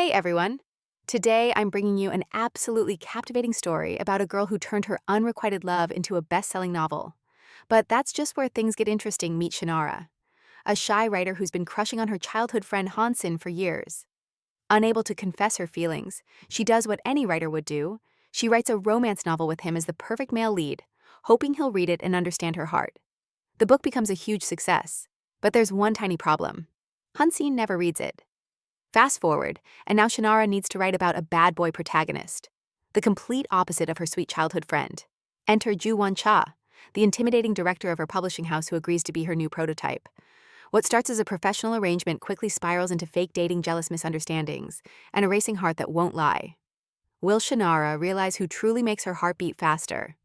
Hey everyone! Today I'm bringing you an absolutely captivating story about a girl who turned her unrequited love into a best-selling novel. But that's just where things get interesting. Meet Shannara, a shy writer who's been crushing on her childhood friend Hansin for years. Unable to confess her feelings, she does what any writer would do. She writes a romance novel with him as the perfect male lead, hoping he'll read it and understand her heart. The book becomes a huge success, but there's one tiny problem. Hansin never reads it. Fast forward, and now Shannara needs to write about a bad boy protagonist, the complete opposite of her sweet childhood friend. Enter Ju Won-cha, the intimidating director of her publishing house who agrees to be her new prototype. What starts as a professional arrangement quickly spirals into fake dating, jealous misunderstandings, and a racing heart that won't lie. Will Shannara realize who truly makes her heart beat faster?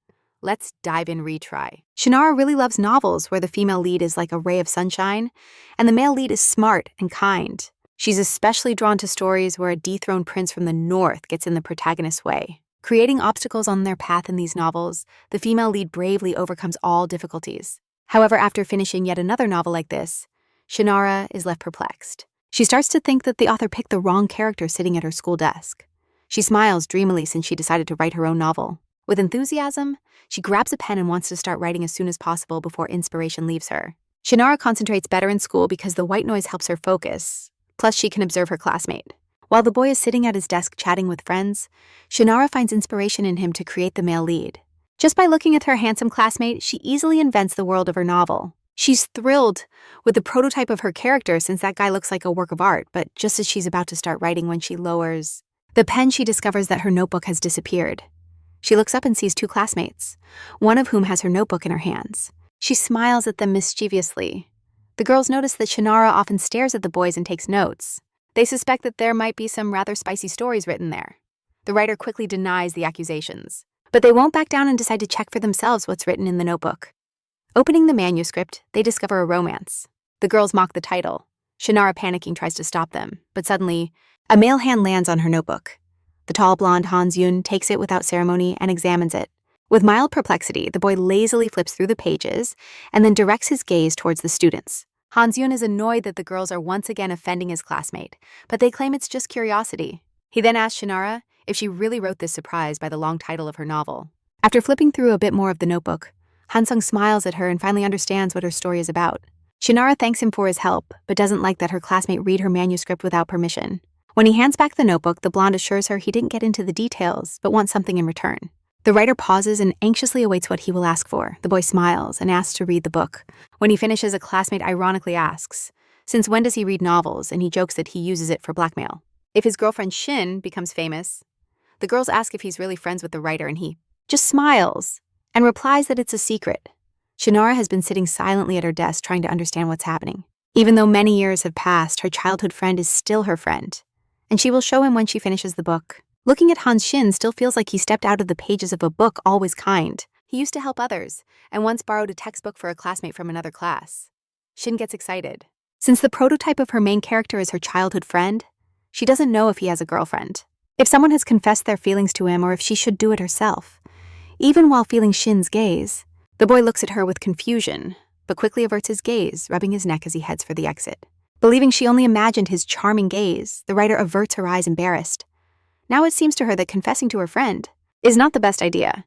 Let's dive in. Retry. Shannara really loves novels where the female lead is like a ray of sunshine, and the male lead is smart and kind. She's especially drawn to stories where a dethroned prince from the north gets in the protagonist's way. Creating obstacles on their path in these novels, the female lead bravely overcomes all difficulties. However, after finishing yet another novel like this, Shannara is left perplexed. She starts to think that the author picked the wrong character sitting at her school desk. She smiles dreamily since she decided to write her own novel. With enthusiasm, she grabs a pen and wants to start writing as soon as possible before inspiration leaves her. Shannara concentrates better in school because the white noise helps her focus. Plus, she can observe her classmate. While the boy is sitting at his desk chatting with friends, Shannara finds inspiration in him to create the male lead. Just by looking at her handsome classmate, she easily invents the world of her novel. She's thrilled with the prototype of her character since that guy looks like a work of art, but just as she's about to start writing when she lowers the pen, she discovers that her notebook has disappeared. She looks up and sees two classmates, one of whom has her notebook in her hands. She smiles at them mischievously. The girls notice that Shannara often stares at the boys and takes notes. They suspect that there might be some rather spicy stories written there. The writer quickly denies the accusations, but they won't back down and decide to check for themselves what's written in the notebook. Opening the manuscript, they discover a romance. The girls mock the title. Shannara, panicking, tries to stop them, but suddenly, a male hand lands on her notebook. The tall blonde Han-Yun takes it without ceremony and examines it. With mild perplexity, the boy lazily flips through the pages and then directs his gaze towards the students. Han-Yun is annoyed that the girls are once again offending his classmate, but they claim it's just curiosity. He then asks Shannara if she really wrote this surprise by the long title of her novel. After flipping through a bit more of the notebook, Han-Sung smiles at her and finally understands what her story is about. Shannara thanks him for his help, but doesn't like that her classmate read her manuscript without permission. When he hands back the notebook, the blonde assures her he didn't get into the details, but wants something in return. The writer pauses and anxiously awaits what he will ask for. The boy smiles and asks to read the book. When he finishes, a classmate ironically asks, since when does he read novels, and he jokes that he uses it for blackmail. If his girlfriend Shin becomes famous, the girls ask if he's really friends with the writer, and he just smiles and replies that it's a secret. Shannara has been sitting silently at her desk trying to understand what's happening. Even though many years have passed, her childhood friend is still her friend, and she will show him when she finishes the book. Looking at Hans Shin still feels like he stepped out of the pages of a book always kind. He used to help others, and once borrowed a textbook for a classmate from another class. Shin gets excited. Since the prototype of her main character is her childhood friend, she doesn't know if he has a girlfriend, if someone has confessed their feelings to him, or if she should do it herself. Even while feeling Shin's gaze, the boy looks at her with confusion, but quickly averts his gaze, rubbing his neck as he heads for the exit. Believing she only imagined his charming gaze, the writer averts her eyes, embarrassed. Now it seems to her that confessing to her friend is not the best idea.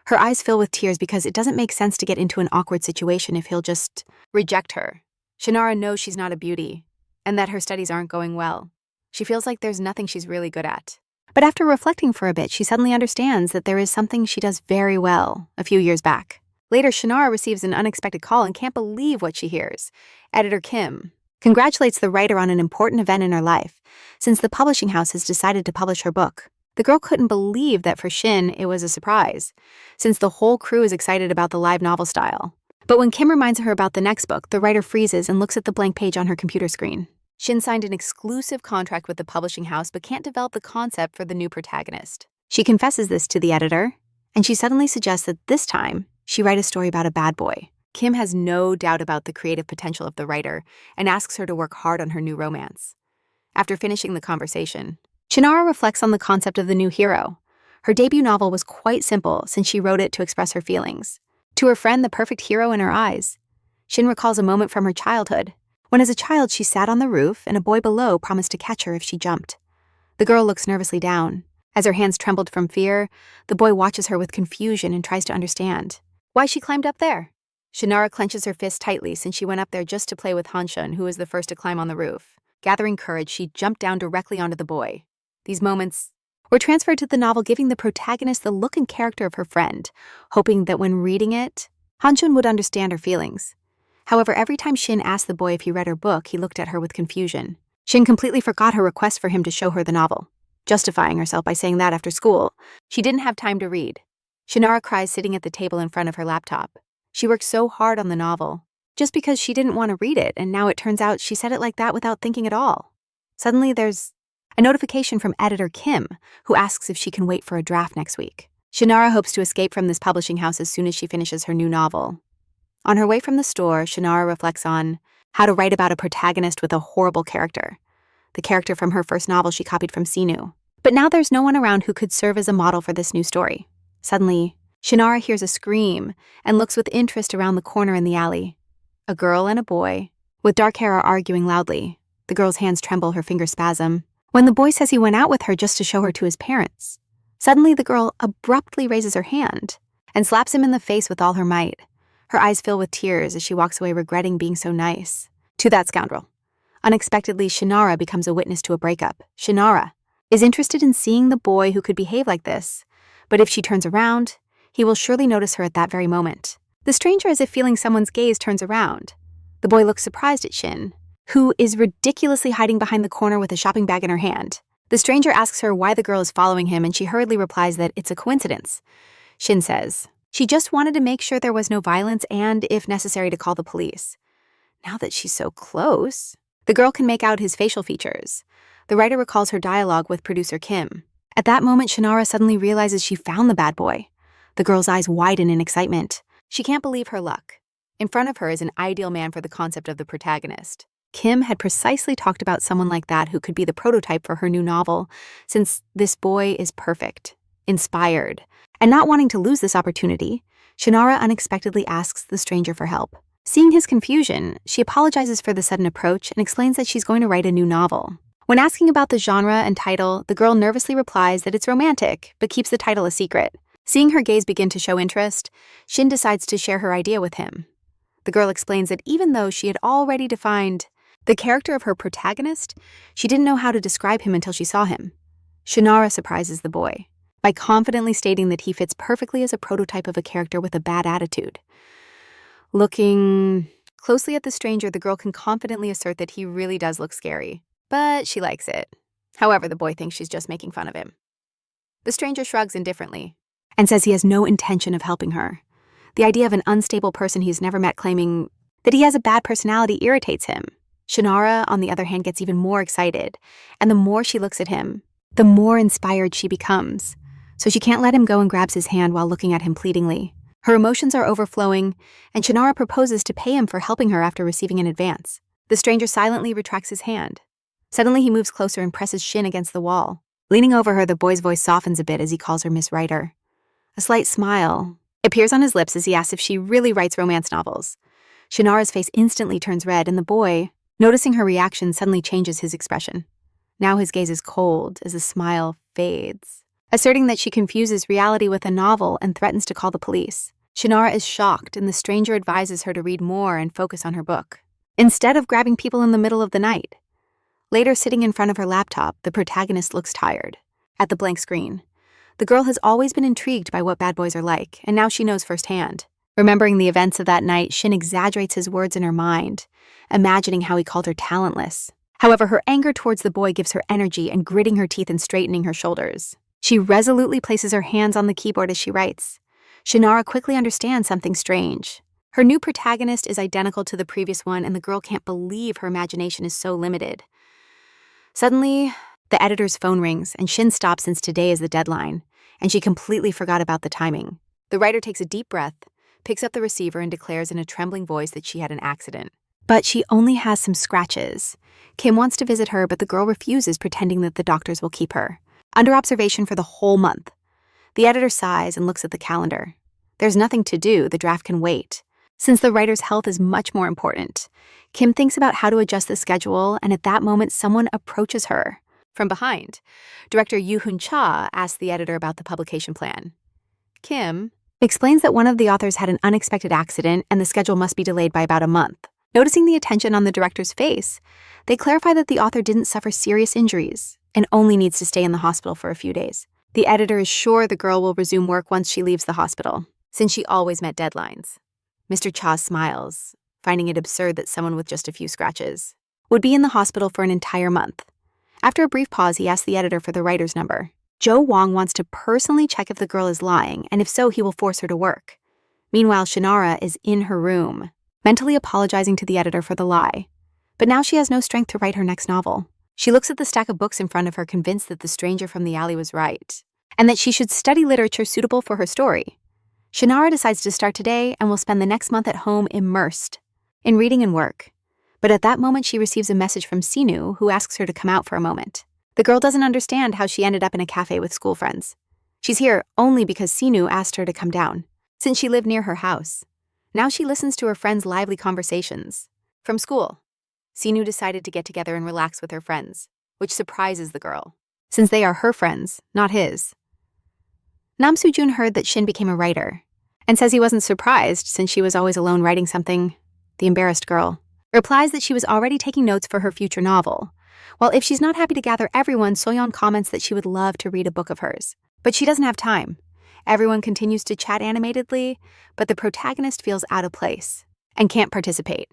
Her eyes fill with tears because it doesn't make sense to get into an awkward situation if he'll just reject her. Shannara knows she's not a beauty, and that her studies aren't going well. She feels like there's nothing she's really good at. But after reflecting for a bit, she suddenly understands that there is something she does very well a few years back. Later, Shannara receives an unexpected call and can't believe what she hears. Editor Kim congratulates the writer on an important event in her life, since the publishing house has decided to publish her book. The girl couldn't believe that for Shin it was a surprise, since the whole crew is excited about the live novel style. But when Kim reminds her about the next book, the writer freezes and looks at the blank page on her computer screen. Shin signed an exclusive contract with the publishing house but can't develop the concept for the new protagonist. She confesses this to the editor, and she suddenly suggests that this time she write a story about a bad boy. Kim has no doubt about the creative potential of the writer and asks her to work hard on her new romance. After finishing the conversation, Shannara reflects on the concept of the new hero. Her debut novel was quite simple since she wrote it to express her feelings. To her friend, the perfect hero in her eyes. Shin recalls a moment from her childhood, when as a child she sat on the roof and a boy below promised to catch her if she jumped. The girl looks nervously down. As her hands trembled from fear, the boy watches her with confusion and tries to understand why she climbed up there. Shannara clenches her fist tightly since she went up there just to play with Hanshun, who was the first to climb on the roof. Gathering courage, she jumped down directly onto the boy. These moments were transferred to the novel, giving the protagonist the look and character of her friend, hoping that when reading it, Hanshun would understand her feelings. However, every time Shin asked the boy if he read her book, he looked at her with confusion. Shin completely forgot her request for him to show her the novel, justifying herself by saying that after school, she didn't have time to read. Shannara cries sitting at the table in front of her laptop. She worked so hard on the novel, just because she didn't want to read it, and now it turns out she said it like that without thinking at all. Suddenly, there's a notification from editor Kim, who asks if she can wait for a draft next week. Shannara hopes to escape from this publishing house as soon as she finishes her new novel. On her way from the store, Shannara reflects on how to write about a protagonist with a horrible character, the character from her first novel she copied from Sinu. But now there's no one around who could serve as a model for this new story. Suddenly, Shannara hears a scream and looks with interest around the corner in the alley. A girl and a boy with dark hair are arguing loudly. The girl's hands tremble, her fingers spasm, when the boy says he went out with her just to show her to his parents. Suddenly, the girl abruptly raises her hand and slaps him in the face with all her might. Her eyes fill with tears as she walks away, regretting being so nice to that scoundrel. Unexpectedly, Shannara becomes a witness to a breakup. Shannara is interested in seeing the boy who could behave like this, but if she turns around, he will surely notice her at that very moment. The stranger, as if feeling someone's gaze, turns around. The boy looks surprised at Shin, who is ridiculously hiding behind the corner with a shopping bag in her hand. The stranger asks her why the girl is following him, and she hurriedly replies that it's a coincidence. Shin says she just wanted to make sure there was no violence and, if necessary, to call the police. Now that she's so close, the girl can make out his facial features. The writer recalls her dialogue with producer Kim. At that moment, Shannara suddenly realizes she found the bad boy. The girl's eyes widen in excitement. She can't believe her luck. In front of her is an ideal man for the concept of the protagonist. Kim had precisely talked about someone like that who could be the prototype for her new novel, since this boy is perfect, inspired, and not wanting to lose this opportunity, Shannara unexpectedly asks the stranger for help. Seeing his confusion, she apologizes for the sudden approach and explains that she's going to write a new novel. When asking about the genre and title, the girl nervously replies that it's romantic, but keeps the title a secret. Seeing her gaze begin to show interest, Shin decides to share her idea with him. The girl explains that even though she had already defined the character of her protagonist, she didn't know how to describe him until she saw him. Shannara surprises the boy by confidently stating that he fits perfectly as a prototype of a character with a bad attitude. Looking closely at the stranger, the girl can confidently assert that he really does look scary, but she likes it. However, the boy thinks she's just making fun of him. The stranger shrugs indifferently and says he has no intention of helping her. The idea of an unstable person he's never met claiming that he has a bad personality irritates him. Shannara, on the other hand, gets even more excited, and the more she looks at him, the more inspired she becomes. So she can't let him go and grabs his hand while looking at him pleadingly. Her emotions are overflowing, and Shannara proposes to pay him for helping her after receiving an advance. The stranger silently retracts his hand. Suddenly, he moves closer and presses Shin against the wall. Leaning over her, the boy's voice softens a bit as he calls her Miss Writer. A slight smile appears on his lips as he asks if she really writes romance novels. Shannara's face instantly turns red, and the boy, noticing her reaction, suddenly changes his expression. Now his gaze is cold as the smile fades, asserting that she confuses reality with a novel and threatens to call the police. Shannara is shocked, and the stranger advises her to read more and focus on her book, instead of grabbing people in the middle of the night. Later, sitting in front of her laptop, the protagonist looks tired. At the blank screen, the girl has always been intrigued by what bad boys are like, and now she knows firsthand. Remembering the events of that night, Shin exaggerates his words in her mind, imagining how he called her talentless. However, her anger towards the boy gives her energy and gritting her teeth and straightening her shoulders. She resolutely places her hands on the keyboard as she writes. Shannara quickly understands something strange. Her new protagonist is identical to the previous one, and the girl can't believe her imagination is so limited. Suddenly, the editor's phone rings, and Shin stops since today is the deadline, and she completely forgot about the timing. The writer takes a deep breath, picks up the receiver, and declares in a trembling voice that she had an accident. But she only has some scratches. Kim wants to visit her, but the girl refuses, pretending that the doctors will keep her under observation for the whole month. The editor sighs and looks at the calendar. There's nothing to do, the draft can wait. Since the writer's health is much more important, Kim thinks about how to adjust the schedule, and at that moment someone approaches her. From behind, director Yoo-hoon Cha asks the editor about the publication plan. Kim explains that one of the authors had an unexpected accident and the schedule must be delayed by about a month. Noticing the attention on the director's face, they clarify that the author didn't suffer serious injuries and only needs to stay in the hospital for a few days. The editor is sure the girl will resume work once she leaves the hospital, since she always met deadlines. Mr. Cha smiles, finding it absurd that someone with just a few scratches would be in the hospital for an entire month. After a brief pause, he asks the editor for the writer's number. Jo Wong wants to personally check if the girl is lying, and if so, he will force her to work. Meanwhile, Shannara is in her room, mentally apologizing to the editor for the lie. But now she has no strength to write her next novel. She looks at the stack of books in front of her, convinced that the stranger from the alley was right, and that she should study literature suitable for her story. Shannara decides to start today and will spend the next month at home immersed in reading and work. But at that moment, she receives a message from Sinu, who asks her to come out for a moment. The girl doesn't understand how she ended up in a cafe with school friends. She's here only because Sinu asked her to come down, since she lived near her house. Now she listens to her friends' lively conversations. From school, Sinu decided to get together and relax with her friends, which surprises the girl, since they are her friends, not his. Nam Soo-jun heard that Shin became a writer, and says he wasn't surprised since she was always alone writing something. The embarrassed girl replies that she was already taking notes for her future novel, while if she's not happy to gather everyone, Soyeon comments that she would love to read a book of hers. But she doesn't have time. Everyone continues to chat animatedly, but the protagonist feels out of place and can't participate.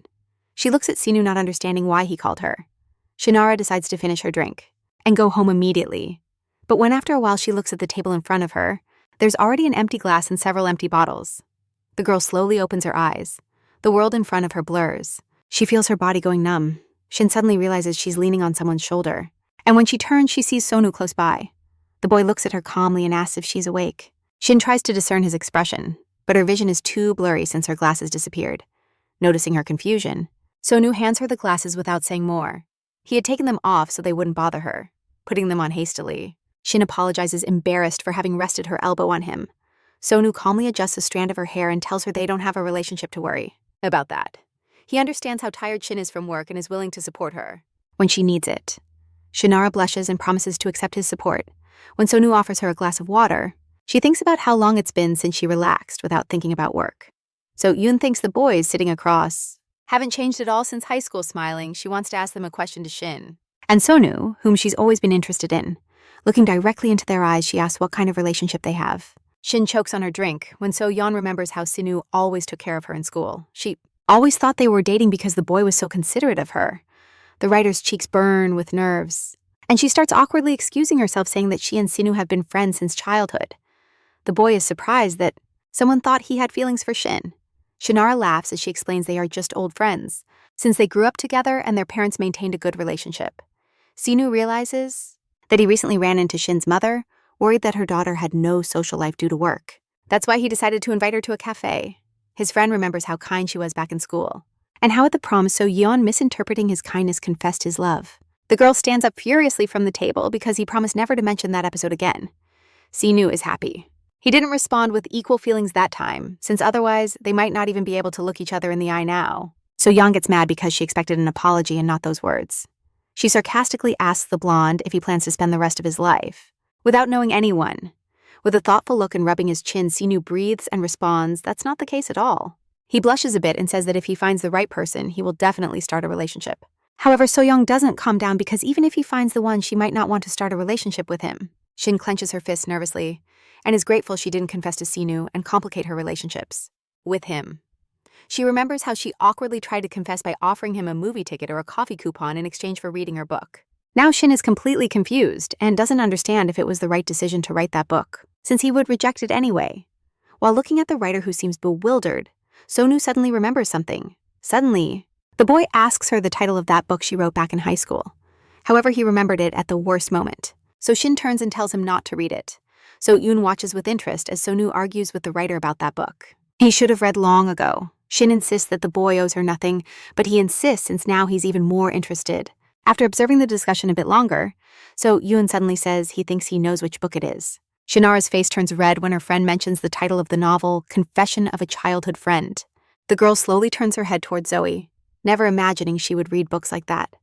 She looks at Sinu, not understanding why he called her. Shannara decides to finish her drink and go home immediately. But when after a while she looks at the table in front of her, there's already an empty glass and several empty bottles. The girl slowly opens her eyes. The world in front of her blurs. She feels her body going numb. Shin suddenly realizes she's leaning on someone's shoulder. And when she turns, she sees Sonu close by. The boy looks at her calmly and asks if she's awake. Shin tries to discern his expression, but her vision is too blurry since her glasses disappeared. Noticing her confusion, Sonu hands her the glasses without saying more. He had taken them off so they wouldn't bother her, putting them on hastily. Shin apologizes, embarrassed for having rested her elbow on him. Sonu calmly adjusts a strand of her hair and tells her they don't have a relationship to worry about that. He understands how tired Shin is from work and is willing to support her when she needs it. Shannara blushes and promises to accept his support. When Sonu offers her a glass of water, she thinks about how long it's been since she relaxed without thinking about work. So Yoon thinks the boys sitting across haven't changed at all since high school. Smiling, she wants to ask them a question to Shin and Sonu, whom she's always been interested in. Looking directly into their eyes, she asks what kind of relationship they have. Shin chokes on her drink when So-yeon remembers how Sinu always took care of her in school. She always thought they were dating because the boy was so considerate of her. The writer's cheeks burn with nerves, and she starts awkwardly excusing herself, saying that she and Sinu have been friends since childhood. The boy is surprised that someone thought he had feelings for Shin. Shannara laughs as she explains they are just old friends, since they grew up together and their parents maintained a good relationship. Sinu realizes that he recently ran into Shin's mother, worried that her daughter had no social life due to work. That's why he decided to invite her to a cafe. His friend remembers how kind she was back in school, and how at the prom So-yeon, misinterpreting his kindness, confessed his love. The girl stands up furiously from the table because he promised never to mention that episode again. Sinu is happy. He didn't respond with equal feelings that time, since otherwise they might not even be able to look each other in the eye now. So-yeon gets mad because she expected an apology and not those words. She sarcastically asks the blonde if he plans to spend the rest of his life without knowing anyone. With a thoughtful look and rubbing his chin, Sinu breathes and responds that's not the case at all. He blushes a bit and says that if he finds the right person, he will definitely start a relationship. However, So-young doesn't calm down because even if he finds the one, she might not want to start a relationship with him. Shin clenches her fists nervously and is grateful she didn't confess to Sinu and complicate her relationships with him. She remembers how she awkwardly tried to confess by offering him a movie ticket or a coffee coupon in exchange for reading her book. Now Shin is completely confused and doesn't understand if it was the right decision to write that book, since he would reject it anyway. While looking at the writer, who seems bewildered, Sonu suddenly remembers something. Suddenly, the boy asks her the title of that book she wrote back in high school. However, he remembered it at the worst moment. So Shin turns and tells him not to read it. So Yoon watches with interest as Sonu argues with the writer about that book. He should have read long ago. Shin insists that the boy owes her nothing, but he insists since now he's even more interested. After observing the discussion a bit longer, So Yoon suddenly says he thinks he knows which book it is. Shannara's face turns red when her friend mentions the title of the novel, Confession of a Childhood Friend. The girl slowly turns her head towards Zoe, never imagining she would read books like that.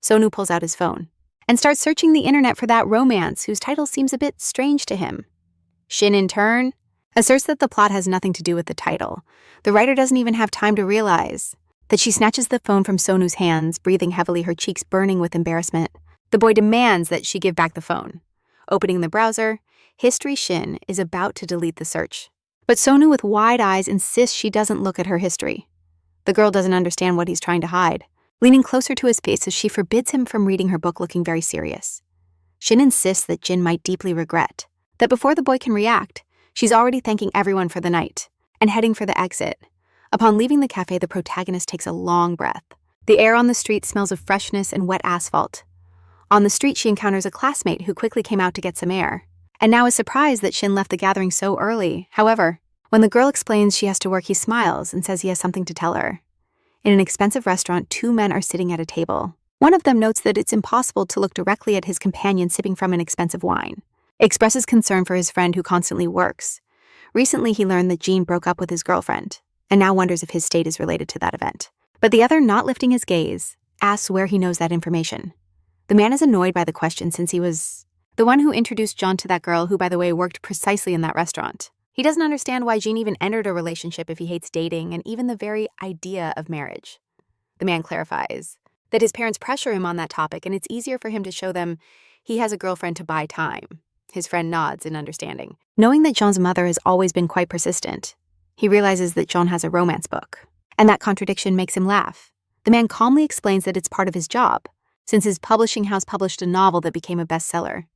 Sonu pulls out his phone and starts searching the internet for that romance whose title seems a bit strange to him. Shin, in turn, asserts that the plot has nothing to do with the title. The writer doesn't even have time to realize that she snatches the phone from Sonu's hands, breathing heavily, her cheeks burning with embarrassment. The boy demands that she give back the phone. Opening the browser, History Shin is about to delete the search. But Sonu, with wide eyes, insists she doesn't look at her history. The girl doesn't understand what he's trying to hide, leaning closer to his face as she forbids him from reading her book, looking very serious. Shin insists that Jin might deeply regret that before the boy can react, she's already thanking everyone for the night and heading for the exit. Upon leaving the cafe, the protagonist takes a long breath. The air on the street smells of freshness and wet asphalt. On the street, she encounters a classmate who quickly came out to get some air, and now is surprised that Shin left the gathering so early. However, when the girl explains she has to work, he smiles and says he has something to tell her. In an expensive restaurant, two men are sitting at a table. One of them notes that it's impossible to look directly at his companion sipping from an expensive wine. Expresses concern for his friend who constantly works. Recently, he learned that Jean broke up with his girlfriend, and now wonders if his state is related to that event. But the other, not lifting his gaze, asks where he knows that information. The man is annoyed by the question since he was the one who introduced John to that girl who, by the way, worked precisely in that restaurant. He doesn't understand why Jean even entered a relationship if he hates dating and even the very idea of marriage. The man clarifies that his parents pressure him on that topic and it's easier for him to show them he has a girlfriend to buy time. His friend nods in understanding. Knowing that John's mother has always been quite persistent, he realizes that John has a romance book, and that contradiction makes him laugh. The man calmly explains that it's part of his job, since his publishing house published a novel that became a bestseller.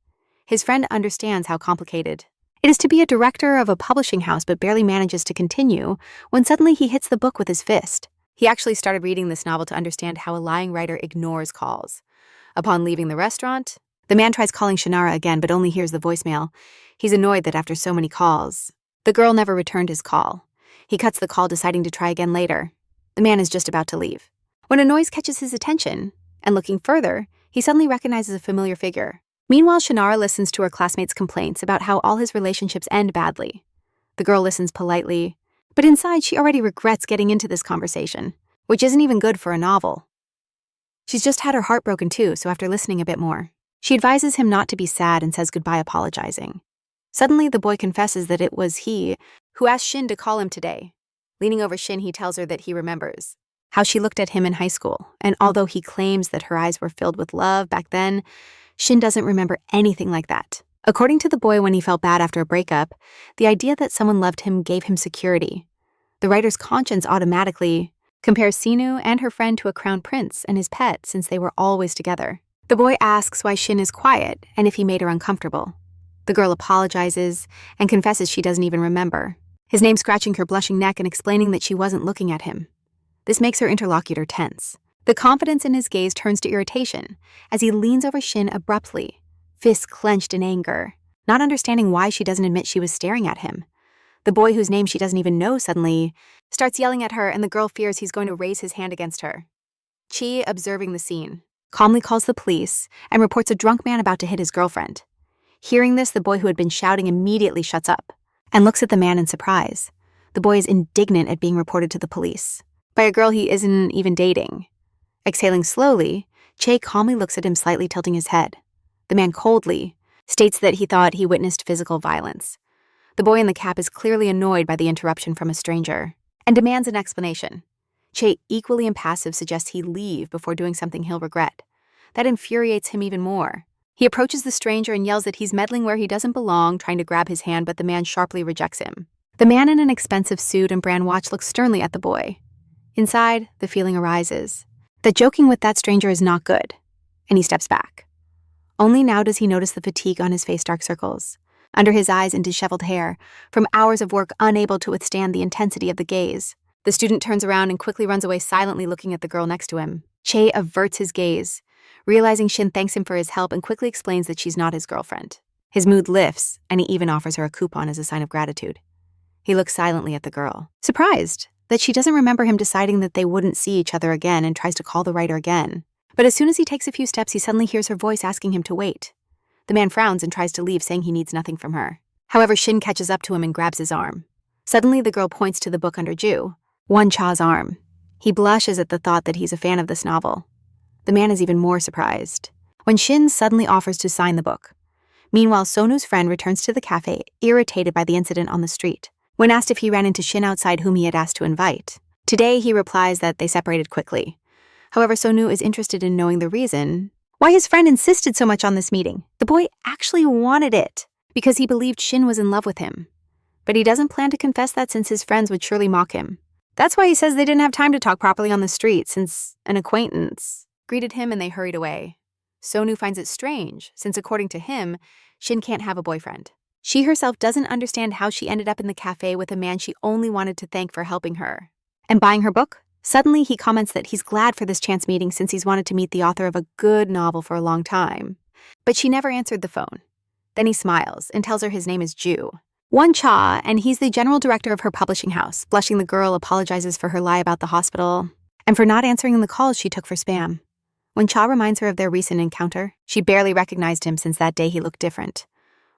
His friend understands how complicated it is to be a director of a publishing house but barely manages to continue when suddenly he hits the book with his fist. He actually started reading this novel to understand how a lying writer ignores calls. Upon leaving the restaurant, the man tries calling Shannara again but only hears the voicemail. He's annoyed that after so many calls, the girl never returned his call. He cuts the call, deciding to try again later. The man is just about to leave when a noise catches his attention, and looking further, he suddenly recognizes a familiar figure. Meanwhile, Shannara listens to her classmates' complaints about how all his relationships end badly. The girl listens politely, but inside she already regrets getting into this conversation, which isn't even good for a novel. She's just had her heart broken too, so after listening a bit more, she advises him not to be sad and says goodbye, apologizing. Suddenly, the boy confesses that it was he who asked Shin to call him today. Leaning over Shin, he tells her that he remembers how she looked at him in high school, and although he claims that her eyes were filled with love back then, Shin doesn't remember anything like that. According to the boy, when he felt bad after a breakup, the idea that someone loved him gave him security. The writer's conscience automatically compares Sinu and her friend to a crown prince and his pet since they were always together. The boy asks why Shin is quiet and if he made her uncomfortable. The girl apologizes and confesses she doesn't even remember, his name scratching her blushing neck and explaining that she wasn't looking at him. This makes her interlocutor tense. The confidence in his gaze turns to irritation as he leans over Shin abruptly, fists clenched in anger, not understanding why she doesn't admit she was staring at him. The boy, whose name she doesn't even know, suddenly starts yelling at her, and the girl fears he's going to raise his hand against her. Chi, observing the scene, calmly calls the police and reports a drunk man about to hit his girlfriend. Hearing this, the boy who had been shouting immediately shuts up and looks at the man in surprise. The boy is indignant at being reported to the police by a girl he isn't even dating. Exhaling slowly, Che calmly looks at him, slightly tilting his head. The man coldly states that he thought he witnessed physical violence. The boy in the cap is clearly annoyed by the interruption from a stranger and demands an explanation. Che, equally impassive, suggests he leave before doing something he'll regret. That infuriates him even more. He approaches the stranger and yells that he's meddling where he doesn't belong, trying to grab his hand, but the man sharply rejects him. The man in an expensive suit and brand watch looks sternly at the boy. Inside, the feeling arises that joking with that stranger is not good, and he steps back. Only now does he notice the fatigue on his face, dark circles under his eyes and disheveled hair, from hours of work unable to withstand the intensity of the gaze. The student turns around and quickly runs away, silently looking at the girl next to him. Che averts his gaze, realizing Shin thanks him for his help and quickly explains that she's not his girlfriend. His mood lifts, and he even offers her a coupon as a sign of gratitude. He looks silently at the girl, surprised that she doesn't remember him deciding that they wouldn't see each other again, and tries to call the writer again. But as soon as he takes a few steps, he suddenly hears her voice asking him to wait. The man frowns and tries to leave, saying he needs nothing from her. However, Shin catches up to him and grabs his arm. Suddenly, the girl points to the book under Ju, Won Cha's arm. He blushes at the thought that he's a fan of this novel. The man is even more surprised. when Shin suddenly offers to sign the book. Meanwhile, Sonu's friend returns to the cafe, irritated by the incident on the street. When asked if he ran into Shin outside, whom he had asked to invite, today he replies that they separated quickly. However, Sonu is interested in knowing the reason why his friend insisted so much on this meeting. The boy actually wanted it because he believed Shin was in love with him. But he doesn't plan to confess that since his friends would surely mock him. That's why he says they didn't have time to talk properly on the street since an acquaintance greeted him and they hurried away. Sonu finds it strange since, according to him, Shin can't have a boyfriend. She herself doesn't understand how she ended up in the cafe with a man she only wanted to thank for helping her and buying her book. Suddenly, he comments that he's glad for this chance meeting since he's wanted to meet the author of a good novel for a long time. But she never answered the phone. Then he smiles and tells her his name is Ju. Cha, and he's the general director of her publishing house. Blushing, the girl apologizes for her lie about the hospital and for not answering the calls she took for spam. When Cha reminds her of their recent encounter, she barely recognized him since that day he looked different.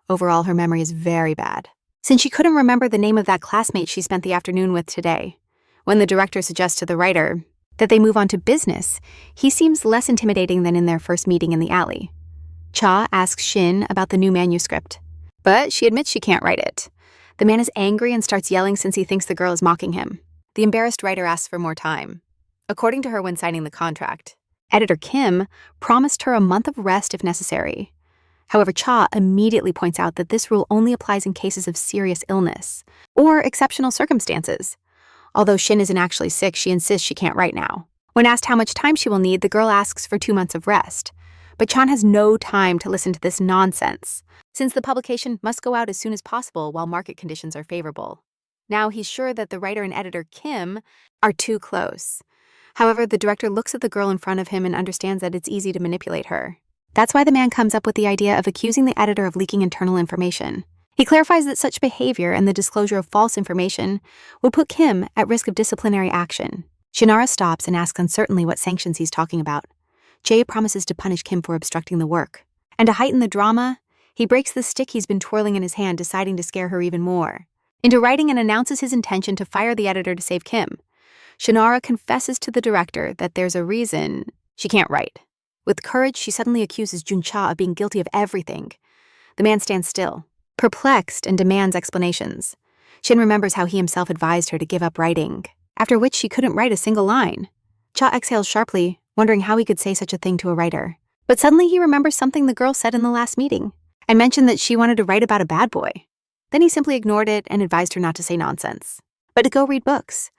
Overall, her memory is very bad, since she couldn't remember the name of that classmate she spent the afternoon with today. When the director suggests to the writer that they move on to business, he seems less intimidating than in their first meeting in the alley. Cha asks Shin about the new manuscript, but she admits she can't write it. The man is angry and starts yelling since he thinks the girl is mocking him. The embarrassed writer asks for more time. According to her when signing the contract, editor Kim promised her a month of rest if necessary. However, Cha immediately points out that this rule only applies in cases of serious illness or exceptional circumstances. Although Shin isn't actually sick, she insists she can't write now. When asked how much time she will need, the girl asks for 2 months of rest. But Chan has no time to listen to this nonsense, since the publication must go out as soon as possible while market conditions are favorable. Now he's sure that the writer and editor Kim are too close. However, the director looks at the girl in front of him and understands that it's easy to manipulate her. That's why the man comes up with the idea of accusing the editor of leaking internal information. He clarifies that such behavior and the disclosure of false information would put Kim at risk of disciplinary action. Shinara stops and asks uncertainly what sanctions he's talking about. Jay promises to punish Kim for obstructing the work. And to heighten the drama, he breaks the stick he's been twirling in his hand, deciding to scare her even more into writing and announces his intention to fire the editor to save Kim. Shinara confesses to the director that there's a reason she can't write. With courage, she suddenly accuses Juncha of being guilty of everything. The man stands still, perplexed, and demands explanations. Shin remembers how he himself advised her to give up writing, after which she couldn't write a single line. Cha exhales sharply, wondering how he could say such a thing to a writer. But suddenly he remembers something the girl said in the last meeting, and mentioned that she wanted to write about a bad boy. Then he simply ignored it and advised her not to say nonsense, but to go read books.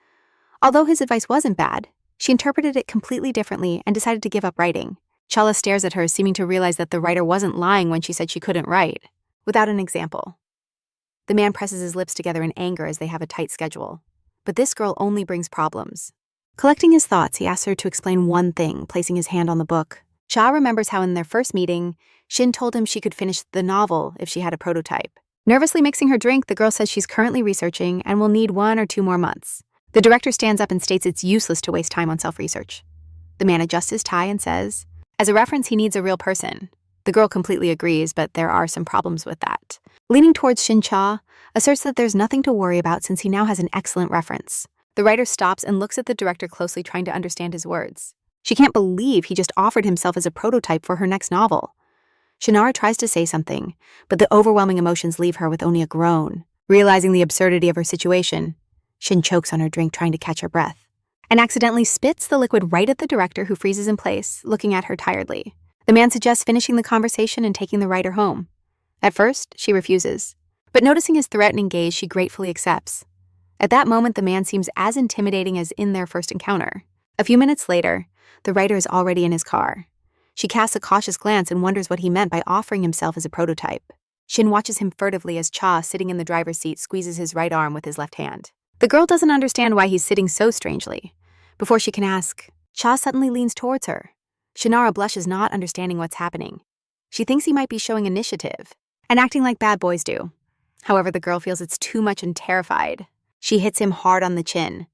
Although his advice wasn't bad, she interpreted it completely differently and decided to give up writing. Chala stares at her, seeming to realize that the writer wasn't lying when she said she couldn't write, without an example. The man presses his lips together in anger as they have a tight schedule. But this girl only brings problems. Collecting his thoughts, he asks her to explain one thing, placing his hand on the book. Cha remembers how in their first meeting, Shin told him she could finish the novel if she had a prototype. Nervously mixing her drink, the girl says she's currently researching and will need 1 or 2 more months. The director stands up and states it's useless to waste time on self-research. The man adjusts his tie and says, as a reference, he needs a real person. The girl completely agrees, but there are some problems with that. Leaning towards Shin Cha, asserts that there's nothing to worry about since he now has an excellent reference. The writer stops and looks at the director closely, trying to understand his words. She can't believe he just offered himself as a prototype for her next novel. Shinara tries to say something, but the overwhelming emotions leave her with only a groan. Realizing the absurdity of her situation, Shin chokes on her drink, trying to catch her breath, and accidentally spits the liquid right at the director, who freezes in place, looking at her tiredly. The man suggests finishing the conversation and taking the writer home. At first, she refuses, but noticing his threatening gaze, she gratefully accepts. At that moment, the man seems as intimidating as in their first encounter. A few minutes later, the writer is already in his car. She casts a cautious glance and wonders what he meant by offering himself as a prototype. Shin watches him furtively as Cha, sitting in the driver's seat, squeezes his right arm with his left hand. The girl doesn't understand why he's sitting so strangely. Before she can ask, Cha suddenly leans towards her. Shinara blushes, not understanding what's happening. She thinks he might be showing initiative and acting like bad boys do. However, the girl feels it's too much and terrified. She hits him hard on the chin.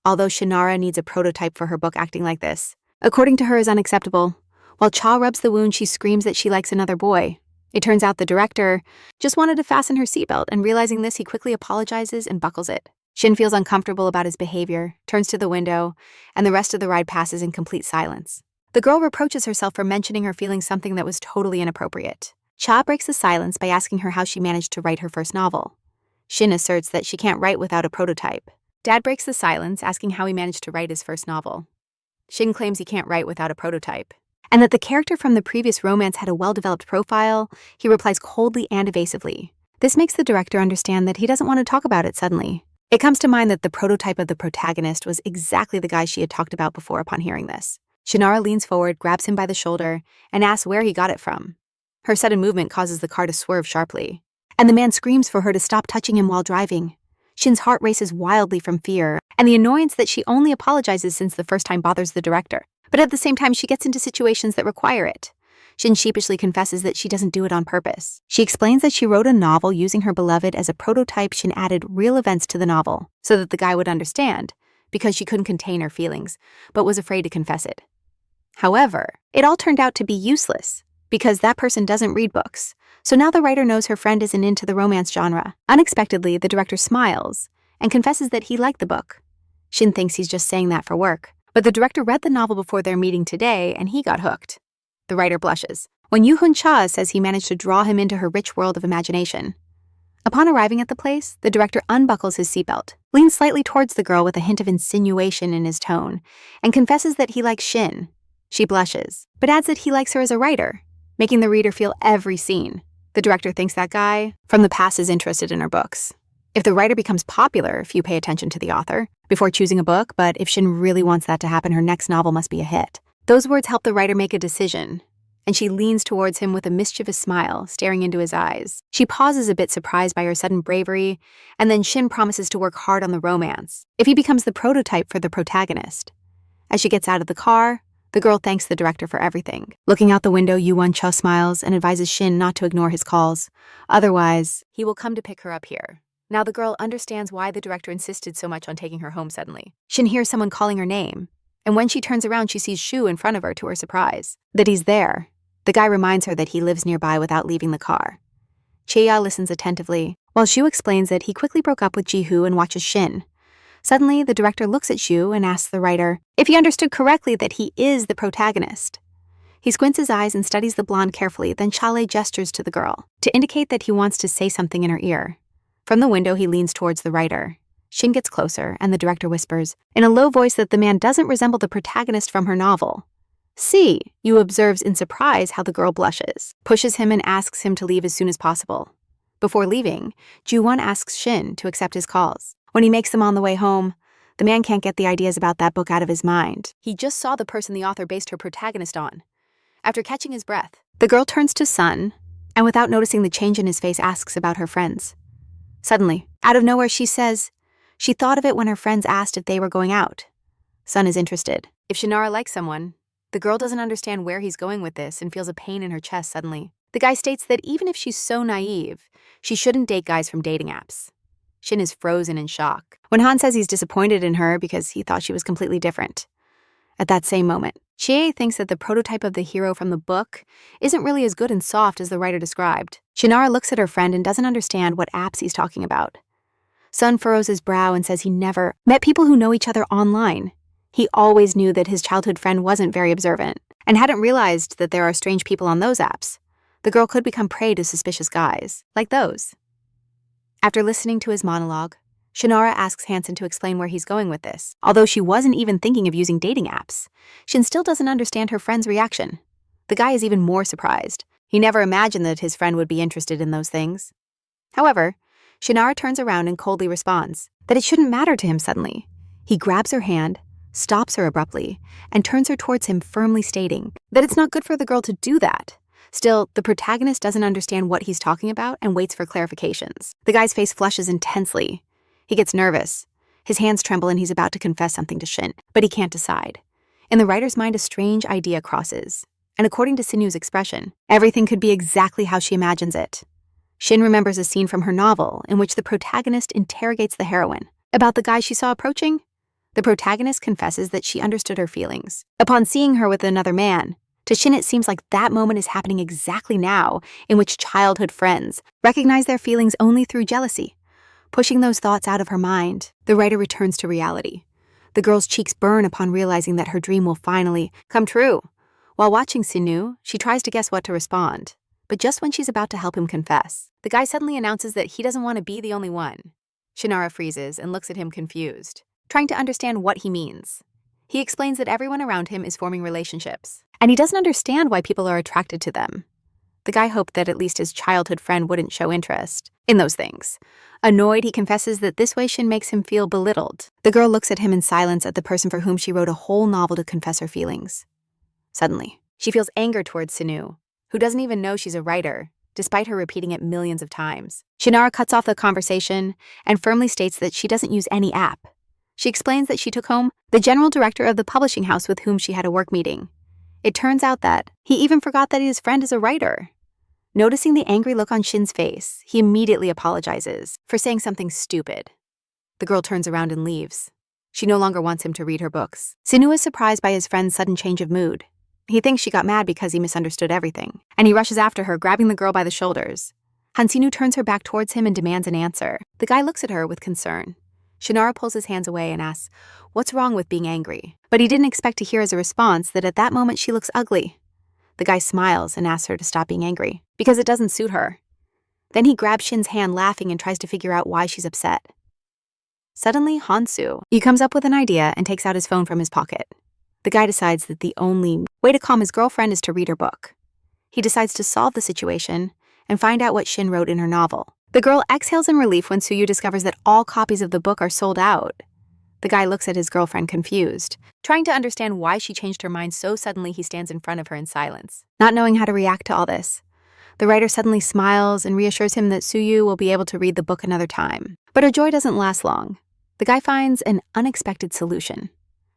Although Shinara needs a prototype for her book, acting like this, according to her, is unacceptable. While Cha rubs the wound, she screams that she likes another boy. It turns out the director just wanted to fasten her seatbelt, and realizing this, he quickly apologizes and buckles it. Shin feels uncomfortable about his behavior, turns to the window, and the rest of the ride passes in complete silence. The girl reproaches herself for mentioning her feeling something that was totally inappropriate. Cha breaks the silence by asking her how she managed to write her first novel. Shin asserts that she can't write without a prototype. Dad breaks the silence, asking how he managed to write his first novel. Shin claims he can't write without a prototype, and that the character from the previous romance had a well-developed profile. He replies coldly and evasively. This makes the director understand that he doesn't want to talk about it suddenly. It comes to mind that the prototype of the protagonist was exactly the guy she had talked about before upon hearing this. Shinara leans forward, grabs him by the shoulder, and asks where he got it from. Her sudden movement causes the car to swerve sharply, and the man screams for her to stop touching him while driving. Shin's heart races wildly from fear, and the annoyance that she only apologizes since the first time bothers the director. But at the same time, she gets into situations that require it. Shin sheepishly confesses that she doesn't do it on purpose. She explains that she wrote a novel using her beloved as a prototype. Shin added real events to the novel so that the guy would understand, because she couldn't contain her feelings, but was afraid to confess it. However, it all turned out to be useless, because that person doesn't read books. So now the writer knows her friend isn't into the romance genre. Unexpectedly, the director smiles and confesses that he liked the book. Shin thinks he's just saying that for work, but the director read the novel before their meeting today and he got hooked. The writer blushes when Yoo-hun Cha says he managed to draw him into her rich world of imagination. Upon arriving at the place, the director unbuckles his seatbelt, leans slightly towards the girl with a hint of insinuation in his tone, and confesses that he likes Shin. She blushes, but adds that he likes her as a writer, making the reader feel every scene. The director thinks that guy from the past is interested in her books. If the writer becomes popular, few pay attention to the author before choosing a book, but if Shin really wants that to happen, her next novel must be a hit. Those words help the writer make a decision, and she leans towards him with a mischievous smile, staring into his eyes. She pauses a bit surprised by her sudden bravery, and then Shin promises to work hard on the romance if he becomes the prototype for the protagonist. As she gets out of the car, the girl thanks the director for everything. Looking out the window, Yoo-hun Cha smiles and advises Shin not to ignore his calls. Otherwise, he will come to pick her up here. Now the girl understands why the director insisted so much on taking her home suddenly. Shin hears someone calling her name, and when she turns around, she sees Shu in front of her to her surprise. That he's there. The guy reminds her that he lives nearby without leaving the car. Cheya listens attentively, while Shu explains that he quickly broke up with Ji-hoo and watches Shin. Suddenly, the director looks at Shu and asks the writer if he understood correctly that he is the protagonist. He squints his eyes and studies the blonde carefully, then Chale gestures to the girl to indicate that he wants to say something in her ear. From the window, he leans towards the writer. Shin gets closer, and the director whispers, in a low voice, that the man doesn't resemble the protagonist from her novel. See, Yu observes in surprise how the girl blushes, pushes him and asks him to leave as soon as possible. Before leaving, Ju-won asks Shin to accept his calls. When he makes them on the way home, the man can't get the ideas about that book out of his mind. He just saw the person the author based her protagonist on. After catching his breath, the girl turns to Sun, and without noticing the change in his face, asks about her friends. Suddenly, out of nowhere, she says she thought of it when her friends asked if they were going out. Sun is interested. If Shinara likes someone, the girl doesn't understand where he's going with this and feels a pain in her chest suddenly. The guy states that even if she's so naive, she shouldn't date guys from dating apps. Shin is frozen in shock when Han says he's disappointed in her because he thought she was completely different. At that same moment, Chie thinks that the prototype of the hero from the book isn't really as good and soft as the writer described. Shinara looks at her friend and doesn't understand what apps he's talking about. Sun furrows his brow and says he never met people who know each other online. He always knew that his childhood friend wasn't very observant and hadn't realized that there are strange people on those apps. The girl could become prey to suspicious guys, like those. After listening to his monologue, Shinara asks Hansen to explain where he's going with this. Although she wasn't even thinking of using dating apps, Shin still doesn't understand her friend's reaction. The guy is even more surprised. He never imagined that his friend would be interested in those things. However, Shinara turns around and coldly responds that it shouldn't matter to him suddenly. He grabs her hand, stops her abruptly, and turns her towards him, firmly stating that it's not good for the girl to do that. Still, the protagonist doesn't understand what he's talking about and waits for clarifications. The guy's face flushes intensely. He gets nervous. His hands tremble and he's about to confess something to Shin, but he can't decide. In the writer's mind, a strange idea crosses, and according to Sinu's expression, everything could be exactly how she imagines it. Shin remembers a scene from her novel in which the protagonist interrogates the heroine about the guy she saw approaching. The protagonist confesses that she understood her feelings upon seeing her with another man. To Shin, it seems like that moment is happening exactly now, in which childhood friends recognize their feelings only through jealousy. Pushing those thoughts out of her mind, the writer returns to reality. The girl's cheeks burn upon realizing that her dream will finally come true. While watching Sinu, she tries to guess what to respond. But just when she's about to help him confess, the guy suddenly announces that he doesn't want to be the only one. Shinara freezes and looks at him confused, trying to understand what he means. He explains that everyone around him is forming relationships, and he doesn't understand why people are attracted to them. The guy hoped that at least his childhood friend wouldn't show interest in those things. Annoyed, he confesses that this way Shin makes him feel belittled. The girl looks at him in silence at the person for whom she wrote a whole novel to confess her feelings. Suddenly, she feels anger towards Sinu, who doesn't even know she's a writer, despite her repeating it millions of times. Shinara cuts off the conversation and firmly states that she doesn't use any app. She explains that she took home the general director of the publishing house with whom she had a work meeting. It turns out that he even forgot that his friend is a writer. Noticing the angry look on Shin's face, he immediately apologizes for saying something stupid. The girl turns around and leaves. She no longer wants him to read her books. Sinu is surprised by his friend's sudden change of mood. He thinks she got mad because he misunderstood everything, and he rushes after her, grabbing the girl by the shoulders. Hansinu turns her back towards him and demands an answer. The guy looks at her with concern. Shinara pulls his hands away and asks, "What's wrong with being angry?" But he didn't expect to hear as a response that at that moment she looks ugly. The guy smiles and asks her to stop being angry, because it doesn't suit her. Then he grabs Shin's hand, laughing, and tries to figure out why she's upset. Suddenly, he comes up with an idea and takes out his phone from his pocket. The guy decides that the only way to calm his girlfriend is to read her book. He decides to solve the situation and find out what Shin wrote in her novel. The girl exhales in relief when Suyu discovers that all copies of the book are sold out. The guy looks at his girlfriend confused. Trying to understand why she changed her mind so suddenly, he stands in front of her in silence, not knowing how to react to all this. The writer suddenly smiles and reassures him that Suyu will be able to read the book another time. But her joy doesn't last long. The guy finds an unexpected solution.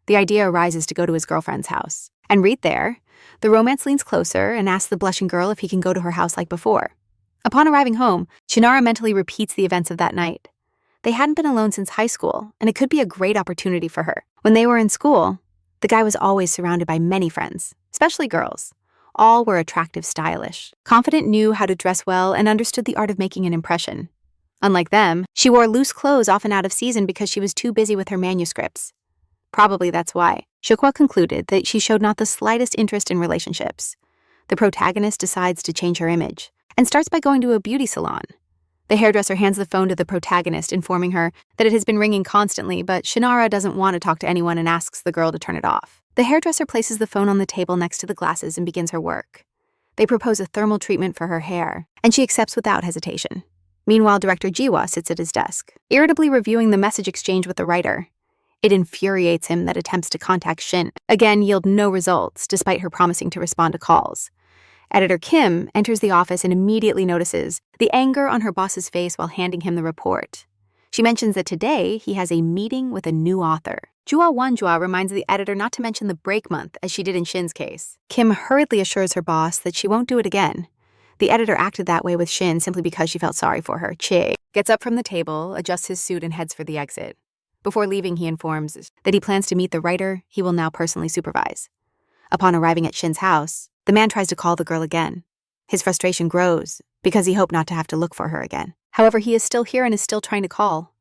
The idea arises to go to his girlfriend's house. And right there, the romance leans closer and asks the blushing girl if he can go to her house like before. Upon arriving home, Shinara mentally repeats the events of that night. They hadn't been alone since high school, and it could be a great opportunity for her. When they were in school, the guy was always surrounded by many friends, especially girls. All were attractive, stylish, confident, knew how to dress well, and understood the art of making an impression. Unlike them, she wore loose clothes often out of season because she was too busy with her manuscripts. Probably that's why Shukwa concluded that she showed not the slightest interest in relationships. The protagonist decides to change her image and starts by going to a beauty salon. The hairdresser hands the phone to the protagonist, informing her that it has been ringing constantly, but Shinara doesn't want to talk to anyone and asks the girl to turn it off. The hairdresser places the phone on the table next to the glasses and begins her work. They propose a thermal treatment for her hair, and she accepts without hesitation. Meanwhile, director Jiwa sits at his desk, irritably reviewing the message exchange with the writer. It infuriates him that attempts to contact Shin again yield no results, despite her promising to respond to calls. Editor Kim enters the office and immediately notices the anger on her boss's face while handing him the report. She mentions that today he has a meeting with a new author. Jua Wanjua reminds the editor not to mention the break month, as she did in Shin's case. Kim hurriedly assures her boss that she won't do it again. The editor acted that way with Shin simply because she felt sorry for her. Che gets up from the table, adjusts his suit, and heads for the exit. Before leaving, he informs that he plans to meet the writer he will now personally supervise. Upon arriving at Shin's house, the man tries to call the girl again. His frustration grows because he hoped not to have to look for her again. However, he is still here and is still trying to call.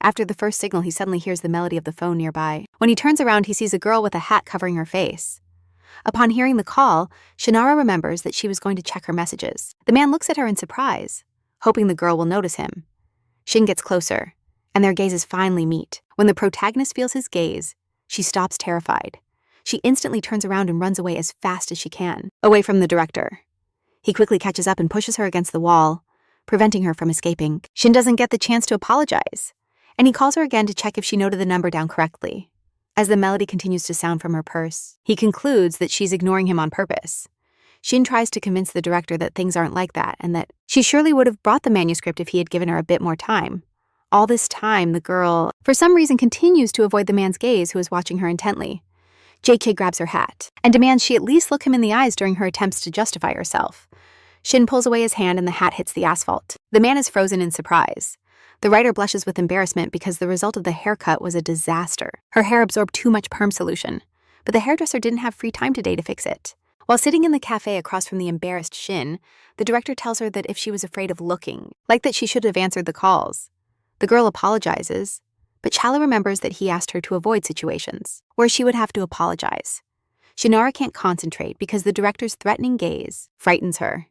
After the first signal, he suddenly hears the melody of the phone nearby. When he turns around, he sees a girl with a hat covering her face. Upon hearing the call, Shinara remembers that she was going to check her messages. The man looks at her in surprise, hoping the girl will notice him. Shin gets closer, and their gazes finally meet. When the protagonist feels his gaze, she stops terrified. She instantly turns around and runs away as fast as she can, away from the director. He quickly catches up and pushes her against the wall, preventing her from escaping. Shin doesn't get the chance to apologize, and he calls her again to check if she noted the number down correctly. As the melody continues to sound from her purse, he concludes that she's ignoring him on purpose. Shin tries to convince the director that things aren't like that and that she surely would have brought the manuscript if he had given her a bit more time. All this time, the girl, for some reason, continues to avoid the man's gaze, who is watching her intently. JK grabs her hat and demands she at least look him in the eyes during her attempts to justify herself. Shin pulls away his hand and the hat hits the asphalt. The man is frozen in surprise. The writer blushes with embarrassment because the result of the haircut was a disaster. Her hair absorbed too much perm solution, but the hairdresser didn't have free time today to fix it. While sitting in the cafe across from the embarrassed Shin, the director tells her that if she was afraid of looking, like that she should have answered the calls. The girl apologizes, but Chala remembers that he asked her to avoid situations where she would have to apologize. Shinara can't concentrate because the director's threatening gaze frightens her.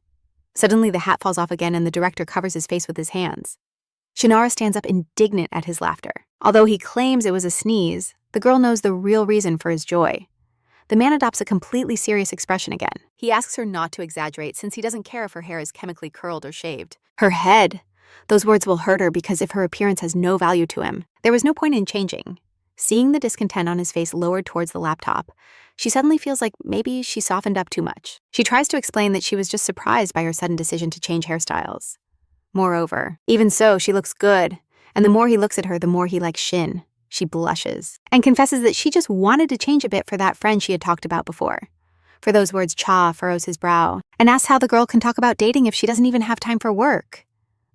Suddenly, the hat falls off again and the director covers his face with his hands. Shinara stands up indignant at his laughter. Although he claims it was a sneeze, the girl knows the real reason for his joy. The man adopts a completely serious expression again. He asks her not to exaggerate since he doesn't care if her hair is chemically curled or shaved. Her head! Those words will hurt her because if her appearance has no value to him, there was no point in changing. Seeing the discontent on his face lowered towards the laptop, she suddenly feels like maybe she softened up too much. She tries to explain that she was just surprised by her sudden decision to change hairstyles. Moreover, even so, she looks good, and the more he looks at her, the more he likes Shin. She blushes and confesses that she just wanted to change a bit for that friend she had talked about before. For those words, Cha furrows his brow and asks how the girl can talk about dating if she doesn't even have time for work.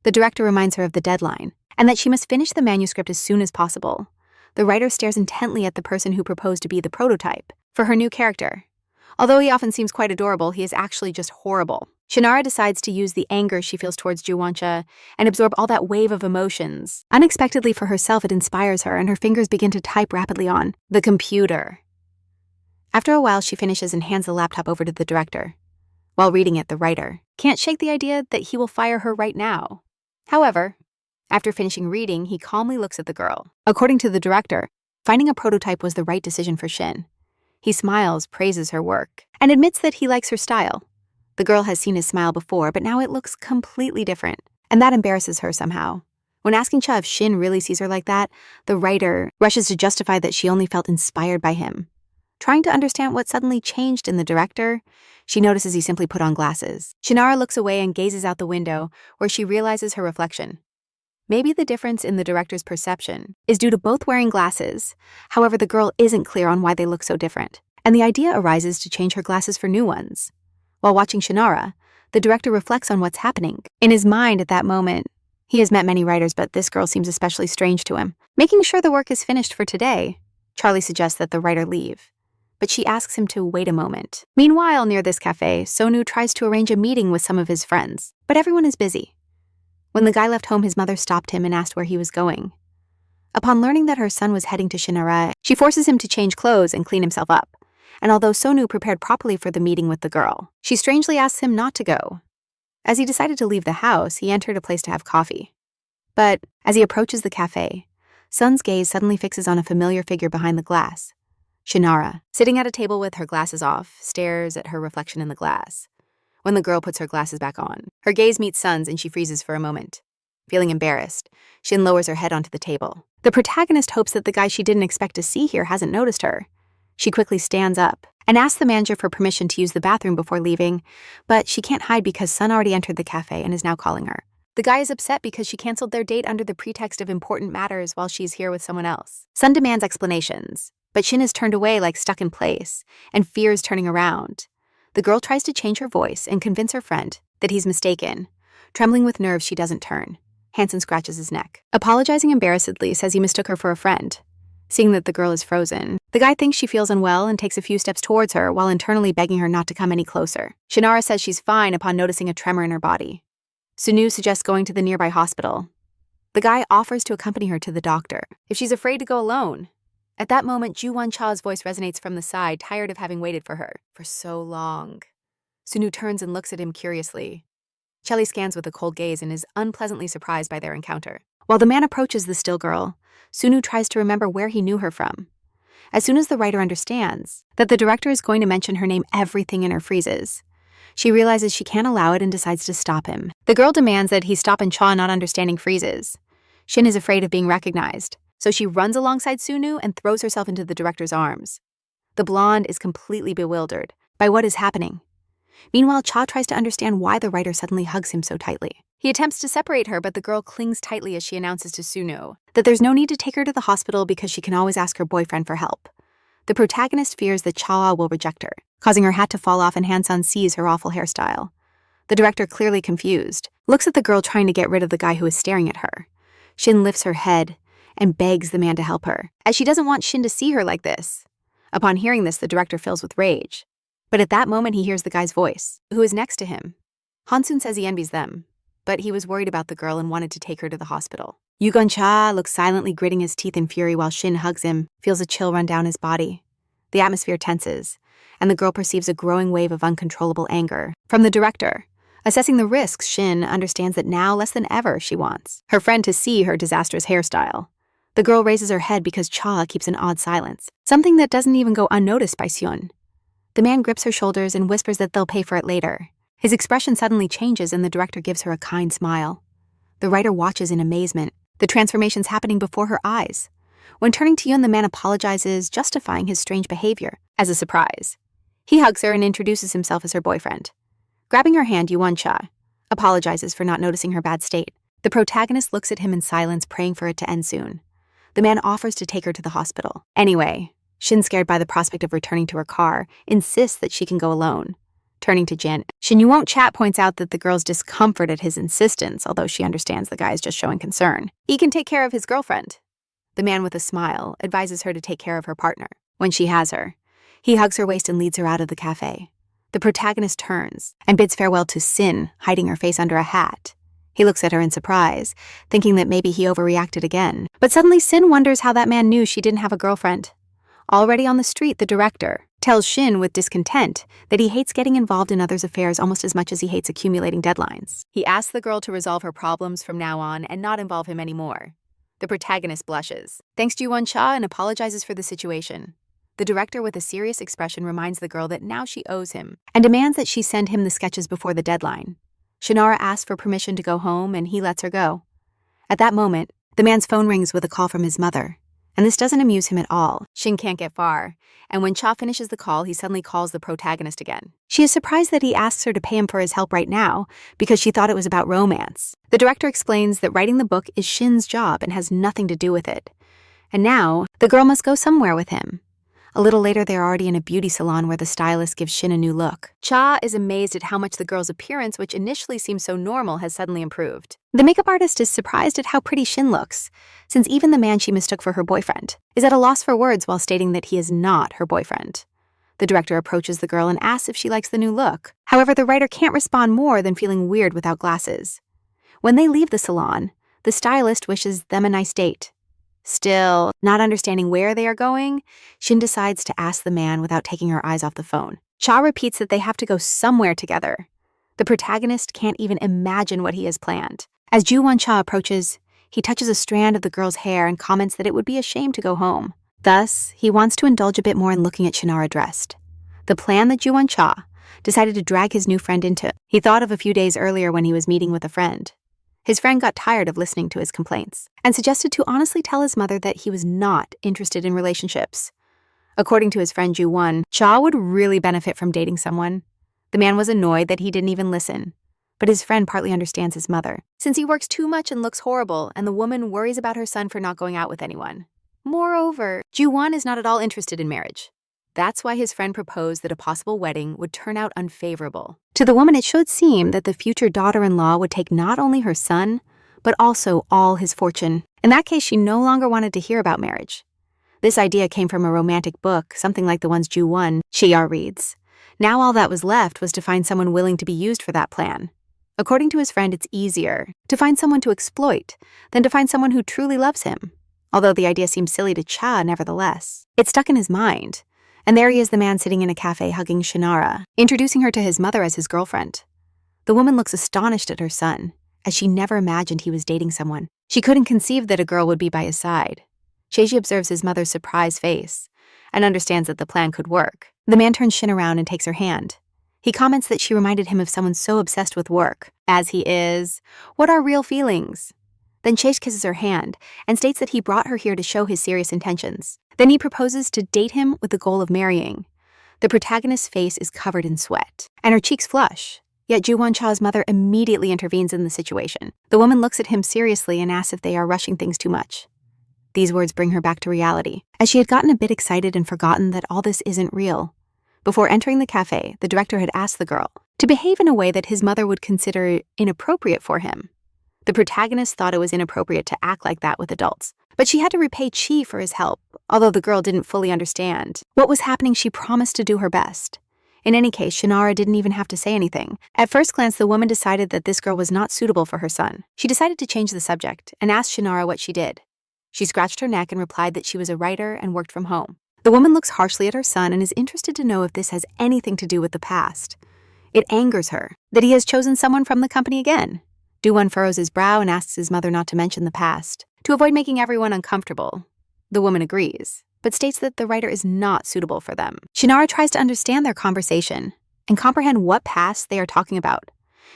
The director reminds her of the deadline and that she must finish the manuscript as soon as possible. The writer stares intently at the person who proposed to be the prototype for her new character. Although he often seems quite adorable, he is actually just horrible. Shinara decides to use the anger she feels towards Juwoncha and absorb all that wave of emotions. Unexpectedly for herself, it inspires her and her fingers begin to type rapidly on the computer. After a while, she finishes and hands the laptop over to the director. While reading it, the writer can't shake the idea that he will fire her right now. However, after finishing reading, he calmly looks at the girl. According to the director, finding a prototype was the right decision for Shin. He smiles, praises her work, and admits that he likes her style. The girl has seen his smile before, but now it looks completely different, and that embarrasses her somehow. When asking Cha if Shin really sees her like that, the writer rushes to justify that she only felt inspired by him. Trying to understand what suddenly changed in the director, she notices he simply put on glasses. Shinara looks away and gazes out the window, where she realizes her reflection. Maybe the difference in the director's perception is due to both wearing glasses. However, the girl isn't clear on why they look so different, and the idea arises to change her glasses for new ones. While watching Shinara, the director reflects on what's happening. In his mind at that moment, he has met many writers, but this girl seems especially strange to him. Making sure the work is finished for today, Charlie suggests that the writer leave, but she asks him to wait a moment. Meanwhile, near this cafe, Sonu tries to arrange a meeting with some of his friends, but everyone is busy. When the guy left home, his mother stopped him and asked where he was going. Upon learning that her son was heading to Shinara, she forces him to change clothes and clean himself up. And although Sonu prepared properly for the meeting with the girl, she strangely asks him not to go. As he decided to leave the house, he entered a place to have coffee. But as he approaches the cafe, Sun's gaze suddenly fixes on a familiar figure behind the glass. Shinara, sitting at a table with her glasses off, stares at her reflection in the glass. When the girl puts her glasses back on, her gaze meets Sun's and she freezes for a moment. Feeling embarrassed, Shin lowers her head onto the table. The protagonist hopes that the guy she didn't expect to see here hasn't noticed her. She quickly stands up and asks the manager for permission to use the bathroom before leaving, but she can't hide because Sun already entered the cafe and is now calling her. The guy is upset because she canceled their date under the pretext of important matters while she's here with someone else. Sun demands explanations, but Shin is turned away like stuck in place and fears turning around. The girl tries to change her voice and convince her friend that he's mistaken. Trembling with nerves, she doesn't turn. Hansen scratches his neck. Apologizing embarrassedly, says he mistook her for a friend. Seeing that the girl is frozen, the guy thinks she feels unwell and takes a few steps towards her while internally begging her not to come any closer. Shinara says she's fine upon noticing a tremor in her body. Sunu suggests going to the nearby hospital. The guy offers to accompany her to the doctor if she's afraid to go alone. At that moment, Ju Won-cha's voice resonates from the side, tired of having waited for her for so long. Sunu turns and looks at him curiously. Shelly scans with a cold gaze and is unpleasantly surprised by their encounter. While the man approaches the still girl, Sunu tries to remember where he knew her from. As soon as the writer understands that the director is going to mention her name, everything in her freezes. She realizes she can't allow it and decides to stop him. The girl demands that he stop and Cha not understanding freezes. Shin is afraid of being recognized, so she runs alongside Sunu and throws herself into the director's arms. The blonde is completely bewildered by what is happening. Meanwhile, Cha tries to understand why the writer suddenly hugs him so tightly. He attempts to separate her, but the girl clings tightly as she announces to Sunu that there's no need to take her to the hospital because she can always ask her boyfriend for help. The protagonist fears that Cha will reject her, causing her hat to fall off and Han-san sees her awful hairstyle. The director, clearly confused, looks at the girl trying to get rid of the guy who is staring at her. Shin lifts her head and begs the man to help her, as she doesn't want Shin to see her like this. Upon hearing this, the director fills with rage. But at that moment, he hears the guy's voice, who is next to him. Hansun says he envies them, but he was worried about the girl and wanted to take her to the hospital. Yugon Cha looks silently, gritting his teeth in fury while Shin hugs him, feels a chill run down his body. The atmosphere tenses, and the girl perceives a growing wave of uncontrollable anger from the director. Assessing the risks, Shin understands that now, less than ever, she wants her friend to see her disastrous hairstyle. The girl raises her head because Cha keeps an odd silence, something that doesn't even go unnoticed by Seon. The man grips her shoulders and whispers that they'll pay for it later. His expression suddenly changes and the director gives her a kind smile. The writer watches in amazement, the transformations happening before her eyes. When turning to Yoon, the man apologizes, justifying his strange behavior as a surprise. He hugs her and introduces himself as her boyfriend. Grabbing her hand, Yuan Cha apologizes for not noticing her bad state. The protagonist looks at him in silence, praying for it to end soon. The man offers to take her to the hospital. Anyway, Shin, scared by the prospect of returning to her car, insists that she can go alone. Turning to Jin, Shin, you won't chat, points out that the girl's discomfort at his insistence, although she understands the guy is just showing concern. He can take care of his girlfriend. The man, with a smile, advises her to take care of her partner when she has her. He hugs her waist and leads her out of the cafe. The protagonist turns and bids farewell to Sin, hiding her face under a hat. He looks at her in surprise, thinking that maybe he overreacted again. But suddenly Sin wonders how that man knew she didn't have a girlfriend. Already on the street, the director tells Shin with discontent that he hates getting involved in others' affairs almost as much as he hates accumulating deadlines. He asks the girl to resolve her problems from now on and not involve him anymore. The protagonist blushes, thanks to Yuan Cha, and apologizes for the situation. The director, with a serious expression, reminds the girl that now she owes him and demands that she send him the sketches before the deadline. Shinara asks for permission to go home, and he lets her go. At that moment, the man's phone rings with a call from his mother, and this doesn't amuse him at all. Shin can't get far, and when Cha finishes the call, he suddenly calls the protagonist again. She is surprised that he asks her to pay him for his help right now because she thought it was about romance. The director explains that writing the book is Shin's job and has nothing to do with it. And now, the girl must go somewhere with him. A little later, they're already in a beauty salon where the stylist gives Shin a new look. Cha is amazed at how much the girl's appearance, which initially seemed so normal, has suddenly improved. The makeup artist is surprised at how pretty Shin looks, since even the man she mistook for her boyfriend is at a loss for words while stating that he is not her boyfriend. The director approaches the girl and asks if she likes the new look. However, the writer can't respond more than feeling weird without glasses. When they leave the salon, the stylist wishes them a nice date. Still, not understanding where they are going, Shin decides to ask the man without taking her eyes off the phone. Cha repeats that they have to go somewhere together. The protagonist can't even imagine what he has planned. As Ju-won Cha approaches, he touches a strand of the girl's hair and comments that it would be a shame to go home. Thus, he wants to indulge a bit more in looking at Shinara dressed. The plan that Ju-won Cha decided to drag his new friend into, he thought of a few days earlier when he was meeting with a friend. His friend got tired of listening to his complaints and suggested to honestly tell his mother that he was not interested in relationships. According to his friend Ju-won, Cha would really benefit from dating someone. The man was annoyed that he didn't even listen, but his friend partly understands his mother, since he works too much and looks horrible, and the woman worries about her son for not going out with anyone. Moreover, Ju-won is not at all interested in marriage. That's why his friend proposed that a possible wedding would turn out unfavorable. To the woman, it should seem that the future daughter-in-law would take not only her son, but also all his fortune. In that case, she no longer wanted to hear about marriage. This idea came from a romantic book, something like the ones Ju-won Chia reads. Now all that was left was to find someone willing to be used for that plan. According to his friend, it's easier to find someone to exploit than to find someone who truly loves him. Although the idea seems silly to Cha, nevertheless, it stuck in his mind. And there he is, the man sitting in a cafe hugging Shinara, introducing her to his mother as his girlfriend. The woman looks astonished at her son, as she never imagined he was dating someone. She couldn't conceive that a girl would be by his side. Cheji observes his mother's surprised face and understands that the plan could work. The man turns Shin around and takes her hand. He comments that she reminded him of someone so obsessed with work, as he is. What are real feelings? Then Chase kisses her hand and states that he brought her here to show his serious intentions. Then he proposes to date him with the goal of marrying. The protagonist's face is covered in sweat, and her cheeks flush. Yet Ju-won Cha's mother immediately intervenes in the situation. The woman looks at him seriously and asks if they are rushing things too much. These words bring her back to reality, as she had gotten a bit excited and forgotten that all this isn't real. Before entering the cafe, the director had asked the girl to behave in a way that his mother would consider inappropriate for him. The protagonist thought it was inappropriate to act like that with adults, but she had to repay Chi for his help. Although the girl didn't fully understand what was happening, she promised to do her best. In any case, Shinara didn't even have to say anything. At first glance, the woman decided that this girl was not suitable for her son. She decided to change the subject and asked Shinara what she did. She scratched her neck and replied that she was a writer and worked from home. The woman looks harshly at her son and is interested to know if this has anything to do with the past. It angers her that he has chosen someone from the company again. Ju-won furrows his brow and asks his mother not to mention the past, to avoid making everyone uncomfortable. The woman agrees, but states that the writer is not suitable for them. Shinara tries to understand their conversation and comprehend what past they are talking about.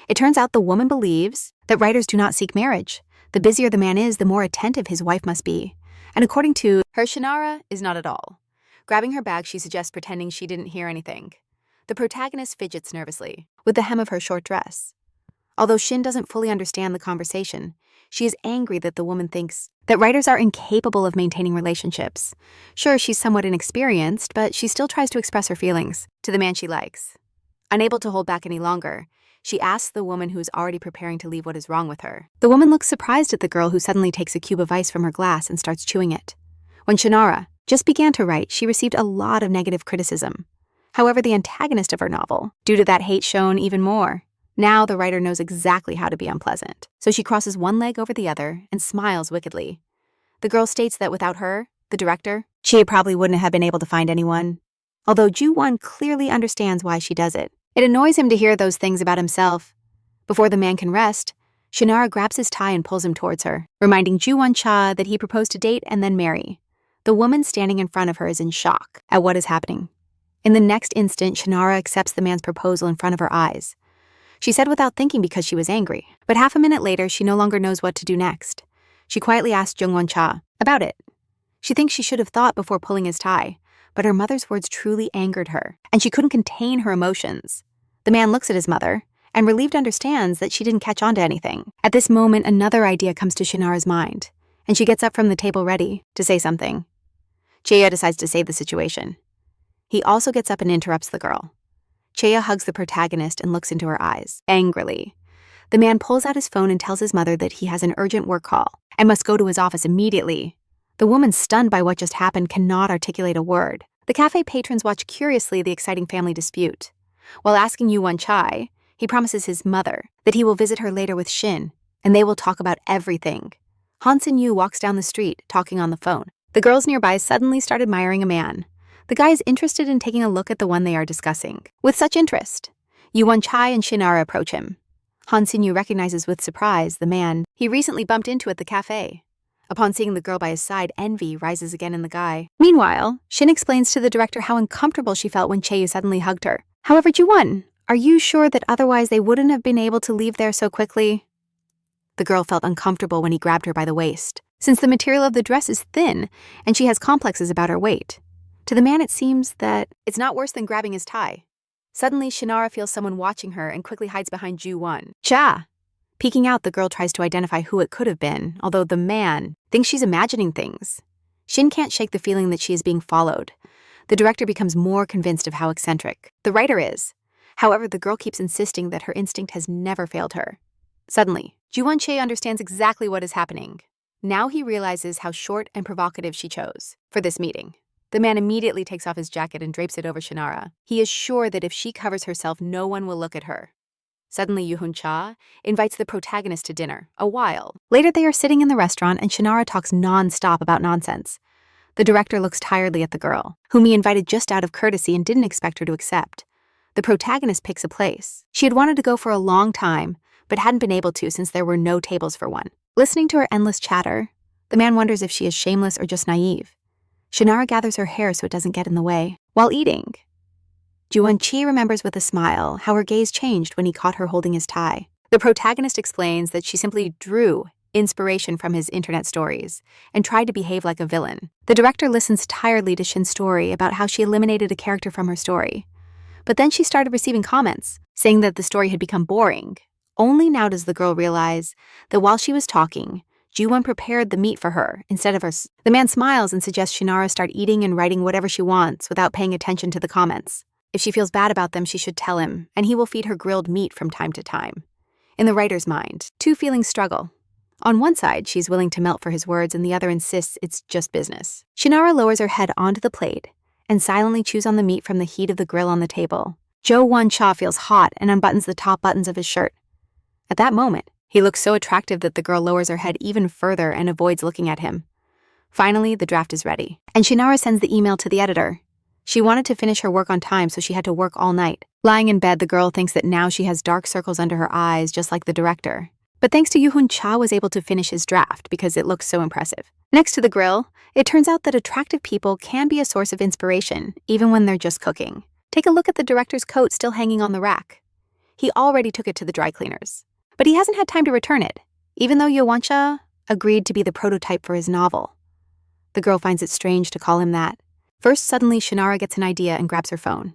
It turns out the woman believes that writers do not seek marriage. The busier the man is, the more attentive his wife must be. And according to her, Shinara is not at all. Grabbing her bag, she suggests pretending she didn't hear anything. The protagonist fidgets nervously with the hem of her short dress. Although Shin doesn't fully understand the conversation, she is angry that the woman thinks that writers are incapable of maintaining relationships. Sure, she's somewhat inexperienced, but she still tries to express her feelings to the man she likes. Unable to hold back any longer, she asks the woman who is already preparing to leave what is wrong with her. The woman looks surprised at the girl who suddenly takes a cube of ice from her glass and starts chewing it. When Shinara just began to write, she received a lot of negative criticism. However, the antagonist of her novel, due to that hate shown even more. Now the writer knows exactly how to be unpleasant, so she crosses one leg over the other and smiles wickedly. The girl states that without her, the director, she probably wouldn't have been able to find anyone. Although Ju-won clearly understands why she does it. It annoys him to hear those things about himself. Before the man can rest, Shinara grabs his tie and pulls him towards her, reminding Ju-won-cha that he proposed to date and then marry. The woman standing in front of her is in shock at what is happening. In the next instant, Shinara accepts the man's proposal in front of her eyes. She said without thinking because she was angry, but half a minute later, she no longer knows what to do next. She quietly asks Jungwon-cha about it. She thinks she should have thought before pulling his tie, but her mother's words truly angered her, and she couldn't contain her emotions. The man looks at his mother, and relieved understands that she didn't catch on to anything. At this moment, another idea comes to Shinara's mind, and she gets up from the table ready to say something. Cheya decides to save the situation. He also gets up and interrupts the girl. Cheya hugs the protagonist and looks into her eyes, angrily. The man pulls out his phone and tells his mother that he has an urgent work call and must go to his office immediately. The woman, stunned by what just happened, cannot articulate a word. The cafe patrons watch curiously the exciting family dispute. While asking Yu-won-chai, he promises his mother that he will visit her later with Shin, and they will talk about everything. Han Sin-yu walks down the street, talking on the phone. The girls nearby suddenly start admiring a man. The guy is interested in taking a look at the one they are discussing. With such interest, Yu-won-chai and Shinara approach him. Han Sin-yu recognizes with surprise the man he recently bumped into at the cafe. Upon seeing the girl by his side, envy rises again in the guy. Meanwhile, Shin explains to the director how uncomfortable she felt when Chaeyu suddenly hugged her. However, Ju-won, are you sure that otherwise they wouldn't have been able to leave there so quickly? The girl felt uncomfortable when he grabbed her by the waist, since the material of the dress is thin and she has complexes about her weight. To the man, it seems that it's not worse than grabbing his tie. Suddenly, Shinara feels someone watching her and quickly hides behind Ju-won. Cha! Peeking out, the girl tries to identify who it could have been, although the man thinks she's imagining things. Shin can't shake the feeling that she is being followed. The director becomes more convinced of how eccentric the writer is. However, the girl keeps insisting that her instinct has never failed her. Suddenly, Ju-won-chae understands exactly what is happening. Now he realizes how short and provocative she chose for this meeting. The man immediately takes off his jacket and drapes it over Shinara. He is sure that if she covers herself, no one will look at her. Suddenly, Yoo-hoon-cha invites the protagonist to dinner, a while. Later, they are sitting in the restaurant and Shinara talks non-stop about nonsense. The director looks tiredly at the girl, whom he invited just out of courtesy and didn't expect her to accept. The protagonist picks a place. She had wanted to go for a long time, but hadn't been able to since there were no tables for one. Listening to her endless chatter, the man wonders if she is shameless or just naive. Shinara gathers her hair so it doesn't get in the way. While eating, Ju-won-chi remembers with a smile how her gaze changed when he caught her holding his tie. The protagonist explains that she simply drew inspiration from his internet stories and tried to behave like a villain. The director listens tiredly to Shin's story about how she eliminated a character from her story. But then she started receiving comments saying that the story had become boring. Only now does the girl realize that while she was talking, Ju-won prepared the meat for her instead of her. The man smiles and suggests Shinara start eating and writing whatever she wants without paying attention to the comments. If she feels bad about them, she should tell him, and he will feed her grilled meat from time to time. In the writer's mind, two feelings struggle. On one side, she's willing to melt for his words, and the other insists it's just business. Shinara lowers her head onto the plate and silently chews on the meat from the heat of the grill on the table. Jo-won-cha feels hot and unbuttons the top buttons of his shirt. At that moment, he looks so attractive that the girl lowers her head even further and avoids looking at him. Finally, the draft is ready, and Shinara sends the email to the editor. She wanted to finish her work on time, so she had to work all night. Lying in bed, the girl thinks that now she has dark circles under her eyes, just like the director. But thanks to Yoo-hoon, Cha was able to finish his draft because it looks so impressive. Next to the grill, it turns out that attractive people can be a source of inspiration, even when they're just cooking. Take a look at the director's coat still hanging on the rack. He already took it to the dry cleaners, but he hasn't had time to return it, even though Yeoncha agreed to be the prototype for his novel. The girl finds it strange to call him that. First, suddenly, Shinara gets an idea and grabs her phone.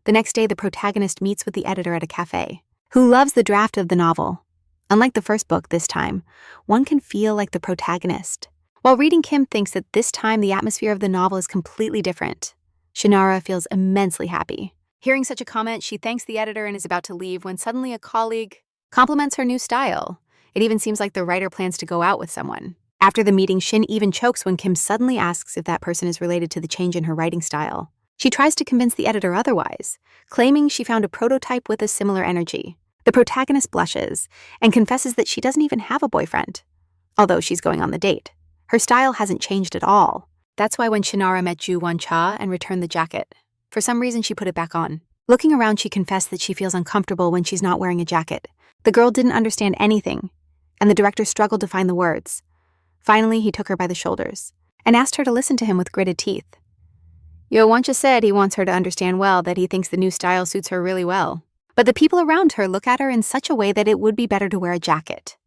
The next day, the protagonist meets with the editor at a cafe, who loves the draft of the novel. Unlike the first book this time, one can feel like the protagonist. While reading, Kim thinks that this time the atmosphere of the novel is completely different. Shinara feels immensely happy. Hearing such a comment, she thanks the editor and is about to leave when suddenly a colleague compliments her new style. It even seems like the writer plans to go out with someone. After the meeting, Shin even chokes when Kim suddenly asks if that person is related to the change in her writing style. She tries to convince the editor otherwise, claiming she found a prototype with a similar energy. The protagonist blushes and confesses that she doesn't even have a boyfriend, although she's going on the date. Her style hasn't changed at all. That's why when Shinara met Yeoncha and returned the jacket, for some reason she put it back on. Looking around, she confessed that she feels uncomfortable when she's not wearing a jacket. The girl didn't understand anything, and the director struggled to find the words. Finally, he took her by the shoulders and asked her to listen to him with gritted teeth. Yeoncha said he wants her to understand well that he thinks the new style suits her really well. But the people around her look at her in such a way that it would be better to wear a jacket.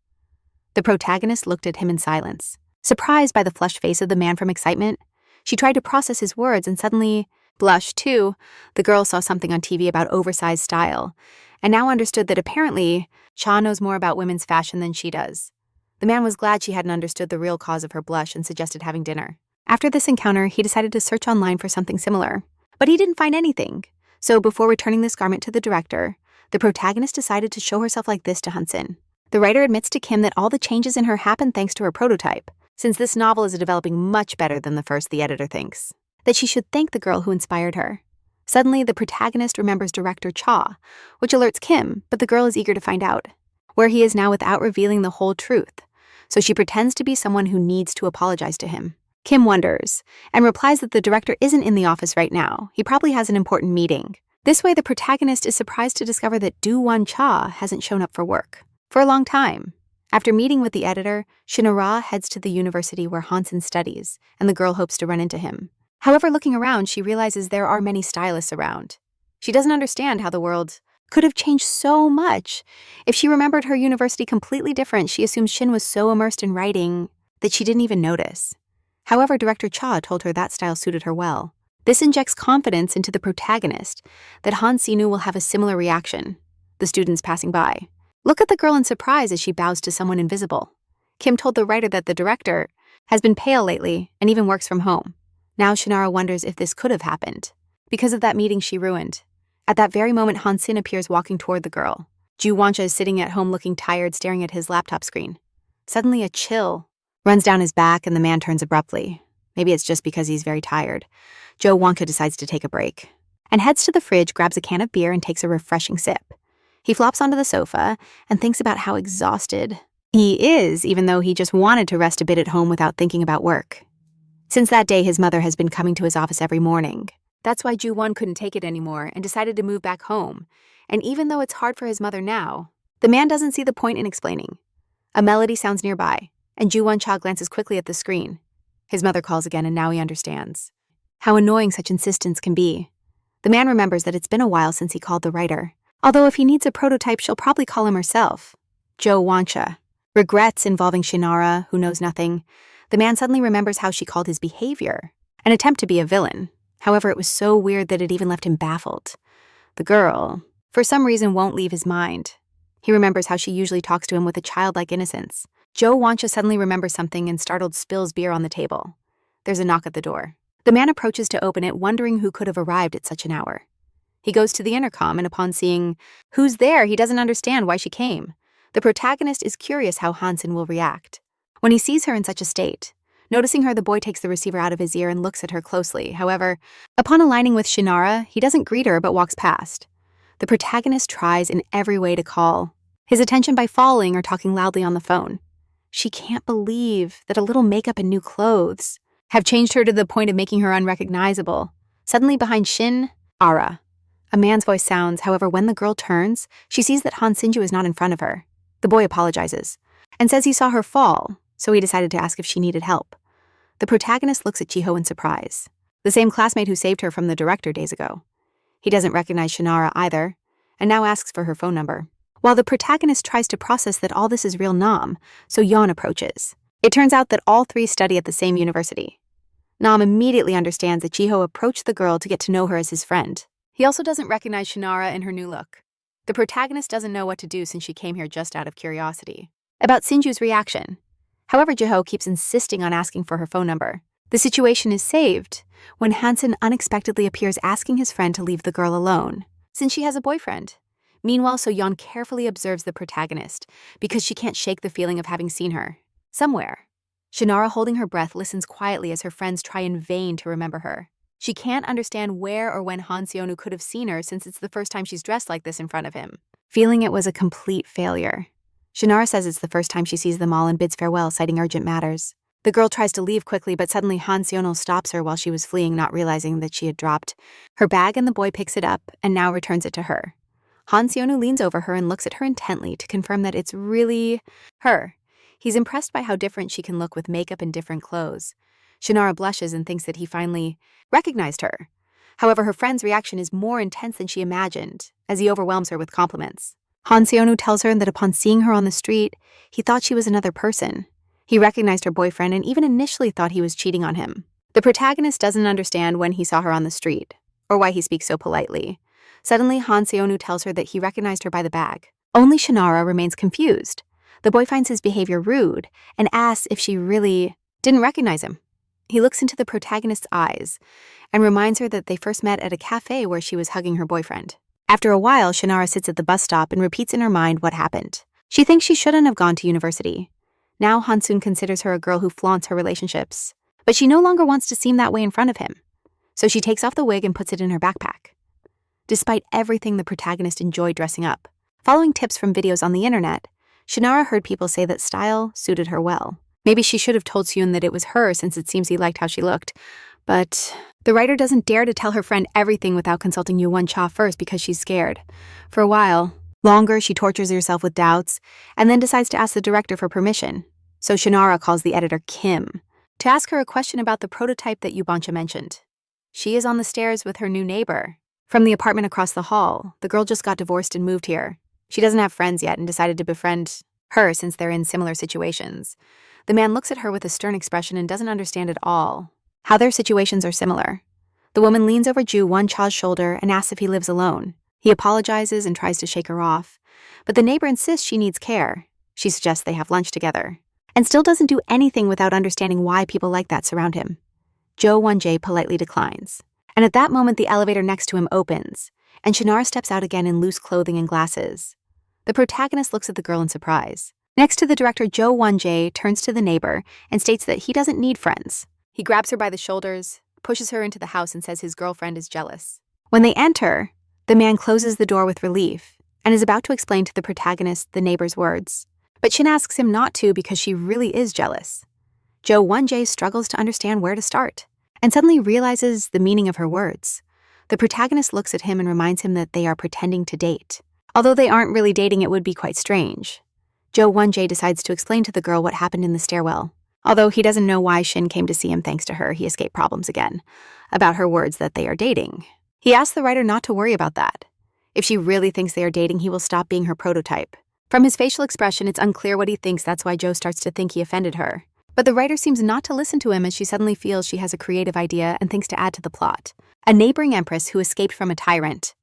The protagonist looked at him in silence. Surprised by the flushed face of the man from excitement, she tried to process his words and suddenly blushed too. The girl saw something on TV about oversized style, and now understood that apparently Cha knows more about women's fashion than she does. The man was glad she hadn't understood the real cause of her blush and suggested having dinner. After this encounter, he decided to search online for something similar, but he didn't find anything. So before returning this garment to the director, the protagonist decided to show herself like this to Hansin. The writer admits to Kim that all the changes in her happened thanks to her prototype. Since this novel is developing much better than the first, the editor thinks that she should thank the girl who inspired her. Suddenly, the protagonist remembers director Cha, which alerts Kim, but the girl is eager to find out where he is now without revealing the whole truth. So she pretends to be someone who needs to apologize to him. Kim wonders and replies that the director isn't in the office right now. He probably has an important meeting. This way, the protagonist is surprised to discover that Yeoncha hasn't shown up for work for a long time. After meeting with the editor, Shinara heads to the university where Hansin studies, and the girl hopes to run into him. However, looking around, she realizes there are many stylists around. She doesn't understand how the world could have changed so much. If she remembered her university completely different, she assumes Shin was so immersed in writing that she didn't even notice. However, director Cha told her that style suited her well. This injects confidence into the protagonist that Han Sinu will have a similar reaction. The students passing by look at the girl in surprise as she bows to someone invisible. Kim told the writer that the director has been pale lately and even works from home. Now Shinara wonders if this could have happened because of that meeting she ruined. At that very moment, Hansin appears walking toward the girl. Yeoncha is sitting at home looking tired, staring at his laptop screen. Suddenly, a chill runs down his back and the man turns abruptly. Maybe it's just because he's very tired. Yeoncha decides to take a break and heads to the fridge, grabs a can of beer, and takes a refreshing sip. He flops onto the sofa and thinks about how exhausted he is, even though he just wanted to rest a bit at home without thinking about work. Since that day, his mother has been coming to his office every morning. That's why Ju-won couldn't take it anymore and decided to move back home. And even though it's hard for his mother now, the man doesn't see the point in explaining. A melody sounds nearby, and Ju-won-cha glances quickly at the screen. His mother calls again, and now he understands how annoying such insistence can be. The man remembers that it's been a while since he called the writer. Although if he needs a prototype, she'll probably call him herself. Yeoncha. Regrets involving Shinara, who knows nothing. The man suddenly remembers how she called his behavior an attempt to be a villain. However, it was so weird that it even left him baffled. The girl, for some reason, won't leave his mind. He remembers how she usually talks to him with a childlike innocence. Yeoncha suddenly remembers something and startled spills beer on the table. There's a knock at the door. The man approaches to open it, wondering who could have arrived at such an hour. He goes to the intercom, and upon seeing who's there, he doesn't understand why she came. The protagonist is curious how Hansin will react when he sees her in such a state. Noticing her, the boy takes the receiver out of his ear and looks at her closely. However, upon aligning with Shinara, he doesn't greet her but walks past. The protagonist tries in every way to call his attention by falling or talking loudly on the phone. She can't believe that a little makeup and new clothes have changed her to the point of making her unrecognizable. Suddenly behind Shin, Ara. A man's voice sounds, however, when the girl turns, she sees that Han Sinju is not in front of her. The boy apologizes and says he saw her fall, so he decided to ask if she needed help. The protagonist looks at Jiho in surprise, the same classmate who saved her from the director days ago. He doesn't recognize Shinara either, and now asks for her phone number. While the protagonist tries to process that all this is real Nam, so Yeon approaches. It turns out that all three study at the same university. Nam immediately understands that Jiho approached the girl to get to know her as his friend. He also doesn't recognize Shinara in her new look. The protagonist doesn't know what to do since she came here just out of curiosity about Sinju's reaction. However, Jiho keeps insisting on asking for her phone number. The situation is saved when Hansen unexpectedly appears asking his friend to leave the girl alone, since she has a boyfriend. Meanwhile, So-yeon carefully observes the protagonist because she can't shake the feeling of having seen her somewhere. Shinara, holding her breath, listens quietly as her friends try in vain to remember her. She can't understand where or when Han Seonu could have seen her since it's the first time she's dressed like this in front of him. Feeling it was a complete failure, Shinara says it's the first time she sees them all and bids farewell, citing urgent matters. The girl tries to leave quickly, but suddenly Han Seonu stops her while she was fleeing, not realizing that she had dropped her bag, and the boy picks it up and now returns it to her. Han Seonu leans over her and looks at her intently to confirm that it's really her. He's impressed by how different she can look with makeup and different clothes. Shinara blushes and thinks that he finally recognized her. However, her friend's reaction is more intense than she imagined, as he overwhelms her with compliments. Han Seonu tells her that upon seeing her on the street, he thought she was another person. He recognized her boyfriend and even initially thought he was cheating on him. The protagonist doesn't understand when he saw her on the street, or why he speaks so politely. Suddenly, Han Seonu tells her that he recognized her by the bag. Only Shinara remains confused. The boy finds his behavior rude and asks if she really didn't recognize him. He looks into the protagonist's eyes and reminds her that they first met at a cafe where she was hugging her boyfriend. After a while, Shinara sits at the bus stop and repeats in her mind what happened. She thinks she shouldn't have gone to university. Now Hansun considers her a girl who flaunts her relationships, but she no longer wants to seem that way in front of him. So she takes off the wig and puts it in her backpack. Despite everything, the protagonist enjoyed dressing up. Following tips from videos on the internet, Shinara heard people say that style suited her well. Maybe she should have told Seon that it was her since it seems he liked how she looked. But the writer doesn't dare to tell her friend everything without consulting Yoo Won-cha first because she's scared. For a while longer, she tortures herself with doubts and then decides to ask the director for permission. So Shinara calls the editor Kim to ask her a question about the prototype that Yoo Won-cha mentioned. She is on the stairs with her new neighbor from the apartment across the hall. The girl just got divorced and moved here. She doesn't have friends yet and decided to befriend her since they're in similar situations. The man looks at her with a stern expression and doesn't understand at all how their situations are similar. The woman leans over Joo Won-cha's shoulder and asks if he lives alone. He apologizes and tries to shake her off, but the neighbor insists she needs care. She suggests they have lunch together, and still doesn't do anything without understanding why people like that surround him. Jo Won-jae politely declines, and at that moment the elevator next to him opens, and Shinara steps out again in loose clothing and glasses. The protagonist looks at the girl in surprise. Next to the director, Jo Won-jae turns to the neighbor and states that he doesn't need friends. He grabs her by the shoulders, pushes her into the house, and says his girlfriend is jealous. When they enter, the man closes the door with relief and is about to explain to the protagonist the neighbor's words. But Shin asks him not to because she really is jealous. Jo Won-jae struggles to understand where to start and suddenly realizes the meaning of her words. The protagonist looks at him and reminds him that they are pretending to date. Although they aren't really dating, it would be quite strange. Jo Won-jae decides to explain to the girl what happened in the stairwell. Although he doesn't know why Shin came to see him thanks to her, he escaped problems again about her words that they are dating. He asks the writer not to worry about that. If she really thinks they are dating, he will stop being her prototype. From his facial expression, it's unclear what he thinks. That's why Jo starts to think he offended her. But the writer seems not to listen to him as she suddenly feels she has a creative idea and thinks to add to the plot. A neighboring empress who escaped from a tyrant.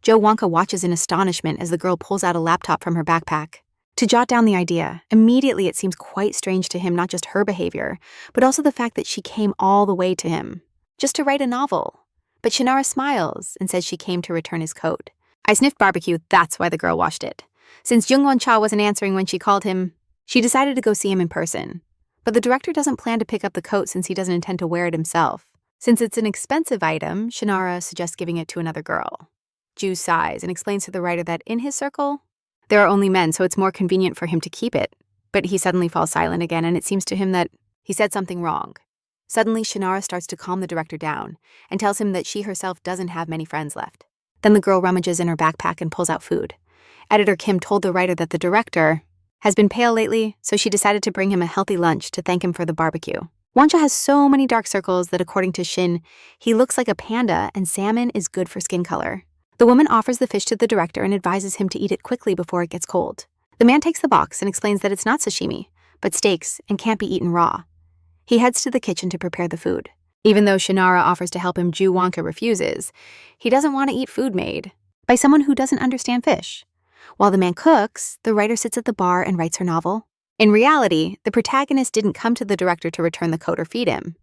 Jo Wonka watches in astonishment as the girl pulls out a laptop from her backpack to jot down the idea. Immediately, it seems quite strange to him, not just her behavior, but also the fact that she came all the way to him just to write a novel. But Shinara smiles and says she came to return his coat. I sniffed barbecue, that's why the girl washed it. Since Jung Won-cha wasn't answering when she called him, she decided to go see him in person. But the director doesn't plan to pick up the coat since he doesn't intend to wear it himself. Since it's an expensive item, Shinara suggests giving it to another girl. Ju sighs and explains to the writer that in his circle, there are only men, so it's more convenient for him to keep it. But he suddenly falls silent again, and it seems to him that he said something wrong. Suddenly, Shannara starts to calm the director down and tells him that she herself doesn't have many friends left. Then the girl rummages in her backpack and pulls out food. Editor Kim told the writer that the director has been pale lately, so she decided to bring him a healthy lunch to thank him for the barbecue. Wancha has so many dark circles that according to Shin, he looks like a panda and salmon is good for skin color. The woman offers the fish to the director and advises him to eat it quickly before it gets cold. The man takes the box and explains that it's not sashimi, but steaks and can't be eaten raw. He heads to the kitchen to prepare the food. Even though Shannara offers to help him, Ju Wonka refuses. He doesn't want to eat food made by someone who doesn't understand fish. While the man cooks, the writer sits at the bar and writes her novel. In reality, the protagonist didn't come to the director to return the coat or feed him.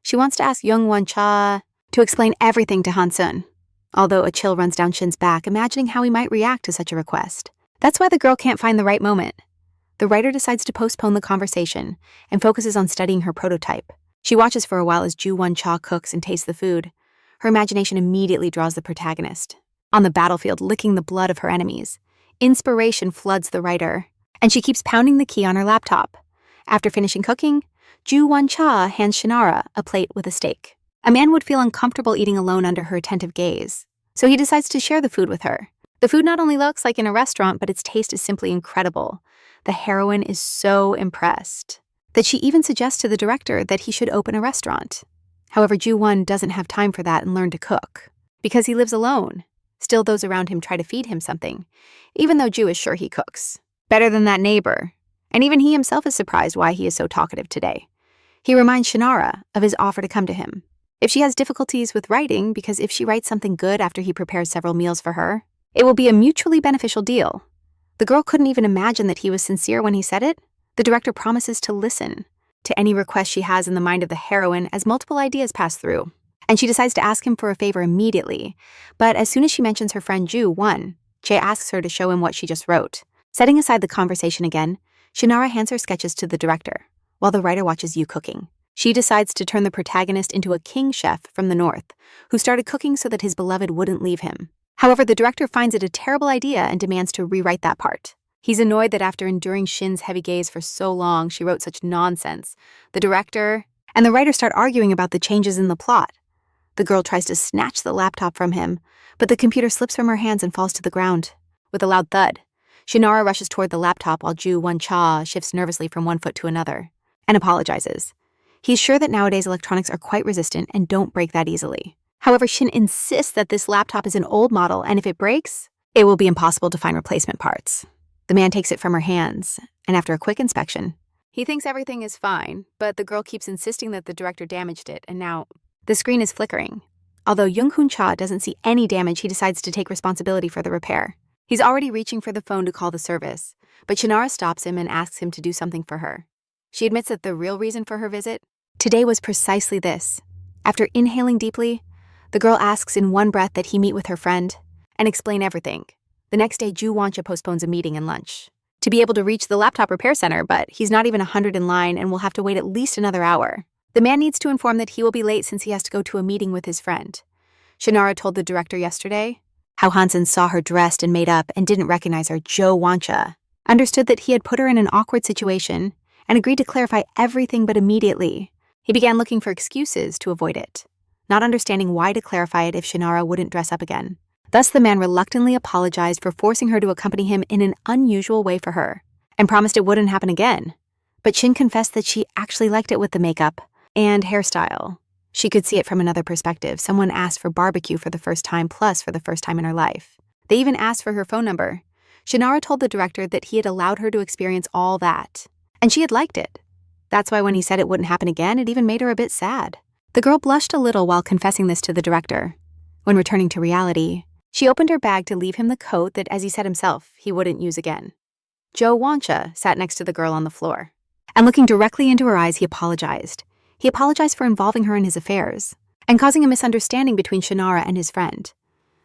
She wants to ask Young Won Cha to explain everything to Han-sun, although a chill runs down Shin's back, imagining how he might react to such a request. That's why the girl can't find the right moment. The writer decides to postpone the conversation and focuses on studying her prototype. She watches for a while as Ju Won Cha cooks and tastes the food. Her imagination immediately draws the protagonist on the battlefield, licking the blood of her enemies. Inspiration floods the writer, and she keeps pounding the key on her laptop. After finishing cooking, Ju Won Cha hands Shannara a plate with a steak. A man would feel uncomfortable eating alone under her attentive gaze, so he decides to share the food with her. The food not only looks like in a restaurant, but its taste is simply incredible. The heroine is so impressed that she even suggests to the director that he should open a restaurant. However, Ju Won doesn't have time for that and learn to cook because he lives alone. Still, those around him try to feed him something, even though Ju is sure he cooks better than that neighbor. And even he himself is surprised why he is so talkative today. He reminds Shannara of his offer to come to him if she has difficulties with writing, because if she writes something good after he prepares several meals for her, it will be a mutually beneficial deal. The girl couldn't even imagine that he was sincere when he said it. The director promises to listen to any request she has in the mind of the heroine as multiple ideas pass through, and she decides to ask him for a favor immediately. But as soon as she mentions her friend Ju Won, Jae asks her to show him what she just wrote. Setting aside the conversation again, Shannara hands her sketches to the director, while the writer watches Yu cooking. She decides to turn the protagonist into a king chef from the north, who started cooking so that his beloved wouldn't leave him. However, the director finds it a terrible idea and demands to rewrite that part. He's annoyed that after enduring Shin's heavy gaze for so long, she wrote such nonsense. The director and the writer start arguing about the changes in the plot. The girl tries to snatch the laptop from him, but the computer slips from her hands and falls to the ground. With a loud thud, Shannara rushes toward the laptop while Ju Won Cha shifts nervously from one foot to another and apologizes. He's sure that nowadays electronics are quite resistant and don't break that easily. However, Shin insists that this laptop is an old model, and if it breaks, it will be impossible to find replacement parts. The man takes it from her hands, and after a quick inspection, he thinks everything is fine, but the girl keeps insisting that the director damaged it, and now the screen is flickering. Although Young-hoon Cha doesn't see any damage, he decides to take responsibility for the repair. He's already reaching for the phone to call the service, but Shannara stops him and asks him to do something for her. She admits that the real reason for her visit today was precisely this. After inhaling deeply, the girl asks in one breath that he meet with her friend and explain everything. The next day, Ju Woncha postpones a meeting and lunch to be able to reach the laptop repair center, but he's not even 100 in line and will have to wait at least another hour. The man needs to inform that he will be late since he has to go to a meeting with his friend. Shannara told the director yesterday how Hansen saw her dressed and made up and didn't recognize her. Jo Woncha understood that he had put her in an awkward situation and agreed to clarify everything, but immediately he began looking for excuses to avoid it, not understanding why to clarify it if Shannara wouldn't dress up again. Thus, the man reluctantly apologized for forcing her to accompany him in an unusual way for her and promised it wouldn't happen again. But Shin confessed that she actually liked it with the makeup and hairstyle. She could see it from another perspective. Someone asked for barbecue for the first time, plus for the first time in her life. They even asked for her phone number. Shannara told the director that he had allowed her to experience all that, and she had liked it. That's why when he said it wouldn't happen again, it even made her a bit sad. The girl blushed a little while confessing this to the director. When returning to reality, she opened her bag to leave him the coat that, as he said himself, he wouldn't use again. Jo Woncha sat next to the girl on the floor, and looking directly into her eyes, he apologized. He apologized for involving her in his affairs and causing a misunderstanding between Shannara and his friend.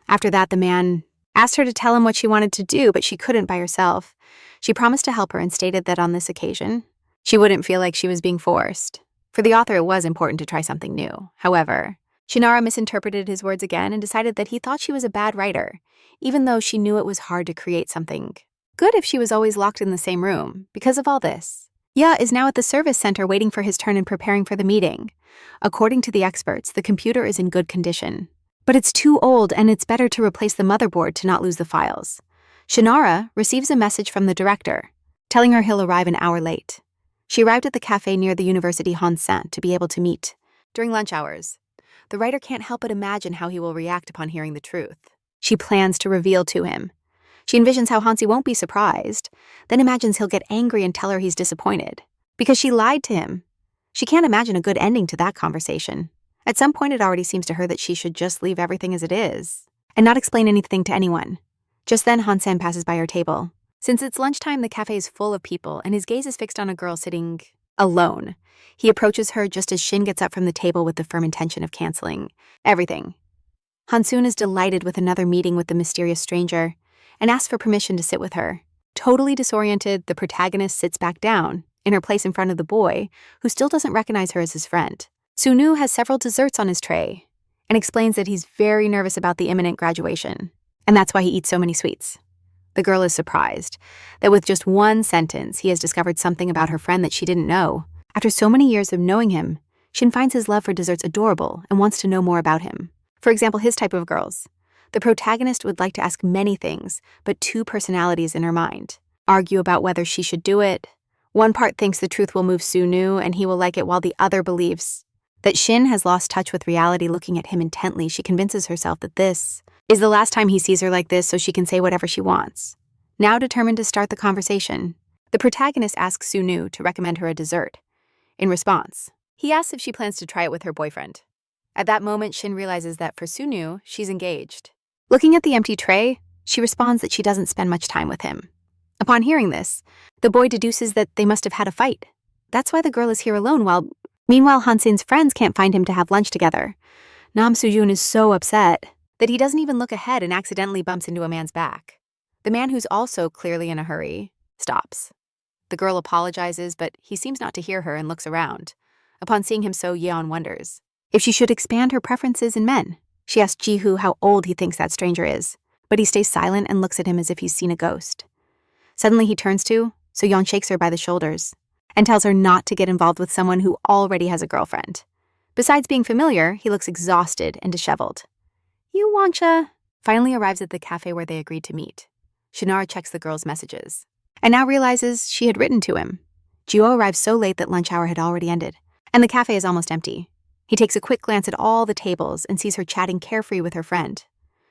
After that, the man asked her to tell him what she wanted to do, but she couldn't by herself. She promised to help her and stated that on this occasion, she wouldn't feel like she was being forced. For the author, it was important to try something new. However, Shannara misinterpreted his words again and decided that he thought she was a bad writer, even though she knew it was hard to create something good if she was always locked in the same room. Because of all this, Ye is now at the service center waiting for his turn and preparing for the meeting. According to the experts, the computer is in good condition. But it's too old and it's better to replace the motherboard to not lose the files. Shinara receives a message from the director, telling her he'll arrive an hour late. She arrived at the cafe near the University Honsan to be able to meet. During lunch hours, the writer can't help but imagine how he will react upon hearing the truth. She plans to reveal to him. She envisions how Hansi won't be surprised, then imagines he'll get angry and tell her he's disappointed. Because she lied to him. She can't imagine a good ending to that conversation. At some point it already seems to her that she should just leave everything as it is, and not explain anything to anyone. Just then Hansen passes by her table. Since it's lunchtime, the cafe is full of people, and his gaze is fixed on a girl sitting alone. He approaches her just as Shin gets up from the table with the firm intention of canceling everything. Hansun is delighted with another meeting with the mysterious stranger, and asks for permission to sit with her. Totally disoriented, the protagonist sits back down, in her place in front of the boy, who still doesn't recognize her as his friend. Sunu has several desserts on his tray, and explains that he's very nervous about the imminent graduation, and that's why he eats so many sweets. The girl is surprised that with just one sentence, he has discovered something about her friend that she didn't know. After so many years of knowing him, Shin finds his love for desserts adorable and wants to know more about him. For example, his type of girls. The protagonist would like to ask many things, but two personalities in her mind. Argue about whether she should do it. One part thinks the truth will move Sunu and he will like it, while the other believes that Shin has lost touch with reality. Looking at him intently, she convinces herself that this is the last time he sees her like this, so she can say whatever she wants. Now determined to start the conversation, the protagonist asks Sunu to recommend her a dessert. In response, he asks if she plans to try it with her boyfriend. At that moment, Shin realizes that for Sunu, she's engaged. Looking at the empty tray, she responds that she doesn't spend much time with him. Upon hearing this, the boy deduces that they must have had a fight. That's why the girl is here alone, meanwhile Hansin's friends can't find him to have lunch together. Nam Soo-yoon is so upset that he doesn't even look ahead and accidentally bumps into a man's back. The man, who's also clearly in a hurry, stops. The girl apologizes, but he seems not to hear her and looks around. Upon seeing him so, Yeon wonders if she should expand her preferences in men. She asks Ji-hoo how old he thinks that stranger is, but he stays silent and looks at him as if he's seen a ghost. Suddenly he turns to, so Yeon shakes her by the shoulders and tells her not to get involved with someone who already has a girlfriend. Besides being familiar, he looks exhausted and disheveled. You wantcha finally arrives at the cafe where they agreed to meet. Shinara checks the girl's messages, and now realizes she had written to him. Jio arrives so late that lunch hour had already ended, and the cafe is almost empty. He takes a quick glance at all the tables and sees her chatting carefree with her friend.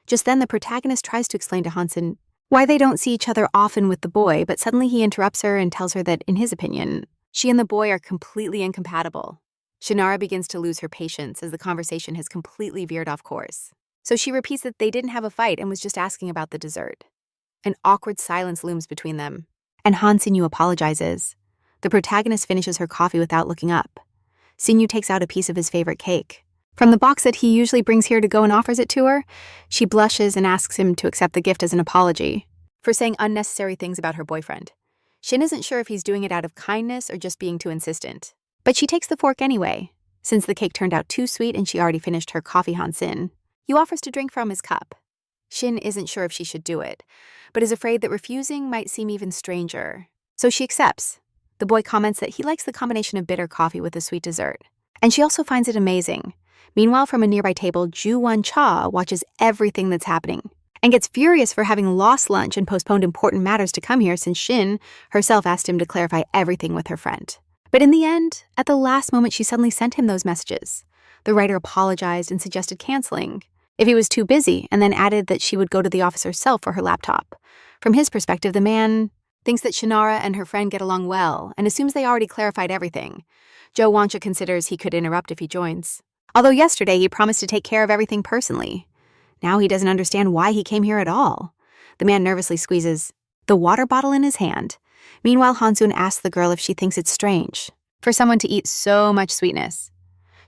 Just then, the protagonist tries to explain to Hansen why they don't see each other often with the boy, but suddenly he interrupts her and tells her that, in his opinion, she and the boy are completely incompatible. Shinara begins to lose her patience as the conversation has completely veered off course. So she repeats that they didn't have a fight and was just asking about the dessert. An awkward silence looms between them, and Han Sinyu apologizes. The protagonist finishes her coffee without looking up. Sinyu takes out a piece of his favorite cake. From the box that he usually brings here to go and offers it to her, she blushes and asks him to accept the gift as an apology for saying unnecessary things about her boyfriend. Shin isn't sure if he's doing it out of kindness or just being too insistent. But she takes the fork anyway. Since the cake turned out too sweet and she already finished her coffee, Han Sin, he offers to drink from his cup. Shin isn't sure if she should do it, but is afraid that refusing might seem even stranger. So she accepts. The boy comments that he likes the combination of bitter coffee with the sweet dessert, and she also finds it amazing. Meanwhile, from a nearby table, Ju Won-cha watches everything that's happening and gets furious for having lost lunch and postponed important matters to come here since Shin herself asked him to clarify everything with her friend. But in the end, at the last moment, she suddenly sent him those messages. The writer apologized and suggested canceling if he was too busy, and then added that she would go to the office herself for her laptop. From his perspective, the man thinks that Shinara and her friend get along well and assumes they already clarified everything. Jo Won-cha considers he could interrupt if he joins. Although yesterday he promised to take care of everything personally. Now he doesn't understand why he came here at all. The man nervously squeezes the water bottle in his hand. Meanwhile, Han-soon asks the girl if she thinks it's strange for someone to eat so much sweetness.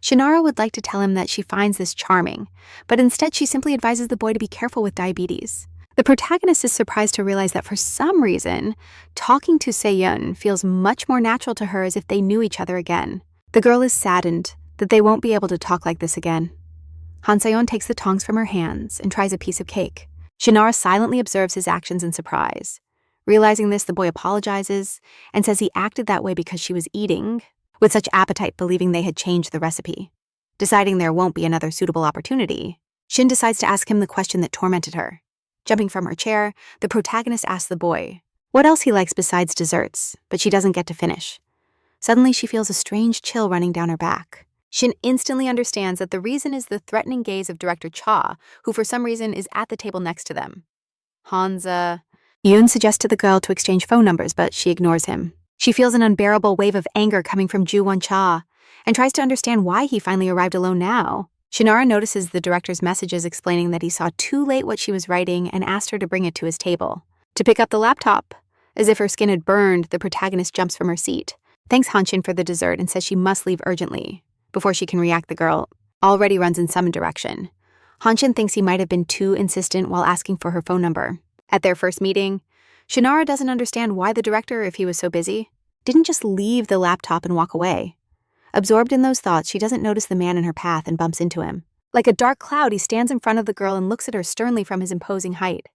Shinara would like to tell him that she finds this charming, but instead she simply advises the boy to be careful with diabetes. The protagonist is surprised to realize that for some reason, talking to Se-yeon feels much more natural to her, as if they knew each other again. The girl is saddened that they won't be able to talk like this again. Han Se-yeon takes the tongs from her hands and tries a piece of cake. Shinara silently observes his actions in surprise. Realizing this, the boy apologizes and says he acted that way because she was eating with such appetite, believing they had changed the recipe. Deciding there won't be another suitable opportunity, Shin decides to ask him the question that tormented her. Jumping from her chair, the protagonist asks the boy what else he likes besides desserts, but she doesn't get to finish. Suddenly, she feels a strange chill running down her back. Shin instantly understands that the reason is the threatening gaze of director Cha, who for some reason is at the table next to them. Hansa. Yoon suggests to the girl to exchange phone numbers, but she ignores him. She feels an unbearable wave of anger coming from Ju Won-cha and tries to understand why he finally arrived alone now. Shinara notices the director's messages explaining that he saw too late what she was writing and asked her to bring it to his table. To pick up the laptop. As if her skin had burned, the protagonist jumps from her seat, thanks Hanshin for the dessert and says she must leave urgently. Before she can react, the girl already runs in some direction. Hanshin thinks he might have been too insistent while asking for her phone number. At their first meeting, Shinara doesn't understand why the director, if he was so busy, didn't just leave the laptop and walk away. Absorbed in those thoughts, she doesn't notice the man in her path and bumps into him. Like a dark cloud, he stands in front of the girl and looks at her sternly from his imposing height.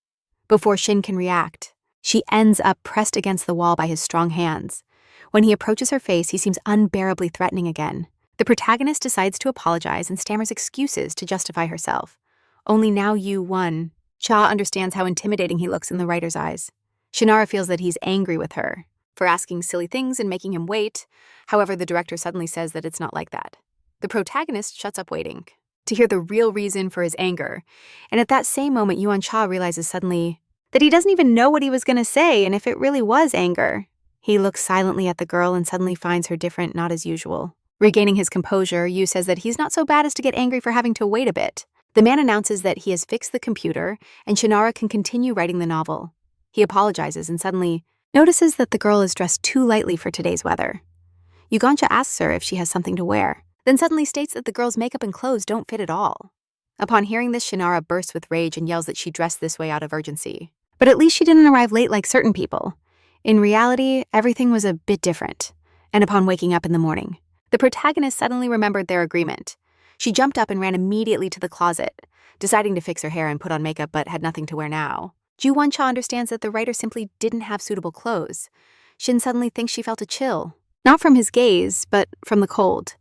Before Shin can react, she ends up pressed against the wall by his strong hands. When he approaches her face, he seems unbearably threatening again. The protagonist decides to apologize and stammers excuses to justify herself. Only now Yu Won-cha understands how intimidating he looks in the writer's eyes. Shinara feels that he's angry with her for asking silly things and making him wait. However, the director suddenly says that it's not like that. The protagonist shuts up waiting to hear the real reason for his anger. And at that same moment, Yuan Cha realizes suddenly that he doesn't even know what he was going to say and if it really was anger. He looks silently at the girl and suddenly finds her different, not as usual. Regaining his composure, Yu says that he's not so bad as to get angry for having to wait a bit. The man announces that he has fixed the computer and Shinara can continue writing the novel. He apologizes and suddenly notices that the girl is dressed too lightly for today's weather. Yugancha asks her if she has something to wear, then suddenly states that the girl's makeup and clothes don't fit at all. Upon hearing this, Shinara bursts with rage and yells that she dressed this way out of urgency. But at least she didn't arrive late like certain people. In reality, everything was a bit different. And upon waking up in the morning, the protagonist suddenly remembered their agreement. She jumped up and ran immediately to the closet, deciding to fix her hair and put on makeup but had nothing to wear now. Ju Won-cha understands that the writer simply didn't have suitable clothes. Shin suddenly thinks she felt a chill, not from his gaze, but from the cold.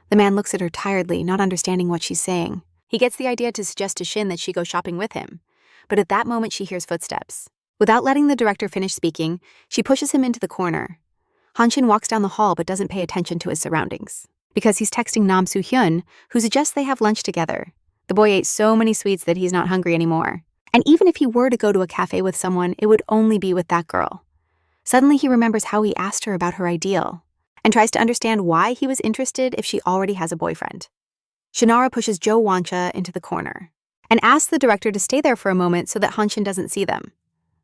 The man looks at her tiredly, not understanding what she's saying. He gets the idea to suggest to Shin that she go shopping with him, but at that moment she hears footsteps. Without letting the director finish speaking, she pushes him into the corner. Hanshin walks down the hall but doesn't pay attention to his surroundings, because he's texting Nam Soo-hyun, who suggests they have lunch together. The boy ate so many sweets that he's not hungry anymore. And even if he were to go to a cafe with someone, it would only be with that girl. Suddenly he remembers how he asked her about her ideal, and tries to understand why he was interested if she already has a boyfriend. Shinara pushes Jo Won-cha into the corner, and asks the director to stay there for a moment so that Hanshin doesn't see them.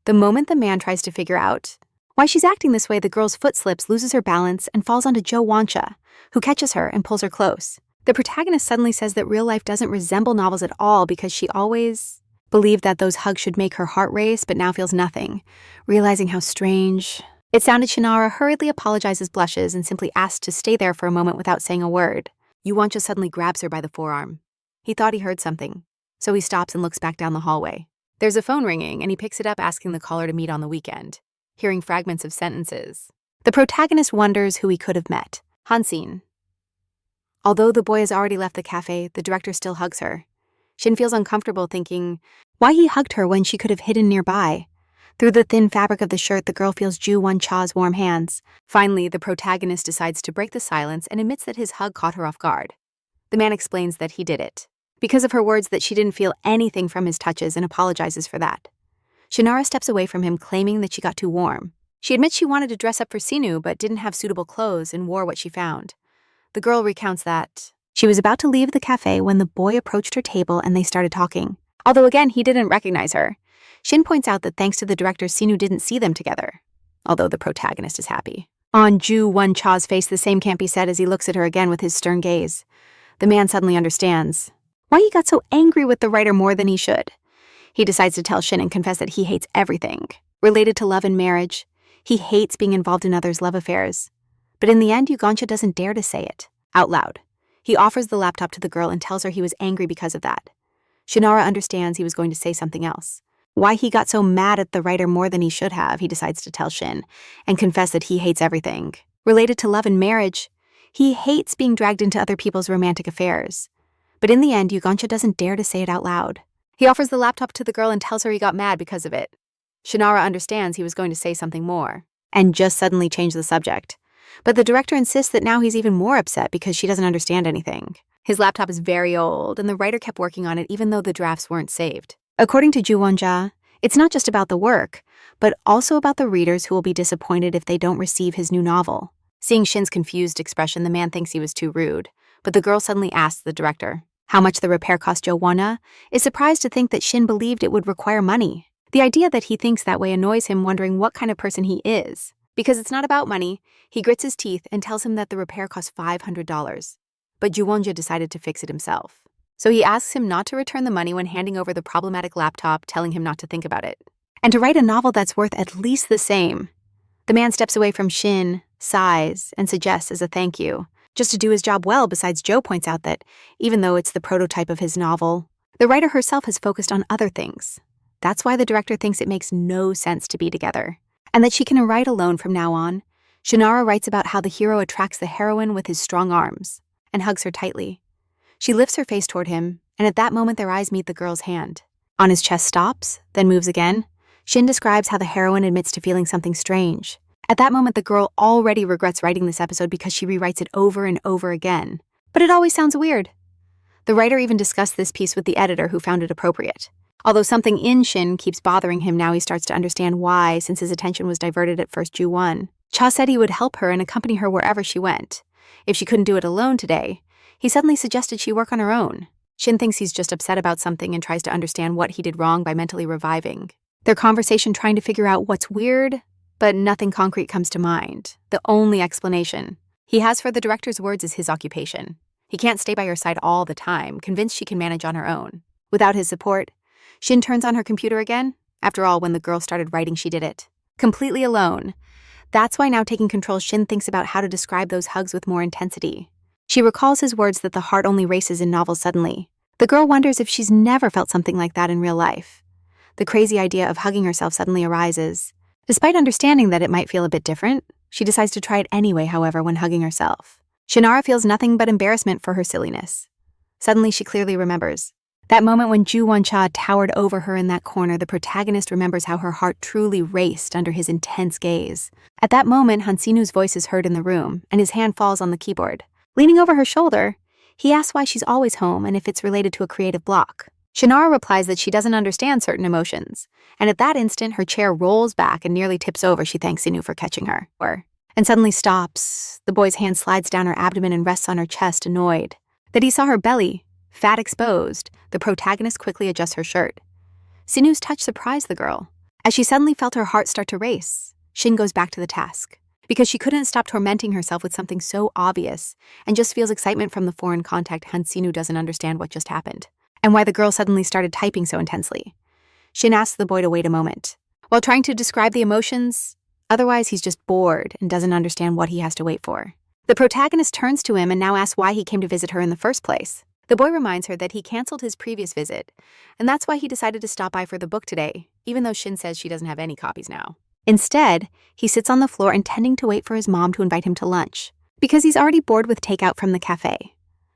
The moment the man tries to figure out why she's acting this way, the girl's foot slips, loses her balance, and falls onto Jo Won-cha, who catches her and pulls her close. The protagonist suddenly says that real life doesn't resemble novels at all because she always believed that those hugs should make her heart race, but now feels nothing, realizing how strange it sounded. Shinara hurriedly apologizes, blushes, and simply asks to stay there for a moment without saying a word. Yuancha suddenly grabs her by the forearm. He thought he heard something, so he stops and looks back down the hallway. There's a phone ringing, and he picks it up, asking the caller to meet on the weekend. Hearing fragments of sentences, the protagonist wonders who he could have met. Hansin. Although the boy has already left the cafe, the director still hugs her. Shin feels uncomfortable, thinking why he hugged her when she could have hidden nearby. Through the thin fabric of the shirt, the girl feels Ju Won-cha's warm hands. Finally, the protagonist decides to break the silence and admits that his hug caught her off guard. The man explains that he did it because of her words, that she didn't feel anything from his touches, and apologizes for that. Shinara steps away from him, claiming that she got too warm. She admits she wanted to dress up for Sinu but didn't have suitable clothes and wore what she found. The girl recounts that she was about to leave the cafe when the boy approached her table and they started talking. Although again, he didn't recognize her. Shin points out that thanks to the director, Sinu didn't see them together, although the protagonist is happy. On Ju Won-cha's face, the same can't be said as he looks at her again with his stern gaze. The man suddenly understands why he got so angry with the writer more than he should. He decides to tell Shin and confess that he hates everything related to love and marriage. He hates being involved in others' love affairs. But in the end, Yugancha doesn't dare to say it out loud. He offers the laptop to the girl and tells her he was angry because of that. Shinara understands he was going to say something else, Why he got so mad at the writer more than he should have, he decides to tell Shin, and confess that he hates everything related to love and marriage. He hates being dragged into other people's romantic affairs. But in the end, Yugoncha doesn't dare to say it out loud. He offers the laptop to the girl and tells her he got mad because of it. Shinara understands he was going to say something more, and just suddenly change the subject. But the director insists that now he's even more upset because she doesn't understand anything. His laptop is very old, and the writer kept working on it even though the drafts weren't saved. According to Juwonja, it's not just about the work, but also about the readers who will be disappointed if they don't receive his new novel. Seeing Shin's confused expression, the man thinks he was too rude, but the girl suddenly asks the director how much the repair cost. Joanna is surprised to think that Shin believed it would require money. The idea that he thinks that way annoys him, wondering what kind of person he is. Because it's not about money, he grits his teeth and tells him that the repair costs $500. But Juwonja decided to fix it himself. So he asks him not to return the money when handing over the problematic laptop, telling him not to think about it, and to write a novel that's worth at least the same. The man steps away from Shin, sighs, and suggests as a thank you, just to do his job well. Besides, Joe points out that, even though it's the prototype of his novel, the writer herself has focused on other things. That's why the director thinks it makes no sense to be together, and that she can write alone from now on. Shinara writes about how the hero attracts the heroine with his strong arms, and hugs her tightly. She lifts her face toward him, and at that moment their eyes meet. The girl's hand on his chest stops, then moves again. Shin describes how the heroine admits to feeling something strange. At that moment, the girl already regrets writing this episode because she rewrites it over and over again. But it always sounds weird. The writer even discussed this piece with the editor, who found it appropriate. Although something in Shin keeps bothering him, now he starts to understand why, since his attention was diverted at first. Ju-won. Cha said he would help her and accompany her wherever she went. If she couldn't do it alone today, he suddenly suggested she work on her own. Shin thinks he's just upset about something and tries to understand what he did wrong by mentally reviving their conversation, trying to figure out what's weird, but nothing concrete comes to mind. The only explanation he has for the director's words is his occupation. He can't stay by her side all the time, convinced she can manage on her own. Without his support, Shin turns on her computer again. After all, when the girl started writing, she did it completely alone. That's why now, taking control, Shin thinks about how to describe those hugs with more intensity. She recalls his words that the heart only races in novels suddenly. The girl wonders if she's never felt something like that in real life. The crazy idea of hugging herself suddenly arises. Despite understanding that it might feel a bit different, she decides to try it anyway, however, when hugging herself. Shinara feels nothing but embarrassment for her silliness. Suddenly, she clearly remembers that moment when Ju Won-cha towered over her in that corner. The protagonist remembers how her heart truly raced under his intense gaze. At that moment, Hansinu's voice is heard in the room, and his hand falls on the keyboard. Leaning over her shoulder, he asks why she's always home and if it's related to a creative block. Shinara replies that she doesn't understand certain emotions, and at that instant, her chair rolls back and nearly tips over. She thanks Sinu for catching her, and suddenly stops. The boy's hand slides down her abdomen and rests on her chest, annoyed that he saw her belly, fat exposed. The protagonist quickly adjusts her shirt. Sinu's touch surprised the girl. As she suddenly felt her heart start to race, Shin goes back to the task, because she couldn't stop tormenting herself with something so obvious, and just feels excitement from the foreign contact. Hansinu doesn't understand what just happened, and why the girl suddenly started typing so intensely. Shin asks the boy to wait a moment, while trying to describe the emotions. Otherwise, he's just bored and doesn't understand what he has to wait for. The protagonist turns to him and now asks why he came to visit her in the first place. The boy reminds her that he canceled his previous visit, and that's why he decided to stop by for the book today, even though Shin says she doesn't have any copies now. Instead, he sits on the floor intending to wait for his mom to invite him to lunch, because he's already bored with takeout from the cafe.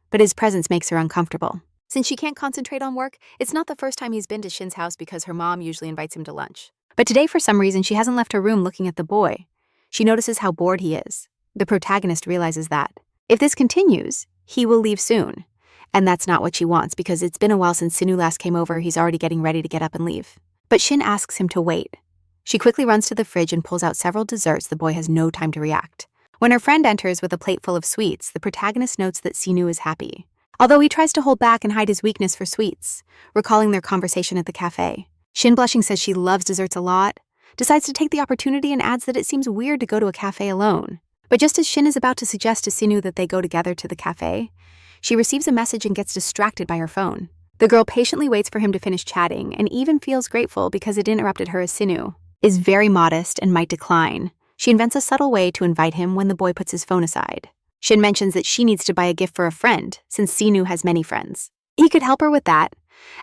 But his presence makes her uncomfortable. Since she can't concentrate on work, it's not the first time he's been to Shin's house, because her mom usually invites him to lunch. But today, for some reason, she hasn't left her room looking at the boy. She notices how bored he is. The protagonist realizes that if this continues, he will leave soon. And that's not what she wants, because it's been a while since Sinu last came over. He's already getting ready to get up and leave. But Shin asks him to wait. She quickly runs to the fridge and pulls out several desserts. The boy has no time to react. When her friend enters with a plate full of sweets, the protagonist notes that Sinu is happy, although he tries to hold back and hide his weakness for sweets, recalling their conversation at the cafe. Shin, blushing, says she loves desserts a lot, decides to take the opportunity, and adds that it seems weird to go to a cafe alone. But just as Shin is about to suggest to Sinu that they go together to the cafe, she receives a message and gets distracted by her phone. The girl patiently waits for him to finish chatting and even feels grateful because it interrupted her, as Sinu is very modest and might decline. She invents a subtle way to invite him when the boy puts his phone aside. Shin mentions that she needs to buy a gift for a friend, since Sinu has many friends. He could help her with that,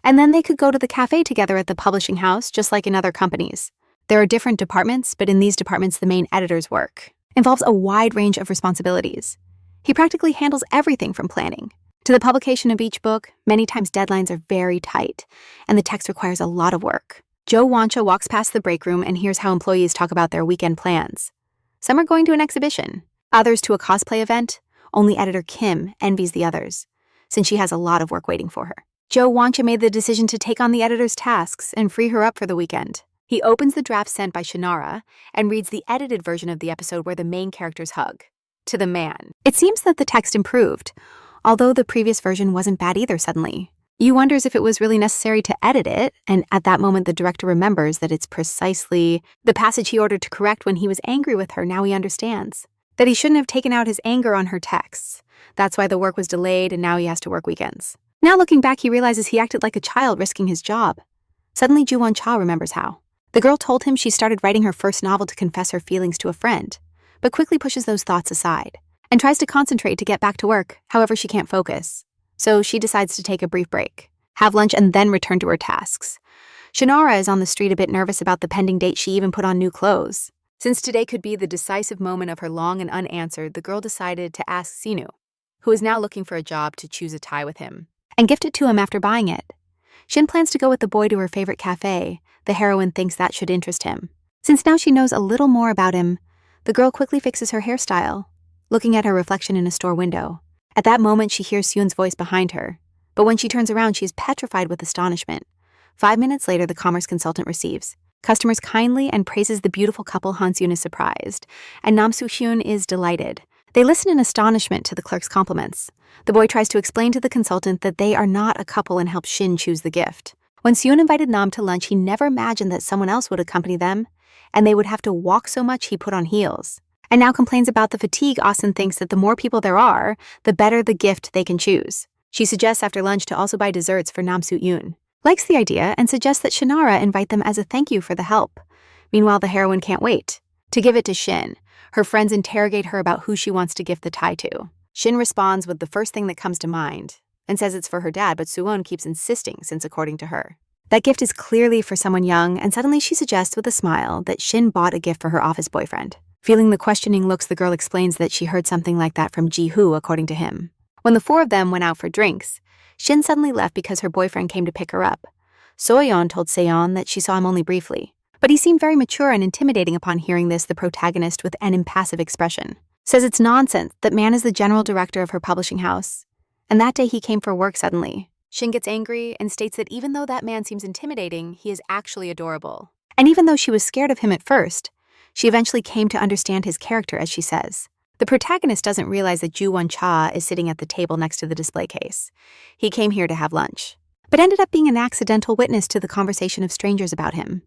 And then they could go to the cafe together at the publishing house, just like in other companies. There are different departments, but in these departments, the main editor's work involves a wide range of responsibilities. He practically handles everything from planning to the publication of each book. Many times deadlines are very tight, and the text requires a lot of work. Jo Won-cha walks past the break room and hears how employees talk about their weekend plans. Some are going to an exhibition, others to a cosplay event. Only editor Kim envies the others, since she has a lot of work waiting for her. Jo Won-cha made the decision to take on the editor's tasks and free her up for the weekend. He opens the draft sent by Shannara and reads the edited version of the episode where the main characters hug. To the man. It seems that the text improved, although the previous version wasn't bad either suddenly. Yu wonders if it was really necessary to edit it, and at that moment the director remembers that it's precisely the passage he ordered to correct when he was angry with her. Now he understands that he shouldn't have taken out his anger on her texts. That's why the work was delayed and now he has to work weekends. Now looking back, he realizes he acted like a child risking his job. Suddenly Ju Won-cha remembers how. The girl told him she started writing her first novel to confess her feelings to a friend, but quickly pushes those thoughts aside and tries to concentrate to get back to work. However, she can't focus. So she decides to take a brief break, have lunch, and then return to her tasks. Shannara is on the street a bit nervous about the pending date. She even put on new clothes. Since today could be the decisive moment of her long and unanswered, the girl decided to ask Sinu, who is now looking for a job, to choose a tie with him and gift it to him after buying it. Shin plans to go with the boy to her favorite cafe. The heroine thinks that should interest him. Since now she knows a little more about him, the girl quickly fixes her hairstyle, looking at her reflection in a store window. At that moment, she hears Seun's voice behind her, but when she turns around, she is petrified with astonishment. 5 minutes later, the commerce consultant receives customers kindly and praises the beautiful couple. Han Seun is surprised, and Nam Soo-hyun is delighted. They listen in astonishment to the clerk's compliments. The boy tries to explain to the consultant that they are not a couple and helps Shin choose the gift. When Seun invited Nam to lunch, he never imagined that someone else would accompany them, and they would have to walk so much he put on heels. And now complains about the fatigue. Austin thinks that the more people there are, the better the gift they can choose. She suggests after lunch to also buy desserts for Nam Soo-hyun. Likes the idea and suggests that Shannara invite them as a thank you for the help. Meanwhile, the heroine can't wait to give it to Shin. Her friends interrogate her about who she wants to gift the tie to. Shin responds with the first thing that comes to mind and says it's for her dad, but Suwon keeps insisting, since according to her, that gift is clearly for someone young, and suddenly she suggests with a smile that Shin bought a gift for her office boyfriend. Feeling the questioning looks, the girl explains that she heard something like that from Ji-hoo, according to him. When the four of them went out for drinks, Shin suddenly left because her boyfriend came to pick her up. Soyeon told Seon that she saw him only briefly, but he seemed very mature and intimidating. Upon hearing this, the protagonist, with an impassive expression, says it's nonsense, that man is the general director of her publishing house, and that day he came for work suddenly. Shin gets angry and states that even though that man seems intimidating, he is actually adorable. And even though she was scared of him at first, she eventually came to understand his character, as she says. The protagonist doesn't realize that Ju Won-cha is sitting at the table next to the display case. He came here to have lunch, but ended up being an accidental witness to the conversation of strangers about him.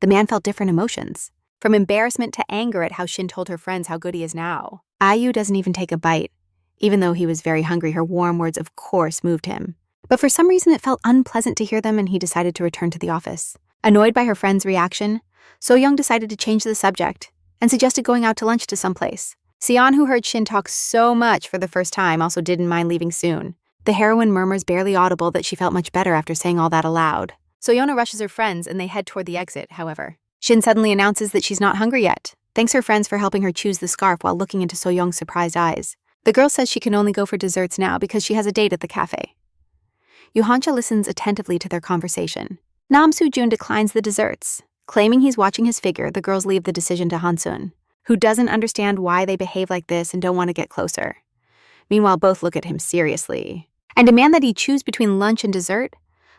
The man felt different emotions, from embarrassment to anger at how Shin told her friends how good he is now. IU doesn't even take a bite. Even though he was very hungry, her warm words of course moved him. But for some reason it felt unpleasant to hear them, and he decided to return to the office. Annoyed by her friend's reaction, So-young decided to change the subject and suggested going out to lunch to someplace. Seon, who heard Shin talk so much for the first time, also didn't mind leaving soon. The heroine murmurs, barely audible, that she felt much better after saying all that aloud. So-yeon rushes her friends and they head toward the exit, however. Shin suddenly announces that she's not hungry yet, thanks her friends for helping her choose the scarf while looking into So-young's surprised eyes. The girl says she can only go for desserts now because she has a date at the cafe. Yoo-han-cha listens attentively to their conversation. Nam Soo-jun declines the desserts. Claiming he's watching his figure, the girls leave the decision to Han-sun, who doesn't understand why they behave like this and don't want to get closer. Meanwhile, both look at him seriously and demand that he choose between lunch and dessert.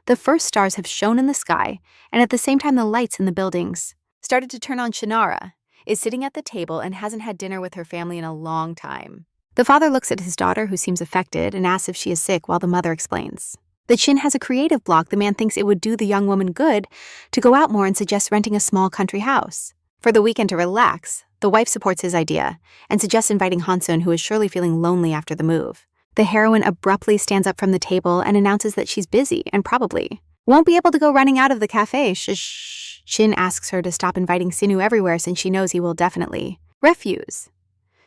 The first stars have shone in the sky, and at the same time the lights in the buildings started to turn on. Shannara is sitting at the table and hasn't had dinner with her family in a long time. The father looks at his daughter, who seems affected, and asks if she is sick, while the mother explains that Shin has a creative block. The man thinks it would do the young woman good to go out more and suggests renting a small country house for the weekend to relax. The wife supports his idea and suggests inviting Han-sun, who is surely feeling lonely after the move. The heroine abruptly stands up from the table and announces that she's busy and probably won't be able to go running out of the cafe. Shh. Shin asks her to stop inviting Sinu everywhere, since she knows he will definitely refuse.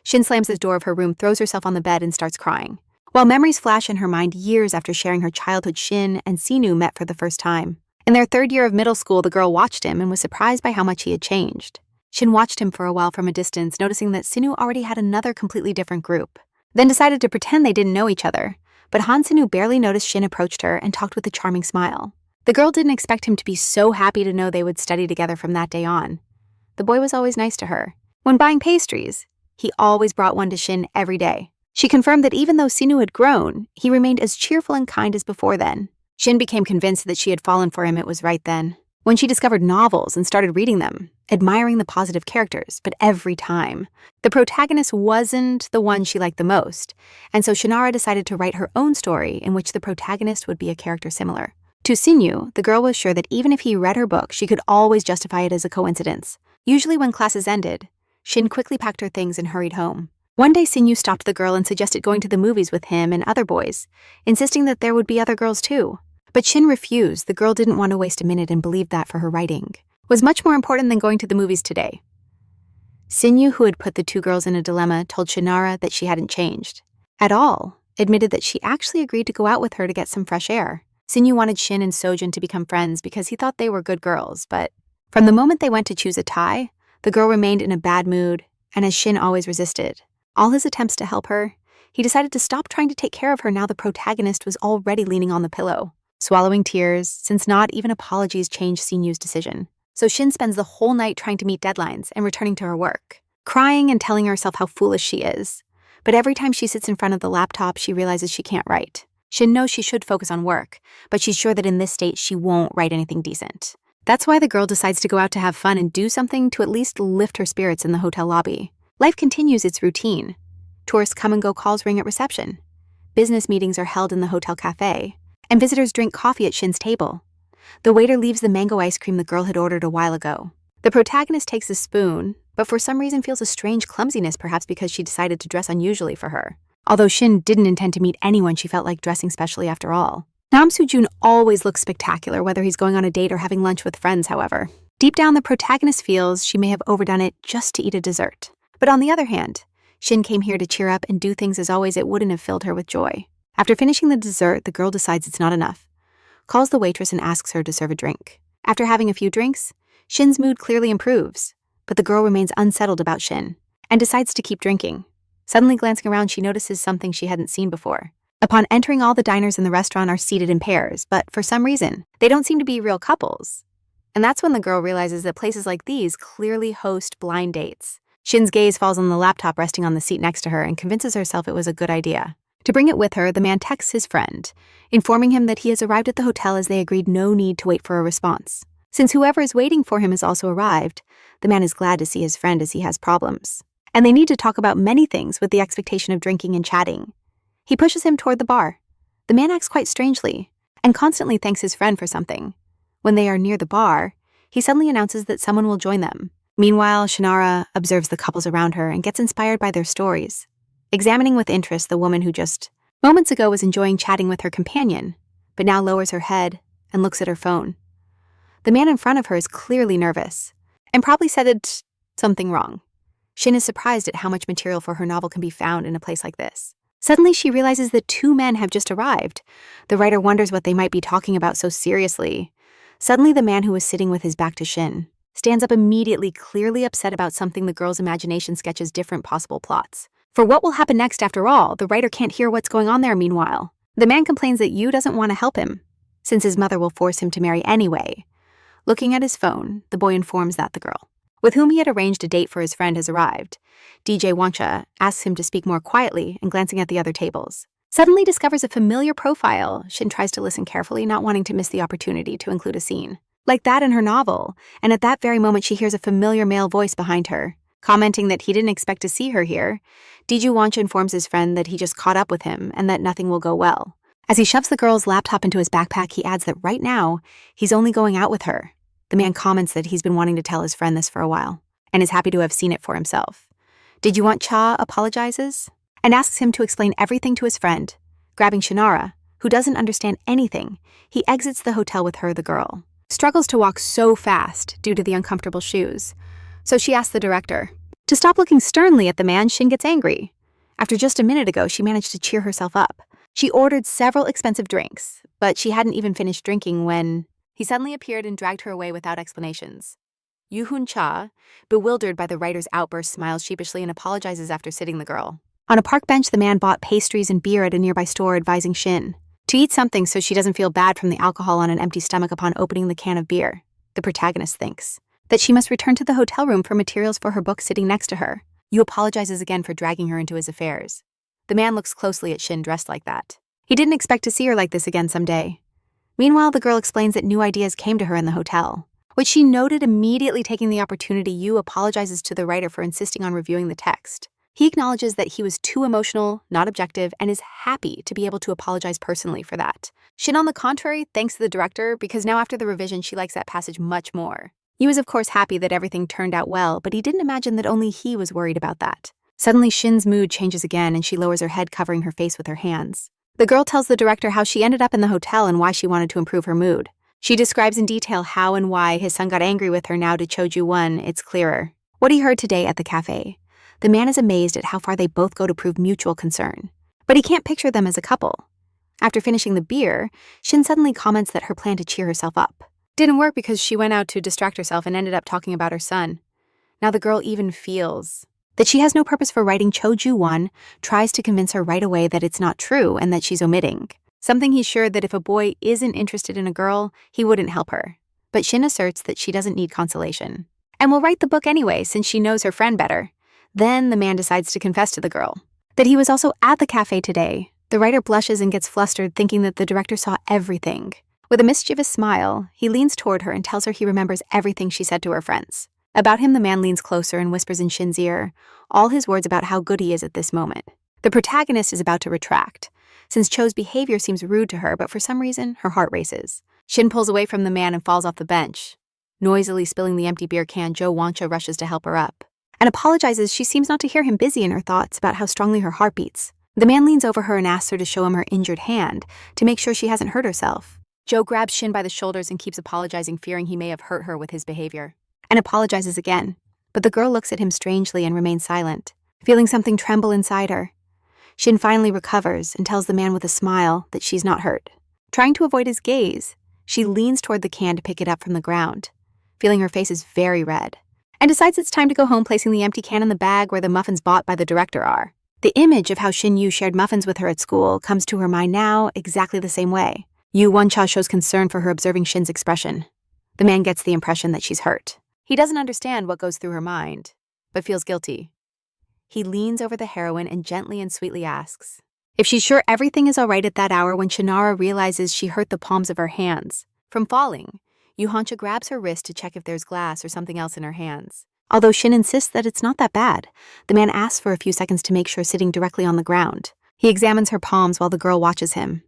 Shin slams the door of her room, throws herself on the bed, and starts crying. while memories flash in her mind years after sharing her childhood. Shin and Sinu met for the first time. In their third year of middle school, the girl watched him and was surprised by how much he had changed. Shin watched him for a while from a distance, noticing that Sinu already had another completely different group, then decided to pretend they didn't know each other. But Han Sinu barely noticed Shin approached her and talked with a charming smile. The girl didn't expect him to be so happy to know they would study together from that day on. The boy was always nice to her. When buying pastries, he always brought one to Shin every day. She confirmed that even though Sinu had grown, he remained as cheerful and kind as before then. Shin became convinced that she had fallen for him. It was right then, when she discovered novels and started reading them, admiring the positive characters, but every time, the protagonist wasn't the one she liked the most, and so Shinara decided to write her own story in which the protagonist would be a character similar. To Sinyu, the girl was sure that even if he read her book, she could always justify it as a coincidence. Usually when classes ended, Shin quickly packed her things and hurried home. One day, Sinyu stopped the girl and suggested going to the movies with him and other boys, insisting that there would be other girls too. But Shin refused. The girl didn't want to waste a minute and believed that for her writing was much more important than going to the movies today. Sinyu, who had put the two girls in a dilemma, told Shinara that she hadn't changed at all, admitted that she actually agreed to go out with her to get some fresh air. Sinyu wanted Shin and Sojin to become friends because he thought they were good girls, but from the moment they went to choose a tie, the girl remained in a bad mood, and as Shin always resisted all his attempts to help her, he decided to stop trying to take care of her now the protagonist was already leaning on the pillow, swallowing tears, since not even apologies changed Sinyu's decision. So Shin spends the whole night trying to meet deadlines and returning to her work, crying and telling herself how foolish she is. But every time she sits in front of the laptop, she realizes she can't write. Shin knows she should focus on work, but she's sure that in this state she won't write anything decent. That's why the girl decides to go out to have fun and do something to at least lift her spirits in the hotel lobby. Life continues its routine. Tourists come and go, calls ring at reception. Business meetings are held in the hotel cafe, and visitors drink coffee at Shin's table. The waiter leaves the mango ice cream the girl had ordered a while ago. The protagonist takes a spoon, but for some reason feels a strange clumsiness, perhaps because she decided to dress unusually for her. Although Shin didn't intend to meet anyone, she felt like dressing specially after all. Nam Soo-jun always looks spectacular, whether he's going on a date or having lunch with friends, however. Deep down, the protagonist feels she may have overdone it just to eat a dessert. But on the other hand, Shin came here to cheer up and do things as always. It wouldn't have filled her with joy. After finishing the dessert, the girl decides it's not enough, calls the waitress and asks her to serve a drink. After having a few drinks, Shin's mood clearly improves, but the girl remains unsettled about Shin and decides to keep drinking. Suddenly glancing around, she notices something she hadn't seen before. Upon entering, all the diners in the restaurant are seated in pairs, but for some reason, they don't seem to be real couples. And that's when the girl realizes that places like these clearly host blind dates. Shin's gaze falls on the laptop resting on the seat next to her and convinces herself it was a good idea. To bring it with her, the man texts his friend, informing him that he has arrived at the hotel as they agreed no need to wait for a response. Since whoever is waiting for him has also arrived, the man is glad to see his friend as he has problems. And they need to talk about many things with the expectation of drinking and chatting. He pushes him toward the bar. The man acts quite strangely and constantly thanks his friend for something. When they are near the bar, he suddenly announces that someone will join them. Meanwhile, Shinara observes the couples around her and gets inspired by their stories, examining with interest the woman who just moments ago was enjoying chatting with her companion, but now lowers her head and looks at her phone. The man in front of her is clearly nervous and probably said something wrong. Shin is surprised at how much material for her novel can be found in a place like this. Suddenly, she realizes that two men have just arrived. The writer wonders what they might be talking about so seriously. Suddenly, the man who was sitting with his back to Shin stands up immediately, clearly upset about something. The girl's imagination sketches different possible plots. For what will happen next, after all, the writer can't hear what's going on there. Meanwhile, the man complains that Yu doesn't want to help him, since his mother will force him to marry anyway. Looking at his phone, the boy informs that the girl, with whom he had arranged a date for his friend, has arrived. DJ Wancha asks him to speak more quietly and, glancing at the other tables, suddenly discovers a familiar profile. Shin tries to listen carefully, not wanting to miss the opportunity to include a scene like that in her novel, and at that very moment she hears a familiar male voice behind her. Commenting that he didn't expect to see her here, DJ Wancha informs his friend that he just caught up with him and that nothing will go well. As he shoves the girl's laptop into his backpack, he adds that right now, he's only going out with her. The man comments that he's been wanting to tell his friend this for a while, and is happy to have seen it for himself. DJ Wancha apologizes and asks him to explain everything to his friend. Grabbing Shinara, who doesn't understand anything, he exits the hotel with her. The girl struggles to walk so fast due to the uncomfortable shoes, so she asks the director to stop looking sternly at the man. Shin gets angry. After just a minute ago, she managed to cheer herself up. She ordered several expensive drinks, but she hadn't even finished drinking when he suddenly appeared and dragged her away without explanations. Yoo-hoon Cha, bewildered by the writer's outburst, smiles sheepishly and apologizes after sitting the girl. On a park bench, the man bought pastries and beer at a nearby store, advising Shin to eat something so she doesn't feel bad from the alcohol on an empty stomach upon opening the can of beer. The protagonist thinks that she must return to the hotel room for materials for her book sitting next to her. Yu apologizes again for dragging her into his affairs. The man looks closely at Shin dressed like that. He didn't expect to see her like this again someday. Meanwhile, the girl explains that new ideas came to her in the hotel, which she noted. Immediately taking the opportunity, Yu apologizes to the writer for insisting on reviewing the text. He acknowledges that he was too emotional, not objective, and is happy to be able to apologize personally for that. Shin, on the contrary, thanks to the director because now after the revision, she likes that passage much more. Yu is of course happy that everything turned out well, but he didn't imagine that only he was worried about that. Suddenly, Shin's mood changes again and she lowers her head, covering her face with her hands. The girl tells the director how she ended up in the hotel and why she wanted to improve her mood. She describes in detail how and why his son got angry with her. Now to Cho Ju-won, it's clearer what he heard today at the cafe. The man is amazed at how far they both go to prove mutual concern, but he can't picture them as a couple. After finishing the beer, Shin suddenly comments that her plan to cheer herself up didn't work because she went out to distract herself and ended up talking about her son. Now the girl even feels that she has no purpose for writing. Cho Ju-won tries to convince her right away that it's not true and that she's omitting something he's sure that if a boy isn't interested in a girl, he wouldn't help her. But Shin asserts that she doesn't need consolation and will write the book anyway since she knows her friend better. Then the man decides to confess to the girl that he was also at the cafe today. The writer blushes and gets flustered, thinking that the director saw everything. With a mischievous smile, he leans toward her and tells her he remembers everything she said to her friends. About him, the man leans closer and whispers in Shin's ear all his words about how good he is at this moment. The protagonist is about to retract, since Cho's behavior seems rude to her, but for some reason, her heart races. Shin pulls away from the man and falls off the bench. Noisily spilling the empty beer can, Jo Won-cha rushes to help her up and apologizes. She seems not to hear him, busy in her thoughts about how strongly her heart beats. The man leans over her and asks her to show him her injured hand to make sure she hasn't hurt herself. Jo grabs Shin by the shoulders and keeps apologizing, fearing he may have hurt her with his behavior, and apologizes again. But the girl looks at him strangely and remains silent, feeling something tremble inside her. Shin finally recovers and tells the man with a smile that she's not hurt. Trying to avoid his gaze, she leans toward the can to pick it up from the ground, feeling her face is very red, and decides it's time to go home, placing the empty can in the bag where the muffins bought by the director are. The image of how Shin Yu shared muffins with her at school comes to her mind now exactly the same way. Yu Won-cha shows concern for her, observing Shin's expression. The man gets the impression that she's hurt. He doesn't understand what goes through her mind, but feels guilty. He leans over the heroine and gently and sweetly asks if she's sure everything is all right at that hour. When Shinara realizes she hurt the palms of her hands from falling, Yu Hon-cha grabs her wrist to check if there's glass or something else in her hands. Although Shin insists that it's not that bad, the man asks for a few seconds to make sure, sitting directly on the ground. He examines her palms while the girl watches him.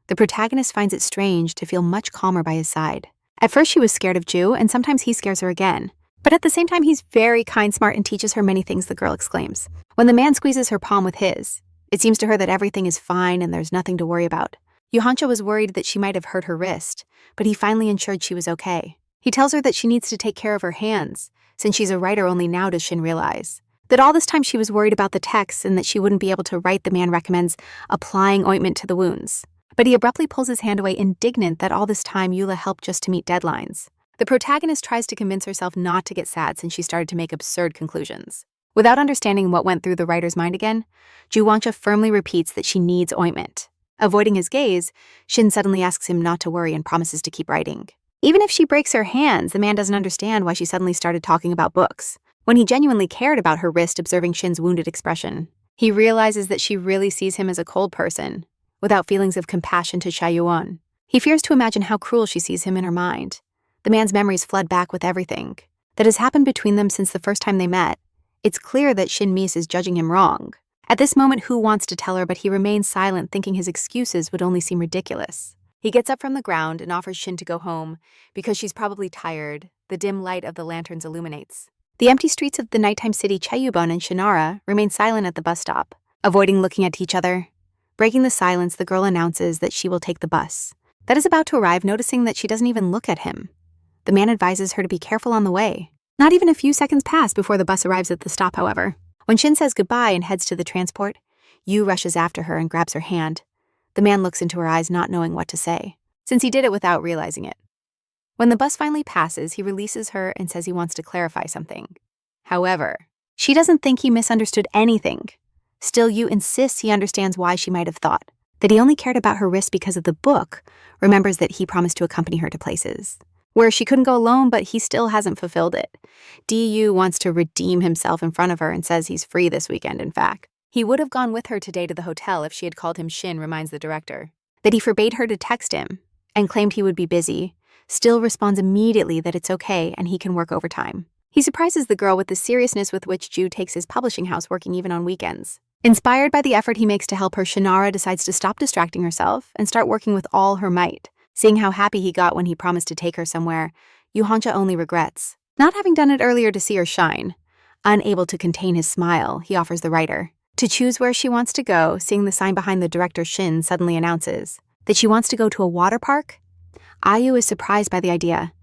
The protagonist finds it strange to feel much calmer by his side. At first she was scared of Ju, and sometimes he scares her again. But at the same time, he's very kind, smart, and teaches her many things, the girl exclaims. When the man squeezes her palm with his, it seems to her that everything is fine and there's nothing to worry about. Yu Hon-cha was worried that she might have hurt her wrist, but he finally ensured she was okay. He tells her that she needs to take care of her hands, since she's a writer. Only now does Shin realize that all this time she was worried about the text and that she wouldn't be able to write. The man recommends applying ointment to the wounds, but he abruptly pulls his hand away, indignant that all this time Eula helped just to meet deadlines. The protagonist tries to convince herself not to get sad since she started to make absurd conclusions. Without understanding what went through the writer's mind again, Ju Won-cha firmly repeats that she needs ointment. Avoiding his gaze, Shin suddenly asks him not to worry and promises to keep writing. Even if she breaks her hands, the man doesn't understand why she suddenly started talking about books, when he genuinely cared about her wrist. Observing Shin's wounded expression, he realizes that she really sees him as a cold person, without feelings of compassion to Chae-won. He fears to imagine how cruel she sees him in her mind. The man's memories flood back with everything that has happened between them since the first time they met. It's clear that Shin Mies is judging him wrong. At this moment, Hu wants to tell her, but he remains silent, thinking his excuses would only seem ridiculous. He gets up from the ground and offers Shin to go home because she's probably tired. The dim light of the lanterns illuminates the empty streets of the nighttime city. Chae-bun and Shinara remain silent at the bus stop, avoiding looking at each other. Breaking the silence, the girl announces that she will take the bus that is about to arrive, noticing that she doesn't even look at him. The man advises her to be careful on the way. Not even a few seconds pass before the bus arrives at the stop, however. When Shin says goodbye and heads to the transport, Yu rushes after her and grabs her hand. The man looks into her eyes, not knowing what to say, since he did it without realizing it. When the bus finally passes, he releases her and says he wants to clarify something. However, she doesn't think he misunderstood anything. Still, Yu insists he understands why she might have thought that he only cared about her wrist because of the book, remembers that he promised to accompany her to places where she couldn't go alone, but he still hasn't fulfilled it. Yu wants to redeem himself in front of her and says he's free this weekend, in fact. He would have gone with her today to the hotel if she had called him Shin, reminds the director. That he forbade her to text him and claimed he would be busy, still responds immediately that it's okay and he can work overtime. He surprises the girl with the seriousness with which Ju takes his publishing house, working even on weekends. Inspired by the effort he makes to help her, Shinara decides to stop distracting herself and start working with all her might. Seeing how happy he got when he promised to take her somewhere, Yuhancha only regrets not having done it earlier to see her shine. Unable to contain his smile, he offers the writer to choose where she wants to go. Seeing the sign behind the director, Shin suddenly announces that she wants to go to a water park. Ayu is surprised by the idea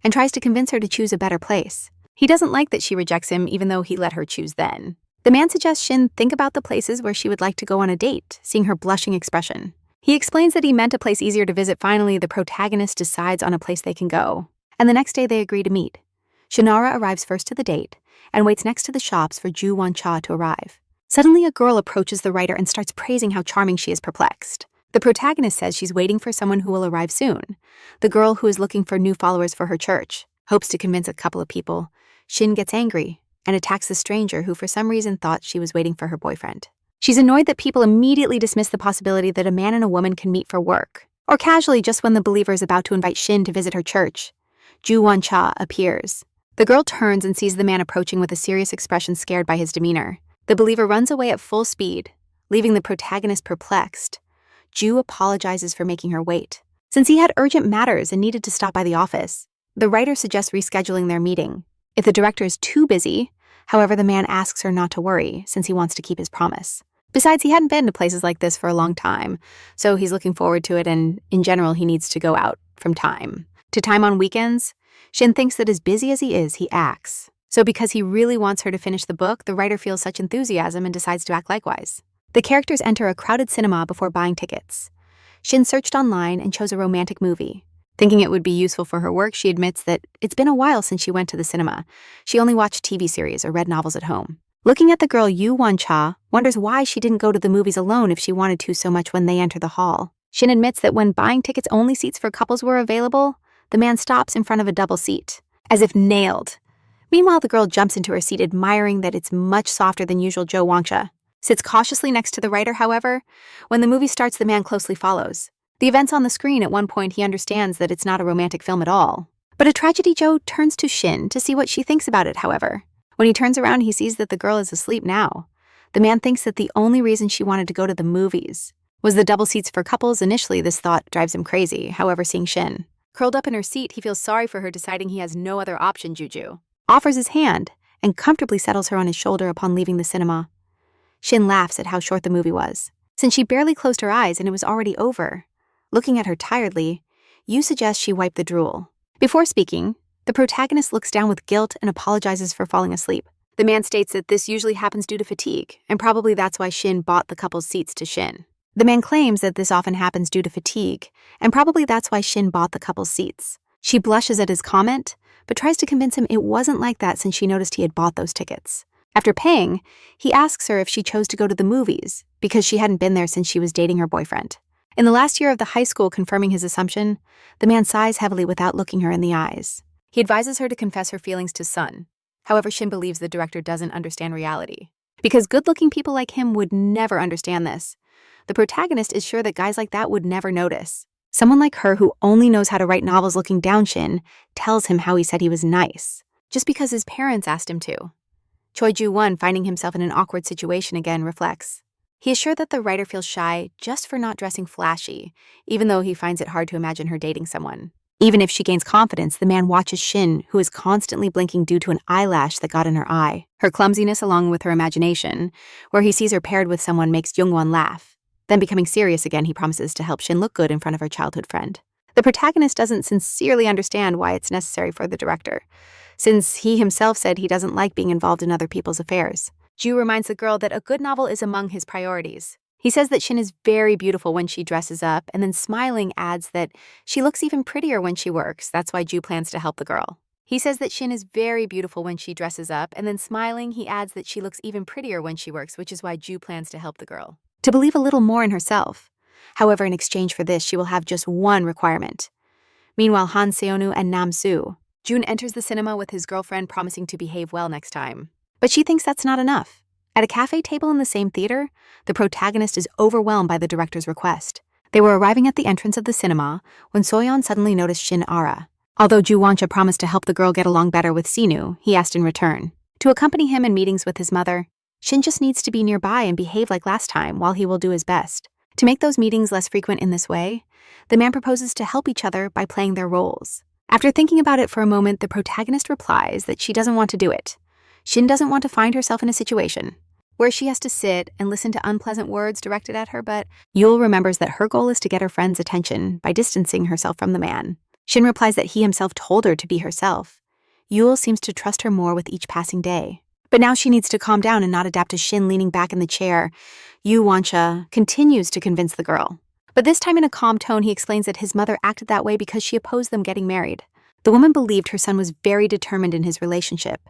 and tries to convince her to choose a better place. He doesn't like that she rejects him, even though he let her choose then. The man suggests Shin think about the places where she would like to go on a date, seeing her blushing expression. He explains that he meant a place easier to visit. Finally, the protagonist decides on a place they can go, and the next day they agree to meet. Shinara arrives first to the date and waits next to the shops for Ju Wan-cha to arrive. Suddenly, a girl approaches the writer and starts praising how charming she is. Perplexed, the protagonist says she's waiting for someone who will arrive soon. The girl, who is looking for new followers for her church, hopes to convince a couple of people. Shin gets angry and attacks the stranger, who for some reason thought she was waiting for her boyfriend. She's annoyed that people immediately dismiss the possibility that a man and a woman can meet for work, or casually just when the believer is about to invite Shin to visit her church. Ju Wan-cha appears. The girl turns and sees the man approaching with a serious expression, scared by his demeanor. The believer runs away at full speed, leaving the protagonist perplexed. Ju apologizes for making her wait, since he had urgent matters and needed to stop by the office. The writer suggests rescheduling their meeting if the director is too busy. However, the man asks her not to worry, since he wants to keep his promise. Besides, he hadn't been to places like this for a long time, so he's looking forward to it, and in general, he needs to go out from time to time on weekends. Shin thinks that as busy as he is, he acts. So because he really wants her to finish the book, the writer feels such enthusiasm and decides to act likewise. The characters enter a crowded cinema before buying tickets. Shin searched online and chose a romantic movie. Thinking it would be useful for her work, she admits that it's been a while since she went to the cinema. She only watched TV series or read novels at home. Looking at the girl, Yu Wan-cha wonders why she didn't go to the movies alone if she wanted to so much when they enter the hall. Shin admits that when buying tickets, only seats for couples were available. The man stops in front of a double seat, as if nailed. Meanwhile, the girl jumps into her seat, admiring that it's much softer than usual. Jo Wang-cha sits cautiously next to the writer. However, when the movie starts, the man closely follows the events on the screen. At one point, he understands that it's not a romantic film at all, but a tragedy. Jo turns to Shin to see what she thinks about it. However, when he turns around, he sees that the girl is asleep now. The man thinks that the only reason she wanted to go to the movies was the double seats for couples. Initially, this thought drives him crazy. However, seeing Shin curled up in her seat, he feels sorry for her, deciding he has no other option. Juju offers his hand and comfortably settles her on his shoulder upon leaving the cinema. Shin laughs at how short the movie was, since she barely closed her eyes and it was already over. Looking at her tiredly, Yu suggests she wipe the drool. Before speaking, the protagonist looks down with guilt and apologizes for falling asleep. The man states that this usually happens due to fatigue, and probably that's why Shin bought the couple's seats to Shin. The man claims that this often happens due to fatigue, and probably that's why Shin bought the couple's seats. She blushes at his comment, but tries to convince him it wasn't like that since she noticed he had bought those tickets. After paying, he asks her if she chose to go to the movies because she hadn't been there since she was dating her boyfriend. In the last year of the high school, confirming his assumption, the man sighs heavily without looking her in the eyes. He advises her to confess her feelings to Sun. However, Shin believes the director doesn't understand reality, because good-looking people like him would never understand this. The protagonist is sure that guys like that would never notice. Someone like her, who only knows how to write novels looking down, Shin tells him how he said he was nice, just because his parents asked him to. Choi Ju-won, finding himself in an awkward situation again, reflects. He is sure that the writer feels shy just for not dressing flashy, even though he finds it hard to imagine her dating someone. Even if she gains confidence, the man watches Shin, who is constantly blinking due to an eyelash that got in her eye. Her clumsiness, along with her imagination, where he sees her paired with someone, makes Jungwon laugh. Then, becoming serious again, he promises to help Shin look good in front of her childhood friend. The protagonist doesn't sincerely understand why it's necessary for the director, since he himself said he doesn't like being involved in other people's affairs. Ju reminds the girl that a good novel is among his priorities. He says that Shin is very beautiful when she dresses up, and then smiling adds that she looks even prettier when she works. That's why Ju plans to help the girl. He says that Shin is very beautiful when she dresses up, and then smiling, he adds that she looks even prettier when she works, which is why Ju plans to help the girl to believe a little more in herself. However, in exchange for this, she will have just one requirement. Meanwhile, Han Seonu and Nam Soo. Jun enters the cinema with his girlfriend, promising to behave well next time. But she thinks that's not enough. At a cafe table in the same theater, the protagonist is overwhelmed by the director's request. They were arriving at the entrance of the cinema when Soyeon suddenly noticed Shin Ara. Although Ju Woncha promised to help the girl get along better with Sinu, he asked in return to accompany him in meetings with his mother. Shin just needs to be nearby and behave like last time while he will do his best. To make those meetings less frequent in this way, the man proposes to help each other by playing their roles. After thinking about it for a moment, the protagonist replies that she doesn't want to do it. Shin doesn't want to find herself in a situation where she has to sit and listen to unpleasant words directed at her, but Yul remembers that her goal is to get her friend's attention by distancing herself from the man. Shin replies that he himself told her to be herself. Yul seems to trust her more with each passing day. But now she needs to calm down and not adapt to Shin leaning back in the chair. Yu Woncha continues to convince the girl. But this time in a calm tone, he explains that his mother acted that way because she opposed them getting married. The woman believed her son was very determined in his relationship.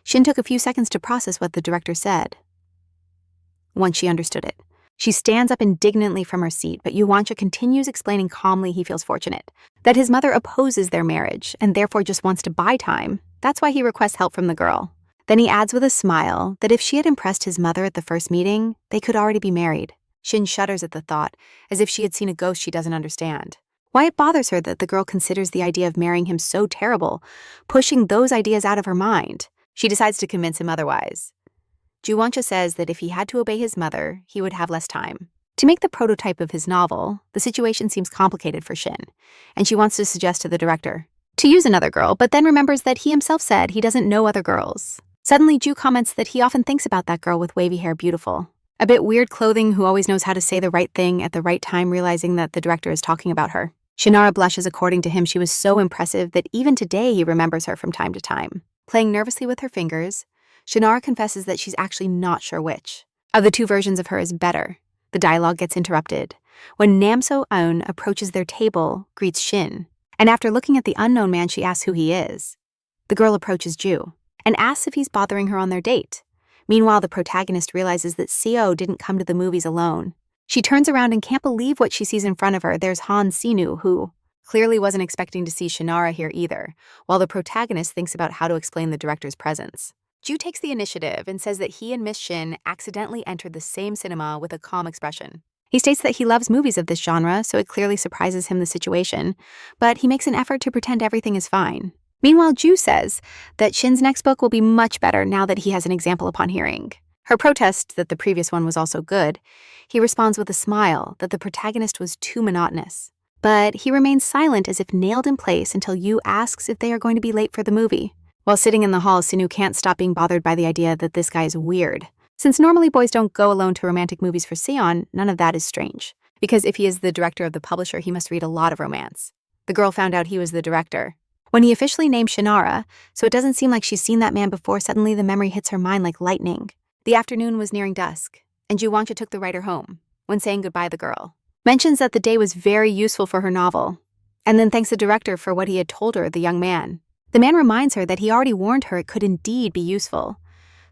Shin took a few seconds to process what the director said. Once she understood it, she stands up indignantly from her seat, but Yu Woncha continues explaining calmly he feels fortunate that his mother opposes their marriage and therefore just wants to buy time. That's why he requests help from the girl. Then he adds with a smile that if she had impressed his mother at the first meeting, they could already be married. Shin shudders at the thought, as if she had seen a ghost she doesn't understand. Why it bothers her that the girl considers the idea of marrying him so terrible, pushing those ideas out of her mind. She decides to convince him otherwise. Ju Woncha says that if he had to obey his mother, he would have less time. To make the prototype of his novel, the situation seems complicated for Shin, and she wants to suggest to the director to use another girl, but then remembers that he himself said he doesn't know other girls. Suddenly, Ju comments that he often thinks about that girl with wavy hair beautiful. A bit weird clothing who always knows how to say the right thing at the right time, realizing that the director is talking about her. Shinara blushes. According to him, she was so impressive that even today he remembers her from time to time. Playing nervously with her fingers, Shinara confesses that she's actually not sure which of the two versions of her is better. The dialogue gets interrupted when Namso Eun approaches their table, greets Shin, and after looking at the unknown man, she asks who he is. The girl approaches Ju and asks if he's bothering her on their date. Meanwhile, the protagonist realizes that Seo didn't come to the movies alone. She turns around and can't believe what she sees in front of her. There's Han Sinu, who clearly wasn't expecting to see Shinara here either, while the protagonist thinks about how to explain the director's presence. Ju takes the initiative and says that he and Miss Shin accidentally entered the same cinema with a calm expression. He states that he loves movies of this genre, so it clearly surprises him the situation, but he makes an effort to pretend everything is fine. Meanwhile, Ju says that Shin's next book will be much better now that he has an example upon hearing her protest that the previous one was also good. He responds with a smile that the protagonist was too monotonous. But he remains silent as if nailed in place until Yu asks if they are going to be late for the movie. While sitting in the hall, Sinu can't stop being bothered by the idea that this guy is weird. Since normally boys don't go alone to romantic movies for Seon, none of that is strange. Because if he is the director of the publisher, he must read a lot of romance. The girl found out he was the director when he officially named Shinara, so it doesn't seem like she's seen that man before. Suddenly the memory hits her mind like lightning. The afternoon was nearing dusk, and Ju Woncha took the writer home. When saying goodbye, the girl mentions that the day was very useful for her novel, and then thanks the director for what he had told her, the young man. The man reminds her that he already warned her it could indeed be useful.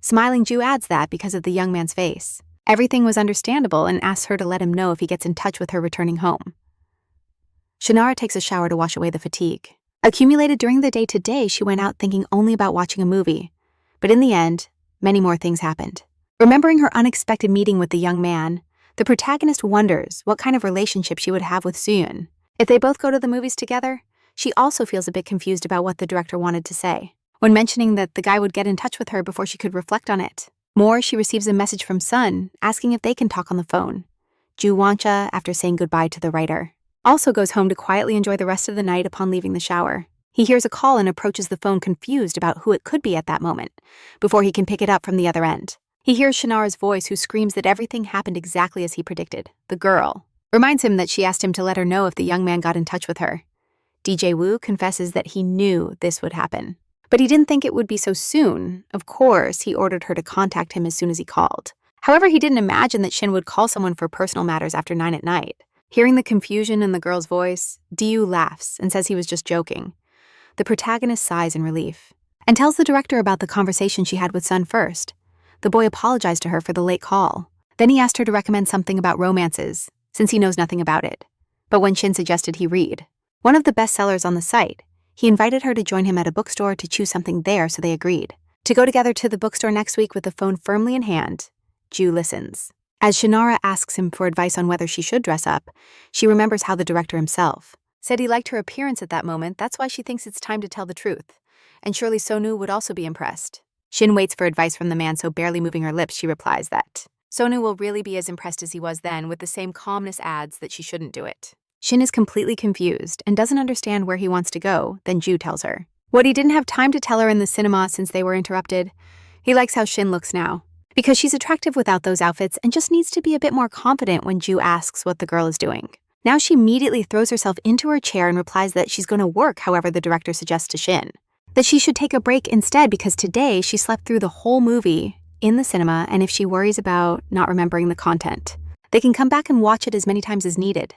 Smiling, Ju adds that because of the young man's face, everything was understandable, and asks her to let him know if he gets in touch with her returning home. Shinara takes a shower to wash away the fatigue accumulated during the day. Today, she went out thinking only about watching a movie, but in the end, many more things happened. Remembering her unexpected meeting with the young man, the protagonist wonders what kind of relationship she would have with Suyun. If they both go to the movies together, she also feels a bit confused about what the director wanted to say when mentioning that the guy would get in touch with her before she could reflect on it. More, she receives a message from Sun asking if they can talk on the phone. Ju Woncha, after saying goodbye to the writer, also goes home to quietly enjoy the rest of the night. Upon leaving the shower, he hears a call and approaches the phone, confused about who it could be at that moment, before he can pick it up from the other end. He hears Shinara's voice, who screams that everything happened exactly as he predicted. The girl reminds him that she asked him to let her know if the young man got in touch with her. DJ Woo confesses that he knew this would happen. But he didn't think it would be so soon. Of course, he ordered her to contact him as soon as he called. However, he didn't imagine that Shin would call someone for personal matters after 9 at night. Hearing the confusion in the girl's voice, Diyu laughs and says he was just joking. The protagonist sighs in relief and tells the director about the conversation she had with Sun first. The boy apologized to her for the late call. Then he asked her to recommend something about romances, since he knows nothing about it. But when Shin suggested he read one of the bestsellers on the site, he invited her to join him at a bookstore to choose something there, so they agreed to go together to the bookstore next week with the phone firmly in hand. Ju listens. As Shinara asks him for advice on whether she should dress up, she remembers how the director himself said he liked her appearance at that moment. That's why she thinks it's time to tell the truth. And surely Sonu would also be impressed. Shin waits for advice from the man, so barely moving her lips, she replies that Sonu will really be as impressed as he was then. With the same calmness adds that she shouldn't do it. Shin is completely confused and doesn't understand where he wants to go. Then Ju tells her what he didn't have time to tell her in the cinema since they were interrupted. He likes how Shin looks now, because she's attractive without those outfits and just needs to be a bit more confident when Ju asks what the girl is doing. Now she immediately throws herself into her chair and replies that she's going to work however the director suggests to Shin. That she should take a break instead because today she slept through the whole movie in the cinema, and if she worries about not remembering the content, they can come back and watch it as many times as needed.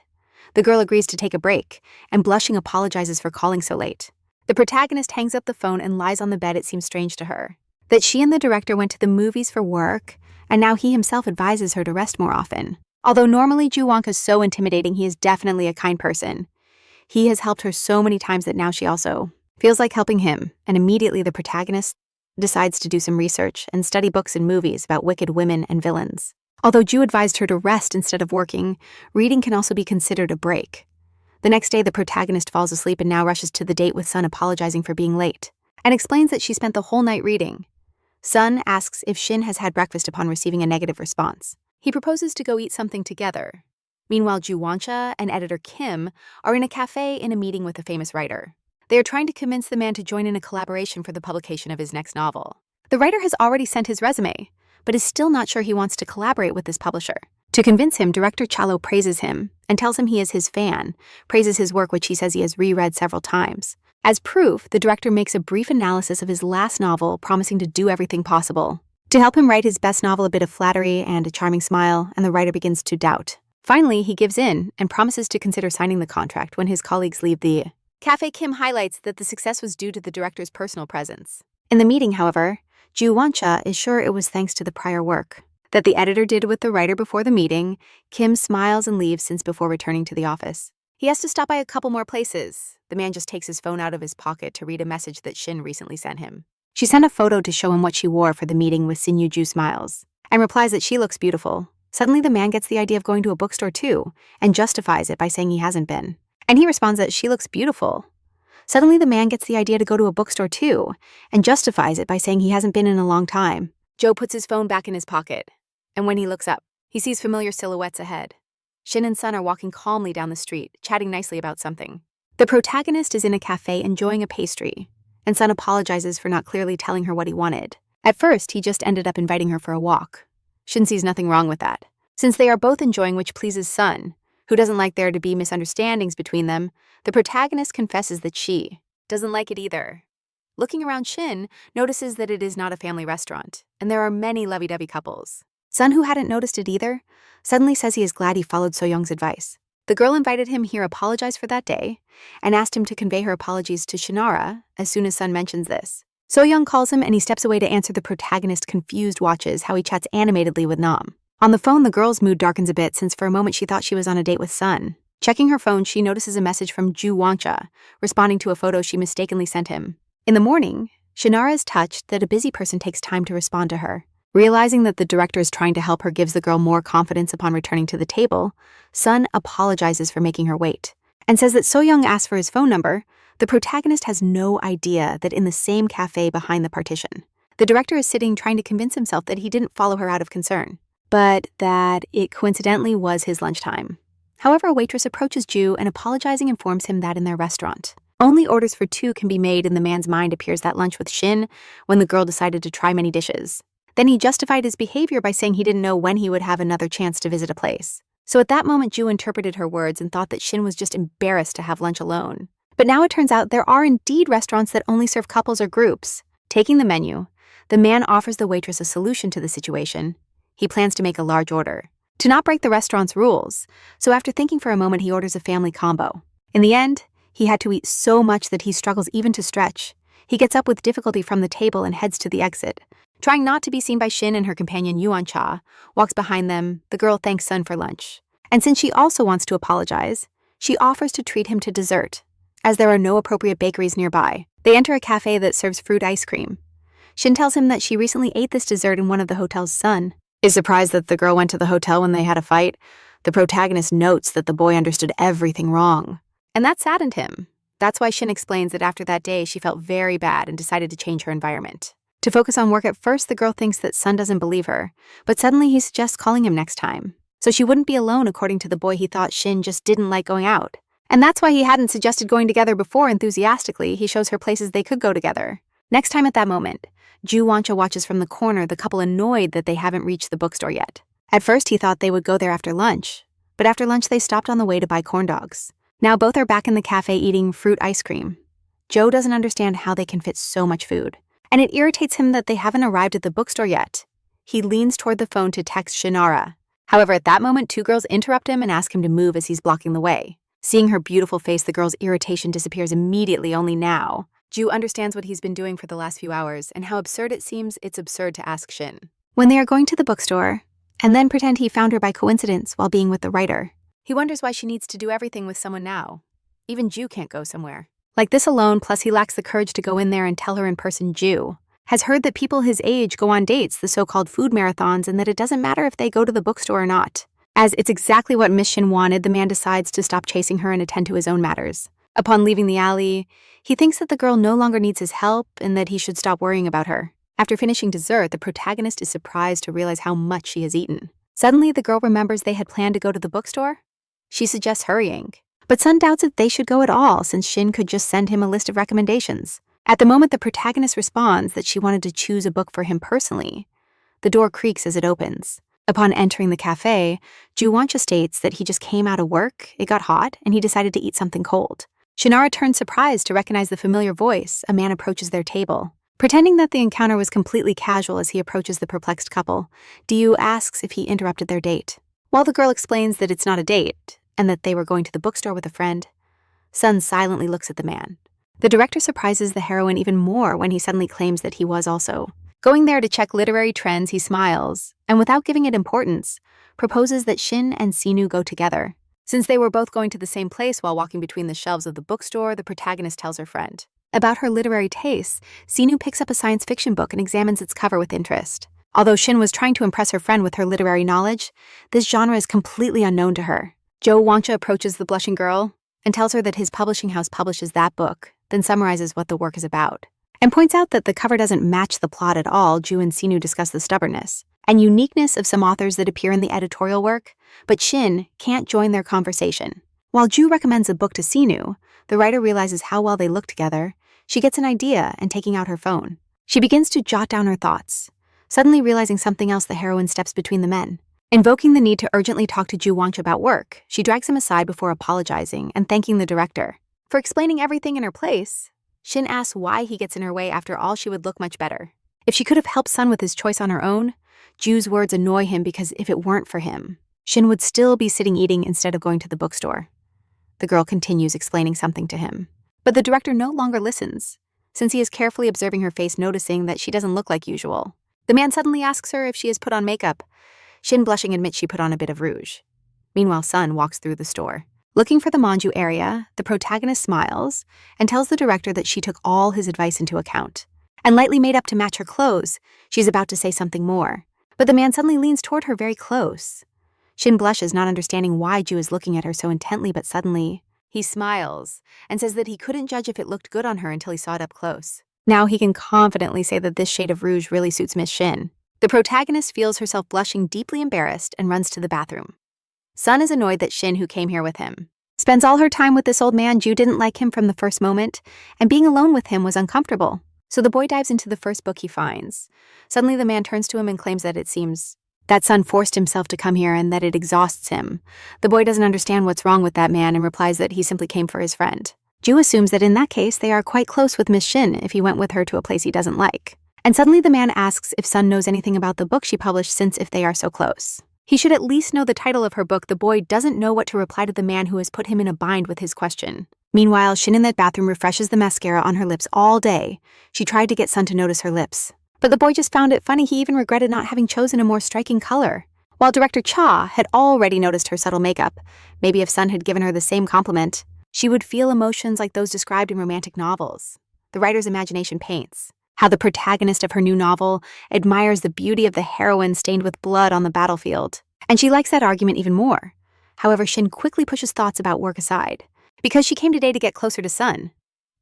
The girl agrees to take a break, and blushing apologizes for calling so late. The protagonist hangs up the phone and lies on the bed. It seems strange to her that she and the director went to the movies for work, and now he himself advises her to rest more often. Although normally Ju Wonka's so intimidating, he is definitely a kind person. He has helped her so many times that now she also feels like helping him, and immediately the protagonist decides to do some research and study books and movies about wicked women and villains. Although Ju advised her to rest instead of working, reading can also be considered a break. The next day, the protagonist falls asleep and now rushes to the date with Sun, apologizing for being late, and explains that she spent the whole night reading. Sun asks if Shin has had breakfast upon receiving a negative response. He proposes to go eat something together. Meanwhile, Ju Woncha and editor Kim are in a cafe in a meeting with a famous writer. They are trying to convince the man to join in a collaboration for the publication of his next novel. The writer has already sent his resume, but is still not sure he wants to collaborate with this publisher. To convince him, director Chalo praises him and tells him he is his fan, praises his work, which he says he has reread several times. As proof, the director makes a brief analysis of his last novel, promising to do everything possible to help him write his best novel. A bit of flattery and a charming smile, and the writer begins to doubt. Finally, he gives in and promises to consider signing the contract when his colleagues leave the cafe. Kim highlights that the success was due to the director's personal presence. In the meeting, however, Ju Woncha is sure it was thanks to the prior work that the editor did with the writer before the meeting. Kim smiles and leaves since before returning to the office. He has to stop by a couple more places. The man just takes his phone out of his pocket to read a message that Shin recently sent him. She sent a photo to show him what she wore for the meeting with Sinyu. Ju smiles and replies that she looks beautiful. Suddenly the man gets the idea of going to a bookstore too and justifies it by saying he hasn't been. And he responds that she looks beautiful. Suddenly the man gets the idea to go to a bookstore too and justifies it by saying he hasn't been in a long time. Joe puts his phone back in his pocket, and when he looks up, he sees familiar silhouettes ahead. Shin and Sun are walking calmly down the street, chatting nicely about something. The protagonist is in a cafe enjoying a pastry, and Sun apologizes for not clearly telling her what he wanted. At first, he just ended up inviting her for a walk. Shin sees nothing wrong with that, since they are both enjoying, which pleases Sun, who doesn't like there to be misunderstandings between them. The protagonist confesses that she doesn't like it either. Looking around, Shin notices that it is not a family restaurant, and there are many lovey-dovey couples. Sun, who hadn't noticed it either, suddenly says he is glad he followed So-young's advice. The girl invited him here apologized for that day and asked him to convey her apologies to Shinara as soon as Sun mentions this. So-young calls him and he steps away to answer. The protagonist, confused, watches how he chats animatedly with Nam. On the phone, the girl's mood darkens a bit since for a moment she thought she was on a date with Sun. Checking her phone, she notices a message from Ju Woncha, responding to a photo she mistakenly sent him. In the morning, Shinara is touched that a busy person takes time to respond to her. Realizing that the director is trying to help her gives the girl more confidence upon returning to the table, Sun apologizes for making her wait and says that So-young asked for his phone number. The protagonist has no idea that in the same cafe behind the partition, the director is sitting trying to convince himself that he didn't follow her out of concern, but that it coincidentally was his lunchtime. However, a waitress approaches Ju and apologizing informs him that in their restaurant, only orders for 2 can be made. In the man's mind appears that lunch with Shin when the girl decided to try many dishes. Then he justified his behavior by saying he didn't know when he would have another chance to visit a place. So at that moment, Ju interpreted her words and thought that Shin was just embarrassed to have lunch alone, But now it turns out there are indeed restaurants that only serve couples or groups. Taking the menu, the man offers the waitress a solution to the situation. He plans to make a large order, to not break the restaurant's rules, so after thinking for a moment he orders a family combo. In the end, he had to eat so much that he struggles even to stretch. He gets up with difficulty from the table and heads to the exit. Trying not to be seen by Shin and her companion Yuan-cha, walks behind them. The girl thanks Sun for lunch. And since she also wants to apologize, she offers to treat him to dessert. As there are no appropriate bakeries nearby, they enter a cafe that serves fruit ice cream. Shin tells him that she recently ate this dessert in one of the hotel's. Sun is surprised that the girl went to the hotel when they had a fight. The protagonist notes that the boy understood everything wrong, and that saddened him. That's why Shin explains that after that day she felt very bad and decided to change her environment. To focus on work at first, the girl thinks that Sun doesn't believe her, but suddenly he suggests calling him next time, so she wouldn't be alone. According to the boy, he thought Shin just didn't like going out. And that's why he hadn't suggested going together before. Enthusiastically, he shows her places they could go together. Next time at that moment, Ju Wancha watches from the corner, the couple annoyed that they haven't reached the bookstore yet. At first he thought they would go there after lunch, but after lunch they stopped on the way to buy corn dogs. Now both are back in the cafe eating fruit ice cream. Joe doesn't understand how they can fit so much food, and it irritates him that they haven't arrived at the bookstore yet. He leans toward the phone to text Shinara. However, at that moment, two girls interrupt him and ask him to move as he's blocking the way. Seeing her beautiful face, the girl's irritation disappears immediately. Only now, Ju understands what he's been doing for the last few hours and how absurd it seems. It's absurd to ask Shin when they are going to the bookstore and then pretend he found her by coincidence while being with the writer. He wonders why she needs to do everything with someone now. Even Ju can't go somewhere like this alone, plus he lacks the courage to go in there and tell her in person. Ju has heard that people his age go on dates, the so-called food marathons, and that it doesn't matter if they go to the bookstore or not. As it's exactly what Miss Shin wanted, the man decides to stop chasing her and attend to his own matters. Upon leaving the alley, he thinks that the girl no longer needs his help and that he should stop worrying about her. After finishing dessert, the protagonist is surprised to realize how much she has eaten. Suddenly, the girl remembers they had planned to go to the bookstore. She suggests hurrying, but Sun doubts if they should go at all since Shin could just send him a list of recommendations. At the moment, the protagonist responds that she wanted to choose a book for him personally. The door creaks as it opens. Upon entering the cafe, Ju Wancha states that he just came out of work, it got hot, and he decided to eat something cold. Shinara turns surprised to recognize the familiar voice. A man approaches their table. Pretending that the encounter was completely casual as he approaches the perplexed couple, Diu asks if he interrupted their date. While the girl explains that it's not a date, and that they were going to the bookstore with a friend, Sun silently looks at the man. The director surprises the heroine even more when he suddenly claims that he was also going there to check literary trends. He smiles, and without giving it importance, proposes that Shin and Sinu go together. Since they were both going to the same place while walking between the shelves of the bookstore, the protagonist tells her friend about her literary tastes. Sinu picks up a science fiction book and examines its cover with interest. Although Shin was trying to impress her friend with her literary knowledge, this genre is completely unknown to her. Joe Wancha approaches the blushing girl and tells her that his publishing house publishes that book, then summarizes what the work is about, and points out that the cover doesn't match the plot at all. Ju and Sinu discuss the stubbornness and uniqueness of some authors that appear in the editorial work, but Shin can't join their conversation. While Ju recommends a book to Sinu, the writer realizes how well they look together. She gets an idea and, taking out her phone, she begins to jot down her thoughts. Suddenly realizing something else, the heroine steps between the men. Invoking the need to urgently talk to Ju Wancha about work, she drags him aside before apologizing and thanking the director for explaining everything in her place. Shin asks why he gets in her way. After all, she would look much better if she could have helped Sun with his choice on her own. Ju's words annoy him because if it weren't for him, Shin would still be sitting eating instead of going to the bookstore. The girl continues explaining something to him, but the director no longer listens, since he is carefully observing her face, noticing that she doesn't look like usual. The man suddenly asks her if she has put on makeup. Shin, blushing, admits she put on a bit of rouge. Meanwhile, Sun walks through the store. Looking for the manju area, the protagonist smiles and tells the director that she took all his advice into account and lightly made up to match her clothes. She's about to say something more, but the man suddenly leans toward her very close. Shin blushes, not understanding why Ju is looking at her so intently, but suddenly he smiles and says that he couldn't judge if it looked good on her until he saw it up close. Now he can confidently say that this shade of rouge really suits Miss Shin. The protagonist feels herself blushing, deeply embarrassed, and runs to the bathroom. Sun is annoyed that Shin, who came here with him, spends all her time with this old man. Ju didn't like him from the first moment, and being alone with him was uncomfortable. So the boy dives into the first book he finds. Suddenly the man turns to him and claims that it seems that Sun forced himself to come here and that it exhausts him. The boy doesn't understand what's wrong with that man and replies that he simply came for his friend. Ju assumes that in that case they are quite close with Miss Shin if he went with her to a place he doesn't like. And suddenly the man asks if Sun knows anything about the book she published, since if they are so close, he should at least know the title of her book. The boy doesn't know what to reply to the man who has put him in a bind with his question. Meanwhile, Shin in that bathroom refreshes the mascara on her lips all day. She tried to get Sun to notice her lips, but the boy just found it funny. He even regretted not having chosen a more striking color. While director Cha had already noticed her subtle makeup, maybe if Sun had given her the same compliment, she would feel emotions like those described in romantic novels. The writer's imagination paints how the protagonist of her new novel admires the beauty of the heroine stained with blood on the battlefield. And she likes that argument even more. However, Shin quickly pushes thoughts about work aside, because she came today to get closer to Sun.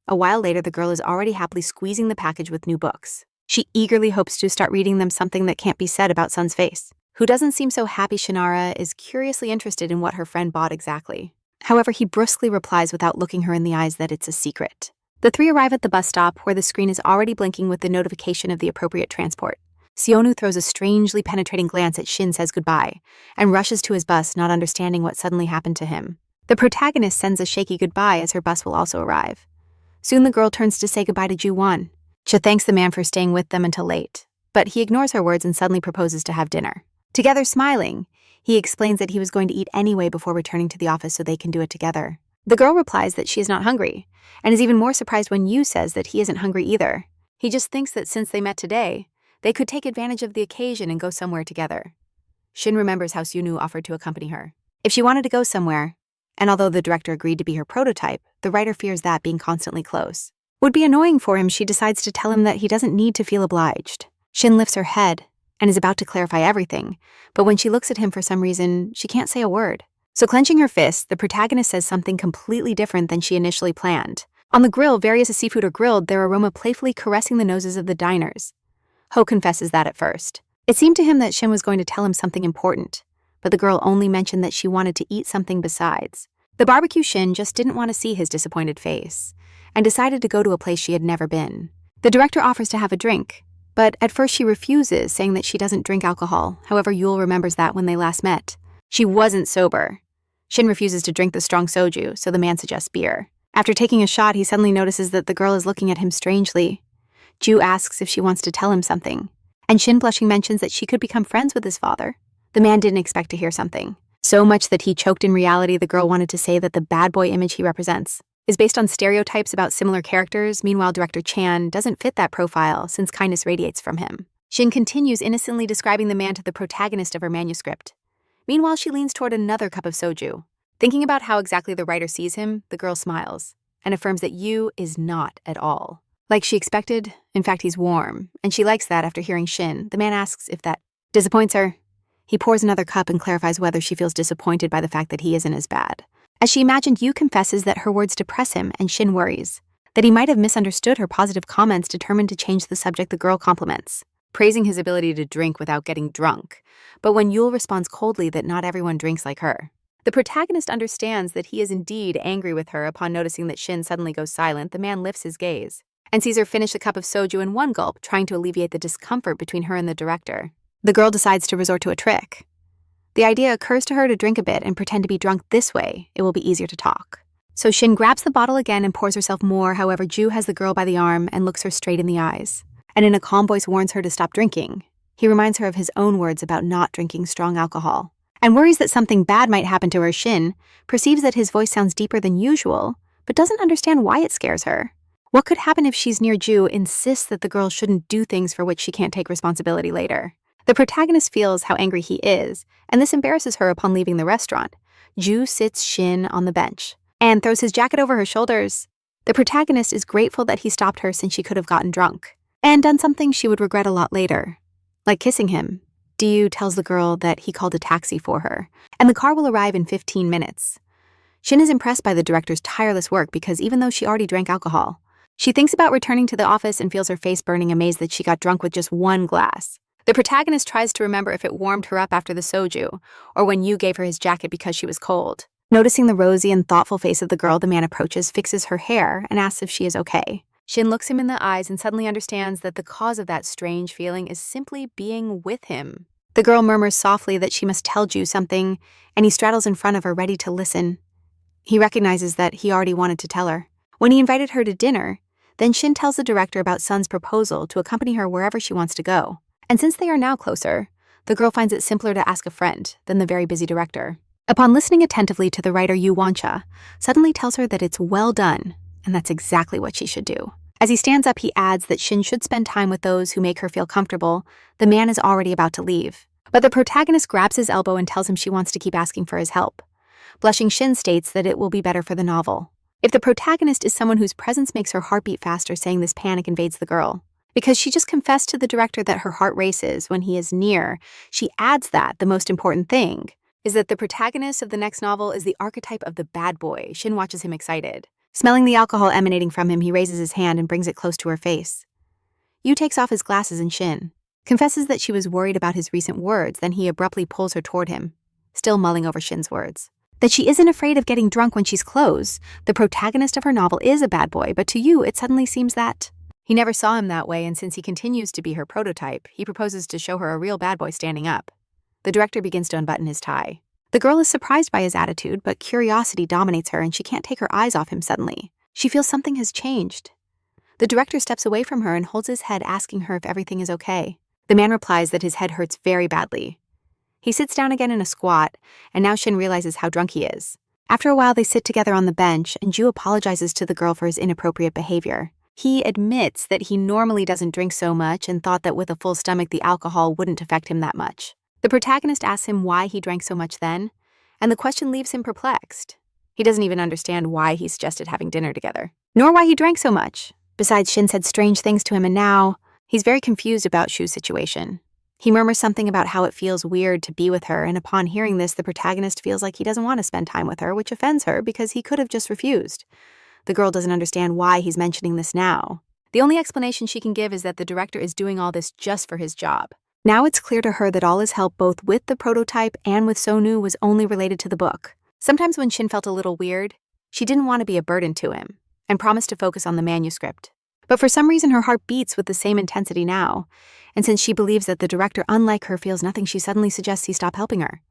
A while later, the girl is already happily squeezing the package with new books. She eagerly hopes to start reading them something that can't be said about Sun's face, who doesn't seem so happy. Shinara is curiously interested in what her friend bought exactly. However, he brusquely replies without looking her in the eyes that it's a secret. The three arrive at the bus stop, where the screen is already blinking with the notification of the appropriate transport. Seonu throws a strangely penetrating glance at Shin, says goodbye, and rushes to his bus, not understanding what suddenly happened to him. The protagonist sends a shaky goodbye as her bus will also arrive. Soon the girl turns to say goodbye to Ju-won. Cha thanks the man for staying with them until late, but he ignores her words and suddenly proposes to have dinner. Together, smiling, he explains that he was going to eat anyway before returning to the office so they can do it together. The girl replies that she is not hungry, and is even more surprised when Yu says that he isn't hungry either. He just thinks that since they met today, they could take advantage of the occasion and go somewhere together. Shin remembers how Seonu offered to accompany her if she wanted to go somewhere, and although the director agreed to be her prototype, the writer fears that being constantly close would be annoying for him. She decides to tell him that he doesn't need to feel obliged. Shin lifts her head and is about to clarify everything, but when she looks at him for some reason, she can't say a word. So clenching her fist, the protagonist says something completely different than she initially planned. On the grill, various seafood are grilled, their aroma playfully caressing the noses of the diners. Ho confesses that at first. It seemed to him that Shin was going to tell him something important, but the girl only mentioned that she wanted to eat something besides. The barbecue Shin just didn't want to see his disappointed face, and decided to go to a place she had never been. The director offers to have a drink, but at first she refuses, saying that she doesn't drink alcohol. However, Yul remembers that when they last met, she wasn't sober. Shin refuses to drink the strong soju, so the man suggests beer. After taking a shot, he suddenly notices that the girl is looking at him strangely. Ju asks if she wants to tell him something, and Shin, blushing, mentions that she could become friends with his father. The man didn't expect to hear something, so much that he choked. In reality, the girl wanted to say that the bad boy image he represents is based on stereotypes about similar characters. Meanwhile, director Chan doesn't fit that profile since kindness radiates from him. Shin continues innocently describing the man to the protagonist of her manuscript. Meanwhile, she leans toward another cup of soju. Thinking about how exactly the writer sees him, the girl smiles and affirms that Yu is not at all like she expected. In fact, he's warm, and she likes that. After hearing Shin, the man asks if that disappoints her. He pours another cup and clarifies whether she feels disappointed by the fact that he isn't as bad as she imagined. Yu confesses that her words depress him, and Shin worries that he might have misunderstood her positive comments. Determined to change the subject, the girl compliments, praising his ability to drink without getting drunk. But when Yul responds coldly that not everyone drinks like her, the protagonist understands that he is indeed angry with her. Upon noticing that Shin suddenly goes silent, the man lifts his gaze and sees her finish a cup of soju in one gulp, trying to alleviate the discomfort between her and the director. The girl decides to resort to a trick. The idea occurs to her to drink a bit and pretend to be drunk. This way, it will be easier to talk. So Shin grabs the bottle again and pours herself more. However, Ju has the girl by the arm and looks her straight in the eyes, and in a calm voice warns her to stop drinking. He reminds her of his own words about not drinking strong alcohol, and worries that something bad might happen to her. Shin perceives that his voice sounds deeper than usual, but doesn't understand why it scares her. What could happen if she's near Ju insists that the girl shouldn't do things for which she can't take responsibility later? The protagonist feels how angry he is, and this embarrasses her. Upon leaving the restaurant, Ju sits Shin on the bench and throws his jacket over her shoulders. The protagonist is grateful that he stopped her, since she could have gotten drunk and done something she would regret a lot later, like kissing him. Diu tells the girl that he called a taxi for her, and the car will arrive in 15 minutes. Shin is impressed by the director's tireless work because even though she already drank alcohol, she thinks about returning to the office and feels her face burning, amazed that she got drunk with just one glass. The protagonist tries to remember if it warmed her up after the soju, or when Yu gave her his jacket because she was cold. Noticing the rosy and thoughtful face of the girl, the man approaches, fixes her hair, and asks if she is okay. Shin looks him in the eyes and suddenly understands that the cause of that strange feeling is simply being with him. The girl murmurs softly that she must tell Ju something, and he straddles in front of her, ready to listen. He recognizes that he already wanted to tell her. When he invited her to dinner, then Shin tells the director about Sun's proposal to accompany her wherever she wants to go. And since they are now closer, the girl finds it simpler to ask a friend than the very busy director. Upon listening attentively to the writer Yu Wancha, suddenly tells her that it's well done, and that's exactly what she should do. As he stands up, he adds that Shin should spend time with those who make her feel comfortable. The man is already about to leave, but the protagonist grabs his elbow and tells him she wants to keep asking for his help. Blushing, Shin states that it will be better for the novel. If the protagonist is someone whose presence makes her heart beat faster, saying this panic invades the girl. Because she just confessed to the director that her heart races when he is near, she adds that the most important thing is that the protagonist of the next novel is the archetype of the bad boy. Shin watches him excited. Smelling the alcohol emanating from him, he raises his hand and brings it close to her face. Yu takes off his glasses and Shin confesses that she was worried about his recent words, then he abruptly pulls her toward him, still mulling over Shin's words. That she isn't afraid of getting drunk when she's close. The protagonist of her novel is a bad boy, but to Yu it suddenly seems that he never saw him that way, and since he continues to be her prototype, he proposes to show her a real bad boy standing up. The director begins to unbutton his tie. The girl is surprised by his attitude, but curiosity dominates her and she can't take her eyes off him suddenly. She feels something has changed. The director steps away from her and holds his head, asking her if everything is okay. The man replies that his head hurts very badly. He sits down again in a squat, and now Shin realizes how drunk he is. After a while, they sit together on the bench, and Ju apologizes to the girl for his inappropriate behavior. He admits that he normally doesn't drink so much and thought that with a full stomach the alcohol wouldn't affect him that much. The protagonist asks him why he drank so much then, and the question leaves him perplexed. He doesn't even understand why he suggested having dinner together, nor why he drank so much. Besides, Shin said strange things to him, and now he's very confused about Shu's situation. He murmurs something about how it feels weird to be with her, and upon hearing this, the protagonist feels like he doesn't want to spend time with her, which offends her because he could have just refused. The girl doesn't understand why he's mentioning this now. The only explanation she can give is that the director is doing all this just for his job. Now it's clear to her that all his help both with the prototype and with Sonu was only related to the book. Sometimes when Shin felt a little weird, she didn't want to be a burden to him and promised to focus on the manuscript. But for some reason her heart beats with the same intensity now, and since she believes that the director, unlike her, feels nothing, she suddenly suggests he stop helping her.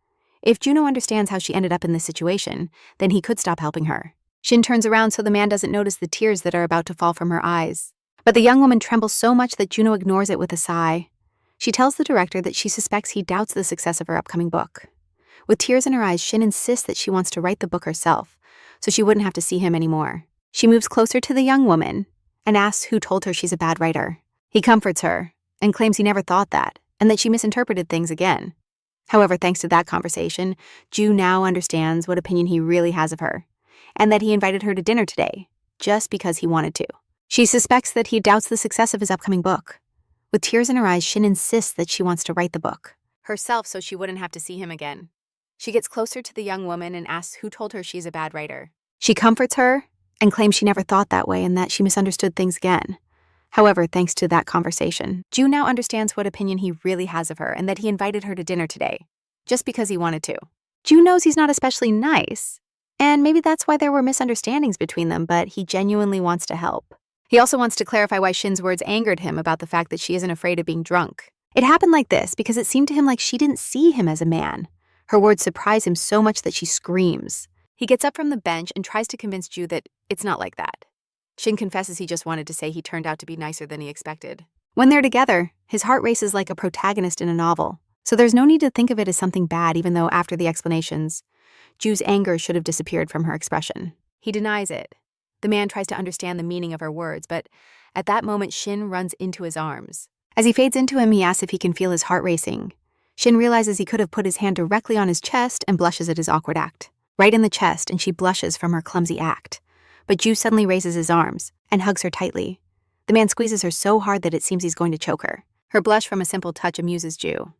If Juno understands how she ended up in this situation, then he could stop helping her. Shin turns around so the man doesn't notice the tears that are about to fall from her eyes. But the young woman trembles so much that Juno ignores it with a sigh. She tells the director that she suspects he doubts the success of her upcoming book. With tears in her eyes, Shin insists that she wants to write the book herself, so she wouldn't have to see him anymore. She moves closer to the young woman and asks who told her she's a bad writer. He comforts her and claims he never thought that, and that she misinterpreted things again. However, thanks to that conversation, Ju now understands what opinion he really has of her, and that he invited her to dinner today, just because he wanted to. She suspects that he doubts the success of his upcoming book. With tears in her eyes, Shin insists that she wants to write the book herself so she wouldn't have to see him again. She gets closer to the young woman and asks who told her she's a bad writer. She comforts her and claims she never thought that way and that she misunderstood things again. However, thanks to that conversation, Ju now understands what opinion he really has of her and that he invited her to dinner today, just because he wanted to. Ju knows he's not especially nice, and maybe that's why there were misunderstandings between them, but he genuinely wants to help. He also wants to clarify why Shin's words angered him about the fact that she isn't afraid of being drunk. It happened like this because it seemed to him like she didn't see him as a man. Her words surprise him so much that she screams. He gets up from the bench and tries to convince Ju that it's not like that. Shin confesses he just wanted to say he turned out to be nicer than he expected. When they're together, his heart races like a protagonist in a novel, so there's no need to think of it as something bad, even though after the explanations, Ju's anger should have disappeared from her expression. He denies it. The man tries to understand the meaning of her words, but at that moment, Shin runs into his arms. As he fades into him, he asks if he can feel his heart racing. Shin realizes he could have put his hand directly on his chest and blushes at his awkward act. Right in the chest, and she blushes from her clumsy act. But Ju suddenly raises his arms and hugs her tightly. The man squeezes her so hard that it seems he's going to choke her. Her blush from a simple touch amuses Ju.